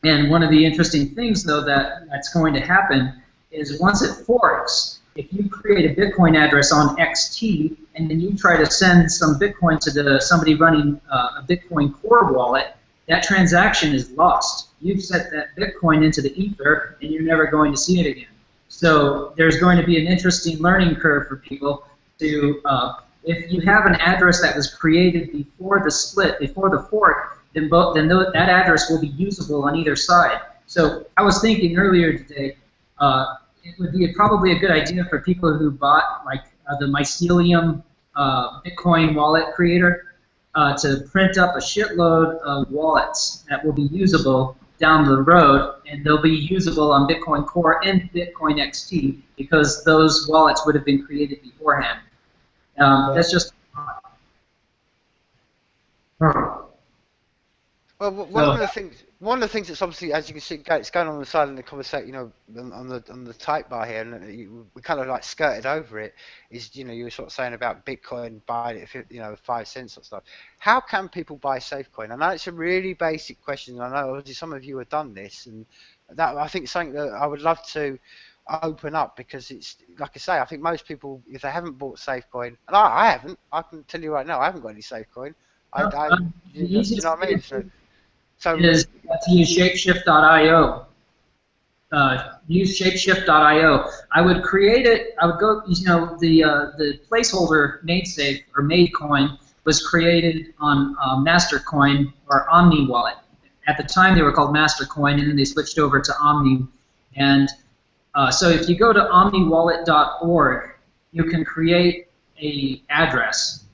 [SPEAKER 2] And one of the interesting things, though, that's going to happen is once it forks, if you create a Bitcoin address on XT and then you try to send some Bitcoin to somebody running a Bitcoin Core wallet, that transaction is lost. You've set that Bitcoin into the ether and you're never going to see it again. So there's going to be an interesting learning curve for people to, if you have an address that was created before the split, before the fork, then that address will be usable on either side. So I was thinking earlier today, it would be probably a good idea for people who bought like the mycelium Bitcoin wallet creator to print up a shitload of wallets that will be usable down the road, and they'll be usable on Bitcoin Core and Bitcoin XT because those wallets would have been created beforehand. That's just.
[SPEAKER 6] Well, one of the things that's obviously, as you can see, it's going on the side of the conversation, you know, on the type bar here, and we kind of like skirted over it. Is, you know, you were sort of saying about Bitcoin buying it, at, you know, 5 cents or stuff. How can people buy SafeCoin? I know it's a really basic question. I know obviously some of you have done this, and that I think is something that I would love to open up, because it's like I say, I think most people, if they haven't bought SafeCoin, and I haven't, I can tell you right now, I haven't got any SafeCoin.
[SPEAKER 2] The
[SPEAKER 6] You
[SPEAKER 2] easiest
[SPEAKER 6] know what I mean? So
[SPEAKER 2] is to use Shapeshift.io. Use Shapeshift.io. I would create it. I would go. You know, the placeholder MadeSafe or MadeCoin was created on Mastercoin or Omni Wallet. At the time, they were called Mastercoin, and then they switched over to Omni. And so, if you go to omniwallet.org, you can create a address,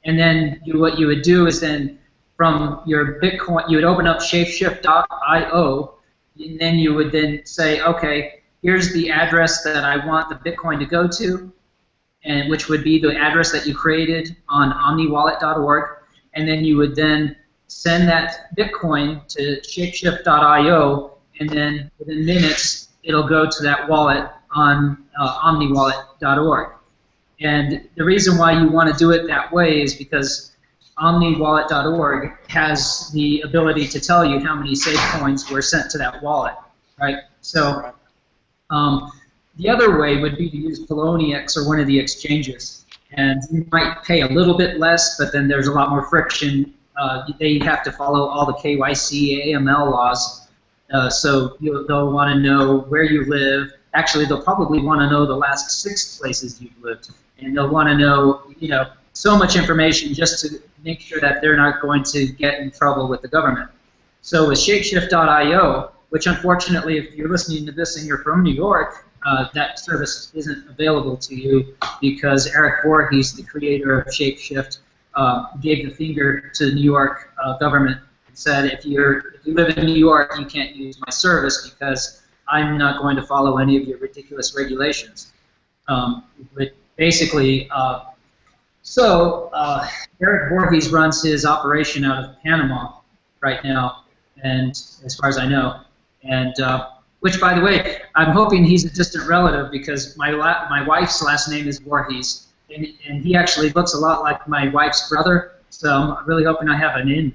[SPEAKER 2] and then what you would do is then from your Bitcoin, you would open up Shapeshift.io, and then you would then say, okay, here's the address that I want the Bitcoin to go to, and which would be the address that you created on omniwallet.org, and then you would then send that Bitcoin to Shapeshift.io, and then within minutes it'll go to that wallet on omniwallet.org. And the reason why you want to do it that way is because omniwallet.org has the ability to tell you how many safe coins were sent to that wallet, right? So the other way would be to use Poloniex or one of the exchanges, and you might pay a little bit less, but then there's a lot more friction. They have to follow all the KYC, AML laws, so they'll want to know where you live. Actually, they'll probably want to know the last 6 places you've lived, and they'll want to know, you know, so much information just to make sure that they're not going to get in trouble with the government. So with Shapeshift.io, which unfortunately, if you're listening to this and you're from New York, that service isn't available to you because Eric Voorhees, the creator of Shapeshift, gave the finger to the New York government and said, if you live in New York, you can't use my service because I'm not going to follow any of your ridiculous regulations. But basically, Eric Voorhees runs his operation out of Panama right now, and as far as I know, and which, by the way, I'm hoping he's a distant relative because my wife's last name is Voorhees, and he actually looks a lot like my wife's brother, so I'm really hoping I have an in.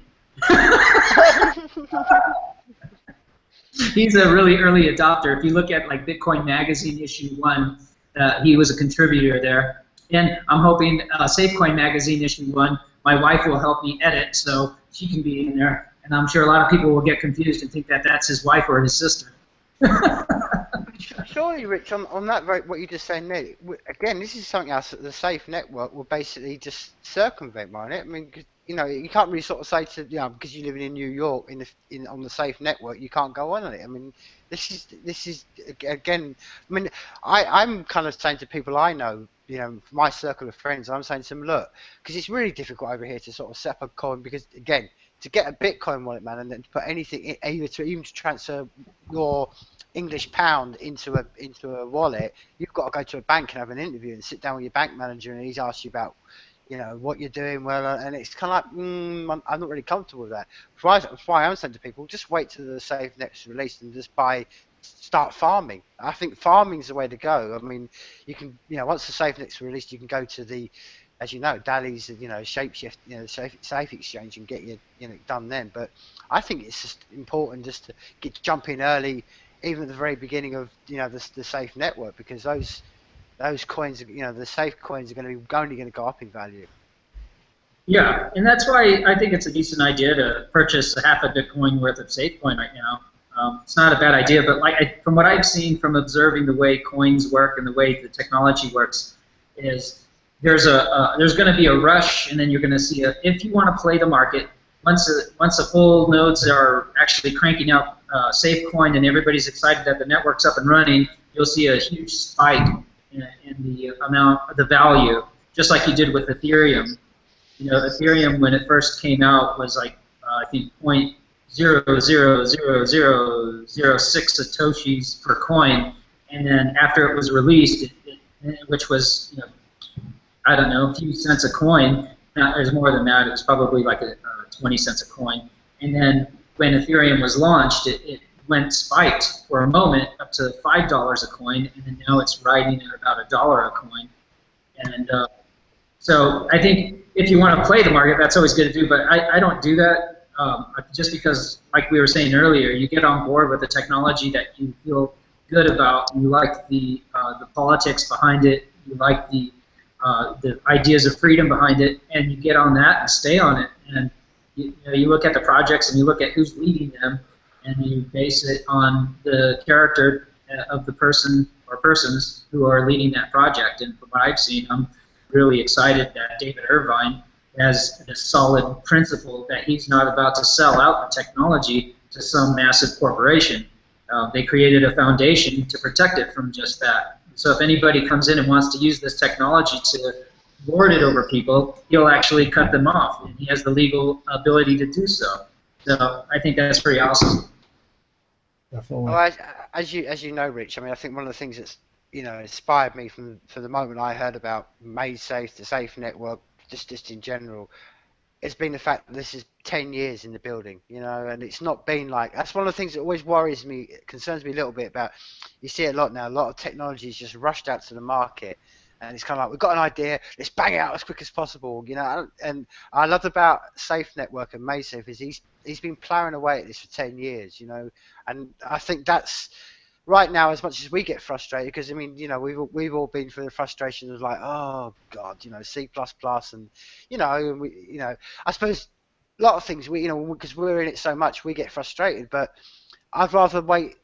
[SPEAKER 2] He's a really early adopter. If you look at like Bitcoin Magazine issue 1, he was a contributor there. And I'm hoping SafeCoin Magazine issue 1, my wife will help me edit so she can be in there. And I'm sure a lot of people will get confused and think that that's his wife or his sister.
[SPEAKER 6] Surely, Rich, on that, what you just saying there, again, this is something else that the SAFEnetwork will basically just circumvent, won't it? I mean, you know, you can't really sort of say to, you know, because you're living in New York on the SAFEnetwork, you can't go on it. I mean, this is again, I mean, I'm kind of saying to people I know, you know, my circle of friends, I'm saying to them, look, because it's really difficult over here to sort of set up a coin, because again, to get a Bitcoin wallet, man, and then to put anything, even to transfer your English pound into a wallet, you've got to go to a bank and have an interview and sit down with your bank manager, and he's asked you about, you know, what you're doing, well, and it's kind of like, I'm not really comfortable with that. That's why I'm saying to people, just wait till the SAFEnetwork's released and just start farming. I think farming's the way to go. I mean, you can, you know, once the SAFEnetwork's released, you can go to the, as you know, Dali's, you know, Shapeshift, you know, Safe Exchange, and get your, you know, done then. But I think it's just important just to jump in early, even at the very beginning of, you know, the SAFEnetwork, because those coins, you know, the safe coins are going to be only going to go up in value.
[SPEAKER 2] Yeah, and that's why I think it's a decent idea to purchase a half a Bitcoin worth of SafeCoin right now. It's not a bad idea, but from what I've seen from observing the way coins work and the way the technology works, is there's going to be a rush, and then you're going to see if you want to play the market, once the full nodes are actually cranking out SafeCoin and everybody's excited that the network's up and running, you'll see a huge spike in the amount, the value, just like you did with Ethereum. You know, Ethereum when it first came out was like I think 0.000006 satoshis per coin, and then after it was released, which was I don't know, a few cents a coin. Now, there's more than that. It was probably like 20 cents a coin. And then when Ethereum was launched, it went spiked for a moment up to $5 a coin, and then now it's riding at about $1 a coin. And so I think if you want to play the market, that's always good to do, but I don't do that just because, like we were saying earlier, you get on board with the technology that you feel good about, you like the politics behind it, you like the ideas of freedom behind it, and you get on that and stay on it. And you look at the projects and you look at who's leading them, and you base it on the character of the person or persons who are leading that project. And from what I've seen, I'm really excited that David Irvine has a solid principle that he's not about to sell out the technology to some massive corporation. They created a foundation to protect it from just that. So if anybody comes in and wants to use this technology to lord it over people, he'll actually cut them off, and he has the legal ability to do so. So I think that's pretty awesome.
[SPEAKER 1] Definitely.
[SPEAKER 6] Well, as you know, Rich, I mean, I think one of the things that's inspired me from the moment I heard about MadeSafe, the Safe Network, just in general, it's been the fact that this is 10 years in the building, and it's not been like, that's one of the things that always worries me, concerns me a little bit about, you see it a lot now, a lot of technology is just rushed out to the market, and it's kind of like, we've got an idea, let's bang it out as quick as possible, and I loved about Safe Network and MadeSafe is he's been ploughing away at this for 10 years, and I think that's, right now, as much as we get frustrated, because I mean, we've all been through the frustration of like, oh God, C++, and I suppose a lot of things because we're in it so much, we get frustrated. But I'd rather wait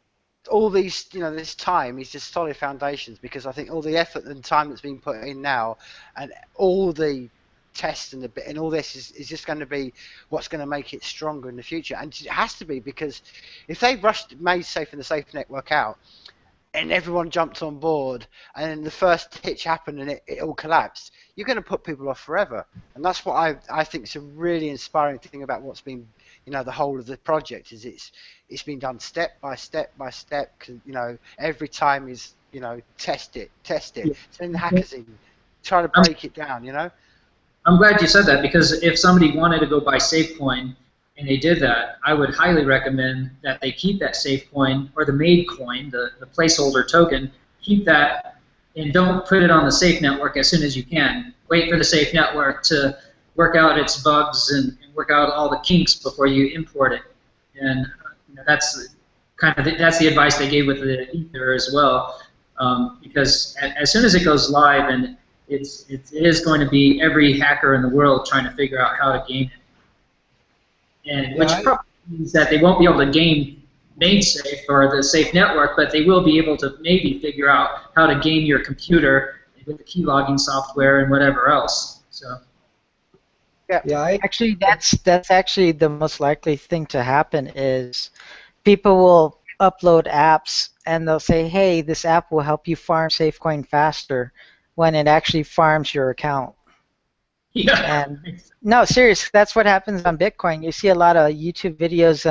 [SPEAKER 6] all these, this time is just solid foundations, because I think all the effort and time that's been put in now, and all the tests and all this is just going to be what's going to make it stronger in the future. And it has to be, because if they rushed MadeSafe and the Safe Network out and everyone jumped on board and then the first hitch happened and it all collapsed, you're going to put people off forever. And that's what I think is a really inspiring thing about what's been, the whole of the project, is it's been done step by step by step. Every time is, test it, send the hackers in, try to break it down,
[SPEAKER 2] I'm glad you said that, because if somebody wanted to go buy SafeCoin and they did that, I would highly recommend that they keep that SafeCoin or the made coin, the placeholder token, keep that and don't put it on the Safe Network as soon as you can. Wait for the Safe Network to work out its bugs and work out all the kinks before you import it. And that's kind of that's the advice they gave with the Ether as well, because as soon as it goes live, and it is going to be every hacker in the world trying to figure out how to game it. And which probably means that they won't be able to game MadeSafe or the Safe Network, but they will be able to maybe figure out how to game your computer with the keylogging software and whatever else. So.
[SPEAKER 3] Actually, that's actually the most likely thing to happen is people will upload apps and they'll say, hey, this app will help you farm SafeCoin faster, when it actually farms your account.
[SPEAKER 2] Yeah.
[SPEAKER 3] And no, seriously, that's what happens on Bitcoin. You see a lot of YouTube videos,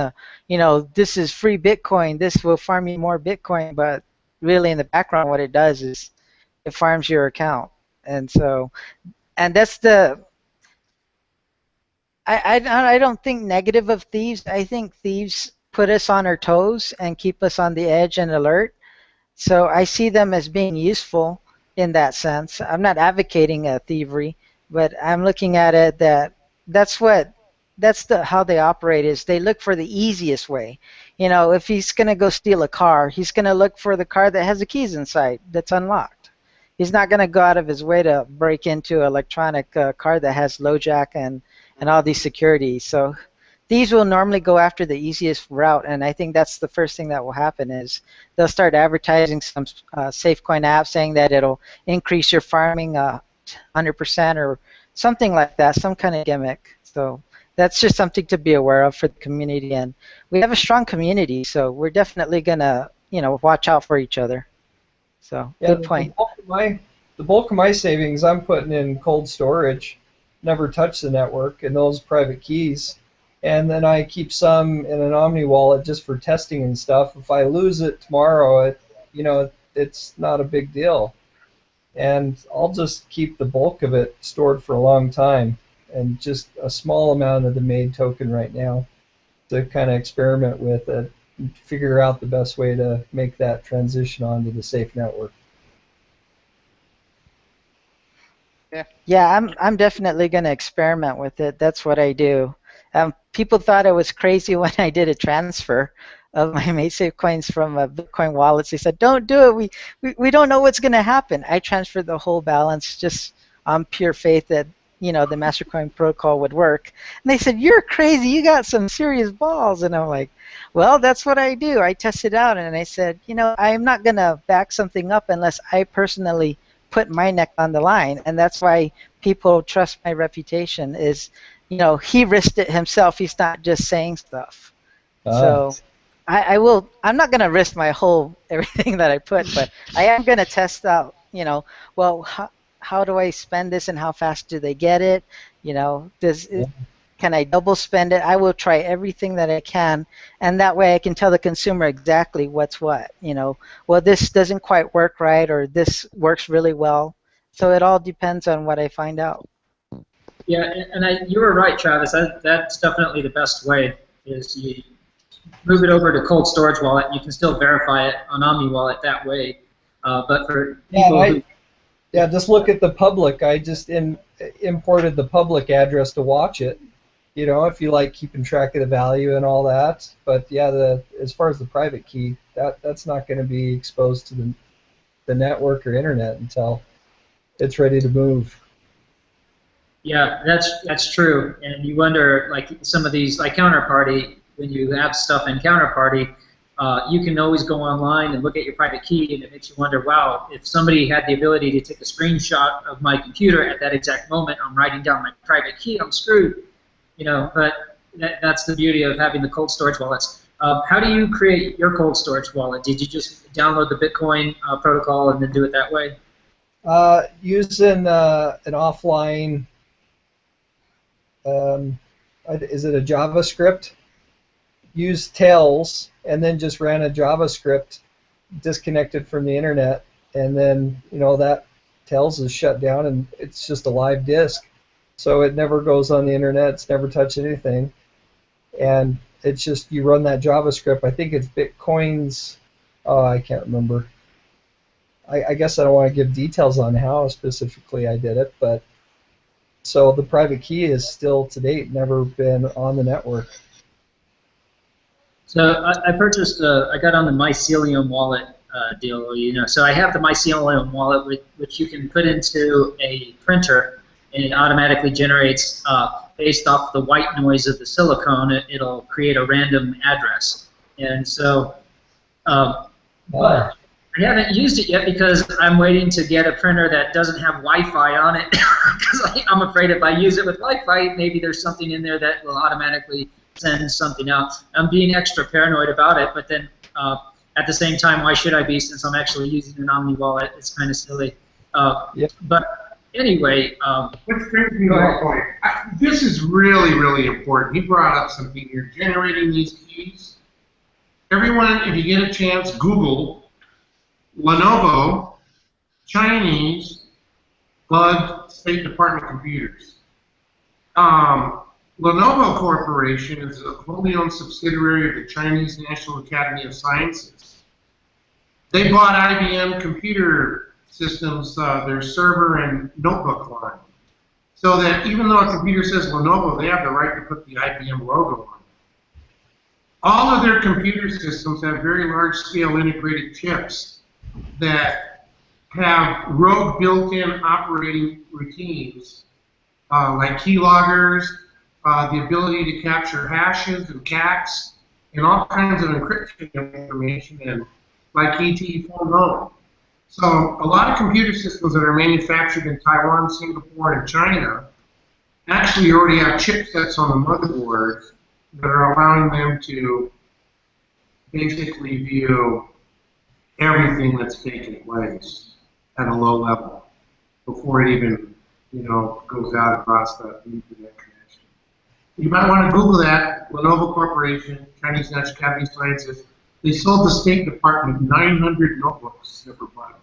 [SPEAKER 3] this is free Bitcoin, this will farm you more Bitcoin, but really in the background what it does is it farms your account. And so, and that's the, I don't think negative of thieves. I think thieves put us on our toes and keep us on the edge and alert. So I see them as being useful in that sense. I'm not advocating thievery, but I'm looking at it that's how they operate, is they look for the easiest way. If he's going to go steal a car, he's going to look for the car that has the keys inside, that's unlocked. He's not going to go out of his way to break into an electronic car that has LoJack and all these securities. So these will normally go after the easiest route, and I think that's the first thing that will happen is they'll start advertising some SafeCoin app saying that it'll increase your farming 100% or something like that, some kind of gimmick. So that's just something to be aware of for the community, and we have a strong community, so we're definitely going to watch out for each other. So good point.
[SPEAKER 1] the bulk of my savings I'm putting in cold storage, never touch the network, and those private keys. And then I keep some in an Omni wallet just for testing and stuff. If I lose it tomorrow, it's not a big deal. And I'll just keep the bulk of it stored for a long time, and just a small amount of the made token right now to kind of experiment with it and figure out the best way to make that transition onto the safe network.
[SPEAKER 3] Yeah, I'm definitely going to experiment with it. That's what I do. People thought I was crazy when I did a transfer of my MateSafe coins from Bitcoin wallets. They said, "Don't do it. We don't know what's going to happen." I transferred the whole balance just on pure faith that the Mastercoin protocol would work. And they said, "You're crazy. You got some serious balls." And I'm like, "Well, that's what I do. I test it out." And I said, I'm not going to back something up unless I personally put my neck on the line, and that's why people trust my reputation. Is he risked it himself. He's not just saying stuff. So I'm not going to risk my whole everything that I put, but I am going to test out. Well, how do I spend this, and how fast do they get it? Can I double spend it? I will try everything that I can, and that way I can tell the consumer exactly what's what. Well, this doesn't quite work right, or this works really well. So it all depends on what I find out.
[SPEAKER 2] Yeah, and you were right, Travis. That's definitely the best way. Is you move it over to cold storage wallet. You can still verify it on Omni Wallet that way. But for people
[SPEAKER 1] just look at the public. I just imported the public address to watch it. If you like keeping track of the value and all that. But yeah, as far as the private key, that's not going to be exposed to the network or internet until it's ready to move.
[SPEAKER 2] Yeah, that's true. And you wonder, like some of these, like Counterparty, when you have stuff in Counterparty, you can always go online and look at your private key, and it makes you wonder, wow, if somebody had the ability to take a screenshot of my computer at that exact moment, I'm writing down my private key, I'm screwed. But that's the beauty of having the cold storage wallets. How do you create your cold storage wallet? Did you just download the Bitcoin protocol and then do it that way?
[SPEAKER 1] Using an offline, is it a JavaScript? Use Tails, and then just ran a JavaScript disconnected from the internet, and then that Tails is shut down, and it's just a live disk. So it never goes on the internet, it's never touched anything. And it's just, you run that JavaScript. I think it's Bitcoin's, I can't remember. I guess I don't want to give details on how specifically I did it, but so the private key is still to date never been on the network.
[SPEAKER 2] So I purchased, I got on the Mycelium wallet deal, so I have the Mycelium wallet, which you can put into a printer, and it automatically generates, based off the white noise of the silicone, it'll create a random address. And so, but I haven't used it yet because I'm waiting to get a printer that doesn't have Wi-Fi on it, because I'm afraid if I use it with Wi-Fi, maybe there's something in there that will automatically send something out. I'm being extra paranoid about it, but then at the same time, why should I be, since I'm actually using an Omni wallet? It's kind of silly. But anyway,
[SPEAKER 8] which brings me to a point. This is really, really important. He brought up something here. Generating these keys. Everyone, if you get a chance, Google Lenovo Chinese plugged State Department computers. Lenovo Corporation is a wholly owned subsidiary of the Chinese National Academy of Sciences. They bought IBM computer systems, their server and notebook line, so that even though a computer says Lenovo, they have the right to put the IBM logo on it. All of their computer systems have very large-scale integrated chips that have rogue built-in operating routines, like keyloggers, the ability to capture hashes and cats, and all kinds of encryption information, and like ET4 So a lot of computer systems that are manufactured in Taiwan, Singapore, and China actually already have chipsets on the motherboards that are allowing them to basically view everything that's taking place. at a low level before it even, goes out across the internet connection. You might want to Google that. Lenovo Corporation, Chinese National Academy of Sciences, they sold the State Department 900 notebooks every month.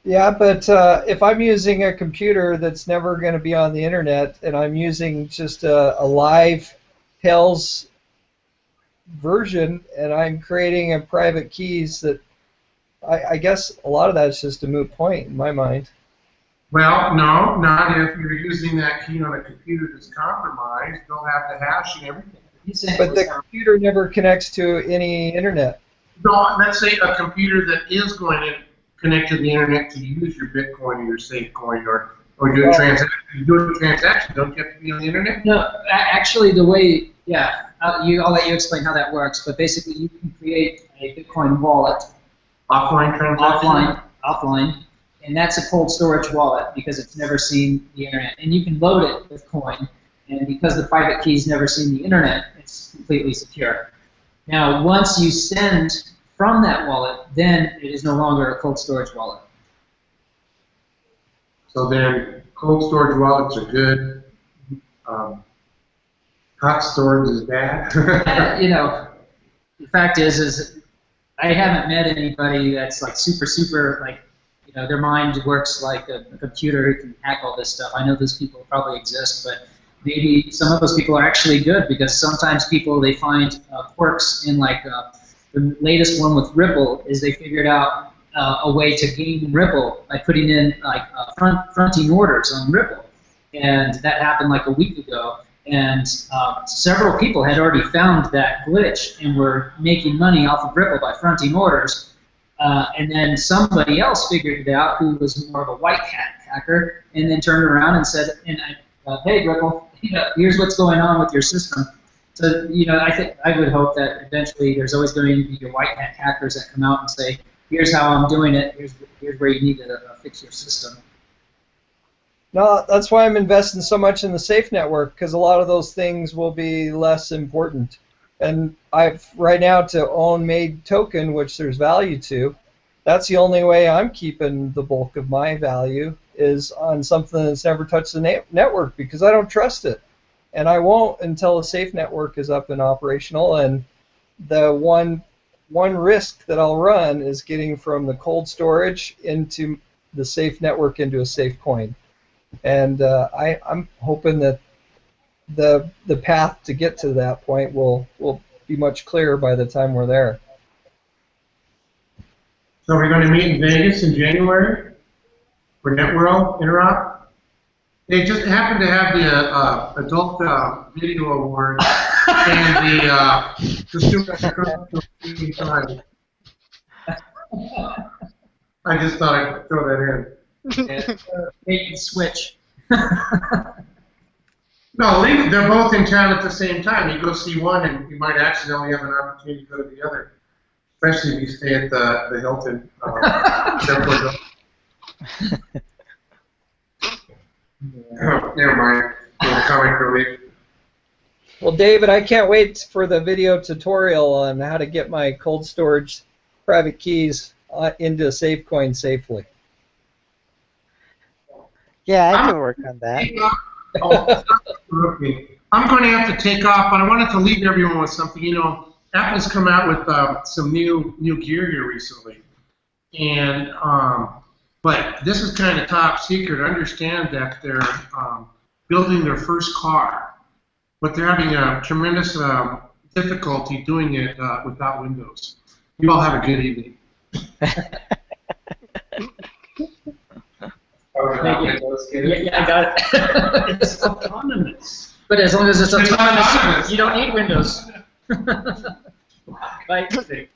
[SPEAKER 1] Yeah, but if I'm using a computer that's never going to be on the internet and I'm using just a live Tails version and I'm creating a private keys that I guess a lot of that is just a moot point in my mind.
[SPEAKER 8] Well, no, not if you're using that key on a computer that's compromised. They'll have the hash and everything.
[SPEAKER 1] But the computer never connects to any internet.
[SPEAKER 8] No, let's say a computer that is going to connect to the internet to use your Bitcoin or your SafeCoin or do a transaction. You do a transaction, don't you have to be on the internet?
[SPEAKER 2] No, actually the way, yeah, I'll let you explain how that works, but basically you can create a Bitcoin wallet.
[SPEAKER 8] Offline transaction?
[SPEAKER 2] Offline, and that's a cold storage wallet because it's never seen the internet. And you can load it with coin, and because the private key's never seen the internet, it's completely secure. Now, once you send from that wallet, then it is no longer a cold storage wallet.
[SPEAKER 8] So then, cold storage wallets are good. Hot storage is bad.
[SPEAKER 2] The fact is I haven't met anybody that's like super, like, their mind works like a computer who can hack all this stuff. I know those people probably exist, but maybe some of those people are actually good because sometimes people, they find quirks in like the latest one with Ripple is they figured out a way to gain Ripple by putting in like fronting orders on Ripple, and that happened like a week ago. And several people had already found that glitch and were making money off of Ripple by fronting orders. And then somebody else figured it out who was more of a white hat hacker, and then turned around and said, "Hey, Ripple, here's what's going on with your system." So, I would hope that eventually there's always going to be your white hat hackers that come out and say, "Here's how I'm doing it. Here's where you need to fix your system."
[SPEAKER 1] No, that's why I'm investing so much in the SAFEnetwork, because a lot of those things will be less important. And I've right now to own made token, which there's value to. That's the only way I'm keeping the bulk of my value is on something that's never touched the network because I don't trust it, and I won't until the SAFEnetwork is up and operational. And the one risk that I'll run is getting from the cold storage into the SAFEnetwork into a SafeCoin. And I'm hoping that the path to get to that point will be much clearer by the time we're there.
[SPEAKER 8] So we're going to meet in Vegas in January for NetWorld Interop. They just happened to have the Adult Video Award and the Consumer Time. I just thought I'd throw that in.
[SPEAKER 2] Bait and switch.
[SPEAKER 8] No, they're both in town at the same time. You go see one, and you might accidentally have an opportunity to go to the other, especially if you stay at the Hilton. Never mind. Comic relief.
[SPEAKER 1] Well, David, I can't wait for the video tutorial on how to get my cold storage private keys into SafeCoin safely.
[SPEAKER 3] Yeah, I can work on that.
[SPEAKER 8] I'm going to have to take off, but I wanted to leave everyone with something. Apple's come out with some new gear here recently, and but this is kind of top secret. Understand that they're building their first car, but they're having a tremendous difficulty doing it without Windows. You all have a good evening.
[SPEAKER 2] Yeah, I got it. It's autonomous. But as long as it's autonomous, you don't need Windows. Bye. Okay.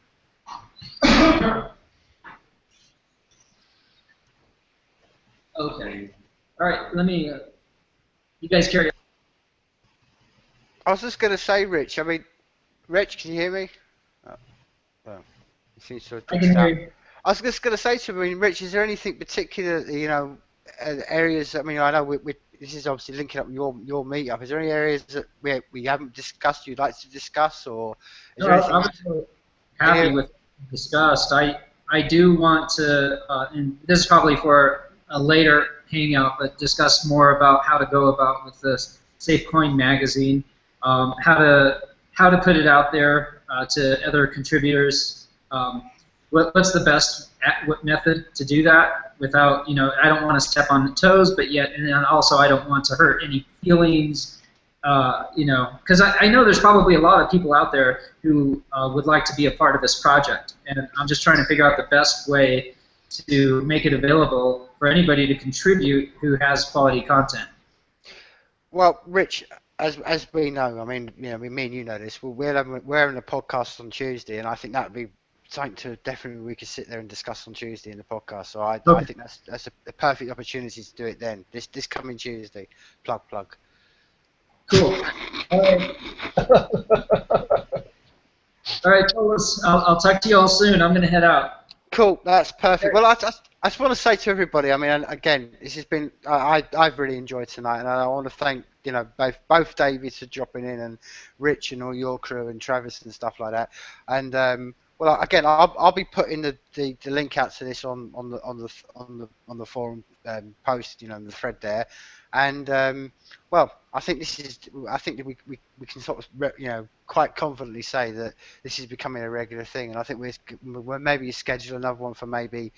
[SPEAKER 2] All right. Let me. You guys carry on.
[SPEAKER 6] I was just going to say, Rich. I mean, Rich, can you hear me? Oh, well, he seems to have
[SPEAKER 2] I can hear you.
[SPEAKER 6] I was just going to say to him, Rich, is there anything particular, areas? I mean, I know this is obviously linking up with your meetup. Is there any areas that we haven't discussed you'd like to discuss, or is there anything?
[SPEAKER 2] I was so happy with discussed. I I do want to, and this is probably for a later hangout, but discuss more about how to go about with this SafeCoin magazine, how to put it out there to other contributors. What's the best what method to do that without, I don't want to step on toes, but yet, and then also I don't want to hurt any feelings. Because I know there's probably a lot of people out there who would like to be a part of this project, and I'm just trying to figure out the best way to make it available for anybody to contribute who has quality content.
[SPEAKER 6] Well, Rich, as we know, I mean, me and you know this. We're having a podcast on Tuesday, and I think that would be something to definitely we could sit there and discuss on Tuesday in the podcast. So I think that's a perfect opportunity to do it then. This coming Tuesday. Plug.
[SPEAKER 2] Cool. All right. All right, fellas. I'll talk to you all soon. I'm going to head out.
[SPEAKER 6] Cool. That's perfect. Well, I just want to say to everybody. I mean, again, this has been I've really enjoyed tonight, and I want to thank both Davids for dropping in, and Rich and all your crew and Travis and stuff like that. And well, again, I'll be putting the link out to this on the forum post, in the thread there. And well, I think that we can sort of quite confidently say that this is becoming a regular thing, and I think we're maybe schedule another one for maybe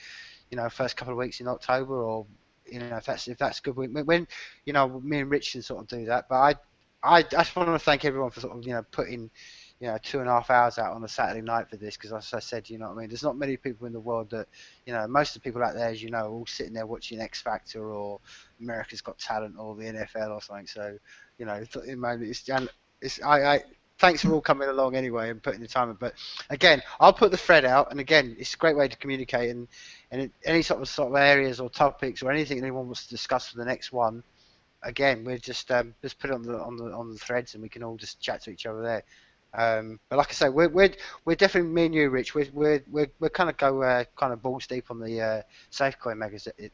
[SPEAKER 6] first couple of weeks in October, or if that's good. When me and Rich can sort of do that. But I just want to thank everyone for sort of putting 2.5 hours out on a Saturday night for this, because as I said, there's not many people in the world that, most of the people out there, as you know, are all sitting there watching X Factor or America's Got Talent or the NFL or something. So, thanks for all coming along anyway and putting the time in. But again, I'll put the thread out, and again, it's a great way to communicate, and any sort of areas or topics or anything anyone wants to discuss for the next one. Again, we'll just put it on the threads, and we can all just chat to each other there. But like I say, we're definitely, me and you, Rich. We're kind of go kind of balls deep on the SafeCoin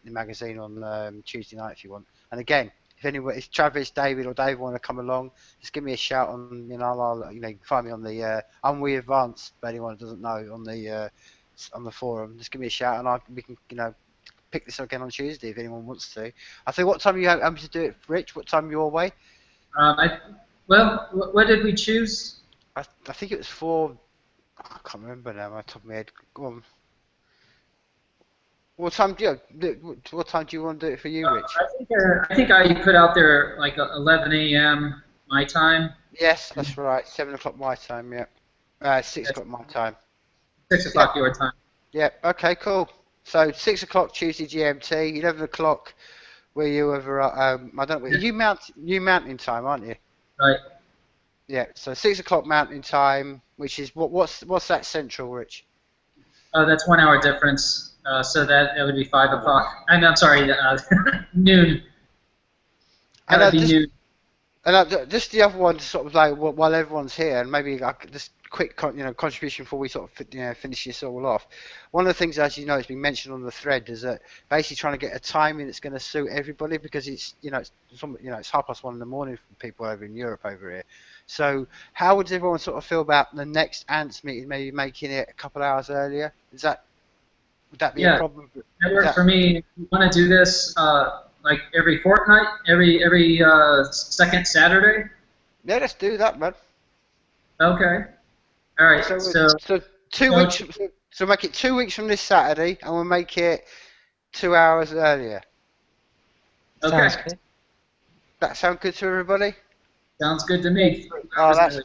[SPEAKER 6] magazine on Tuesday night if you want. And again, if Travis, David, or Dave want to come along, just give me a shout on. I'll you can find me on the We Advanced. For anyone who doesn't know, on the forum, just give me a shout, and we can pick this up again on Tuesday if anyone wants to. I think, what time are you having to do it, Rich? What time your way?
[SPEAKER 2] What did we choose?
[SPEAKER 6] I think it was for. I can't remember now. My top of my head. Go on. What time do you want to do it for you, Rich?
[SPEAKER 2] I think I put out there like 11 a.m. my time.
[SPEAKER 6] Yes, that's right. 7 o'clock my time. Yeah. 6 o'clock my time.
[SPEAKER 2] 6 o'clock your time.
[SPEAKER 6] Yeah. Okay. Cool. So 6 o'clock Tuesday GMT. 11 o'clock where you ever. I don't know. You mountain time, aren't you?
[SPEAKER 2] Right.
[SPEAKER 6] Yeah, so 6 o'clock Mountain Time, which is what's that central, Rich?
[SPEAKER 2] That's 1 hour difference, so that would be 5 o'clock. I'm sorry, noon. That would be noon.
[SPEAKER 6] And just the other one, sort of like while everyone's here, and maybe I could just quick contribution before we sort of finish this all off. One of the things, as you know, has been mentioned on the thread, is that basically trying to get a timing that's going to suit everybody, because it's it's 1:30 in the morning for people over in Europe over here. So how would everyone sort of feel about the next ANTS meeting, maybe making it a couple of hours earlier? Would that be a problem?
[SPEAKER 2] That works for me. If you want to do this like every fortnight, every second Saturday?
[SPEAKER 6] Yeah, let's do that, man.
[SPEAKER 2] Okay. All right.
[SPEAKER 6] So 2 weeks. So make it 2 weeks from this Saturday, and we'll make it 2 hours earlier.
[SPEAKER 2] Okay.
[SPEAKER 3] Sounds good.
[SPEAKER 6] That sound good to everybody?
[SPEAKER 2] Sounds good to me.
[SPEAKER 6] Oh,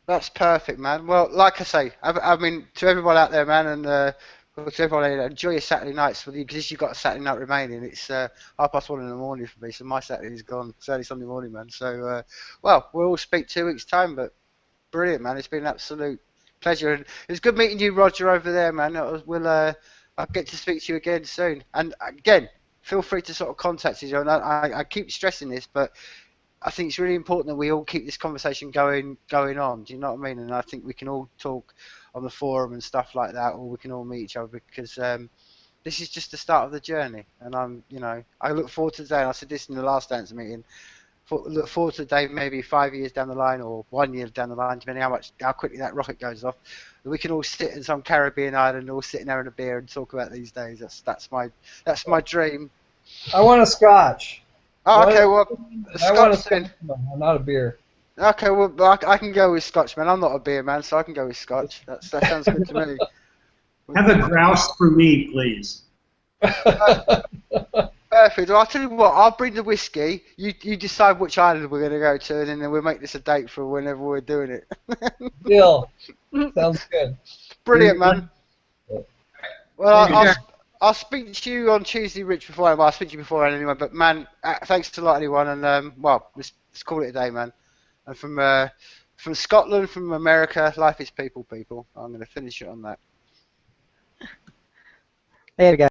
[SPEAKER 6] that's perfect, man. Well, like I say, I mean, to everyone out there, man, and to everyone, enjoy your Saturday nights. Because you've got a Saturday night remaining. It's 1:30 in the morning for me, so my Saturday's gone. It's early Sunday morning, man. So, well, we'll all speak 2 weeks' time, but brilliant, man. It's been an absolute pleasure. And it was good meeting you, Roger, over there, man. I'll get to speak to you again soon. And again, feel free to sort of contact us. And I keep stressing this, but I think it's really important that we all keep this conversation going on. Do you know what I mean? And I think we can all talk on the forum and stuff like that, or we can all meet each other, because this is just the start of the journey. And I look forward to today. And I said this in the last ANTS meeting. look forward to the day, maybe 5 years down the line or 1 year down the line, depending how quickly that rocket goes off. We can all sit in some Caribbean island, all sitting having a beer and talk about these days. That's my dream.
[SPEAKER 1] I want a scotch.
[SPEAKER 6] Oh, okay, well,
[SPEAKER 1] I want a
[SPEAKER 6] Scotch then.
[SPEAKER 1] Scotch, not a beer.
[SPEAKER 6] Okay, well, I can go with Scotch, man. I'm not a beer man, so I can go with Scotch. That sounds good to me.
[SPEAKER 7] Have a grouse for me, please.
[SPEAKER 6] Perfect. Well, I'll tell you what. I'll bring the whiskey. You decide which island we're going to go to, and then we'll make this a date for whenever we're doing it.
[SPEAKER 1] Deal. Sounds good.
[SPEAKER 6] Brilliant, man. Well, I'll speak to you on Tuesday, Rich. Well, I'll speak to you beforehand anyway. But man, thanks a lot, anyone. And well, let's call it a day, man. And from Scotland, from America, life is people, people. I'm going to finish it on that.
[SPEAKER 3] Later, guys.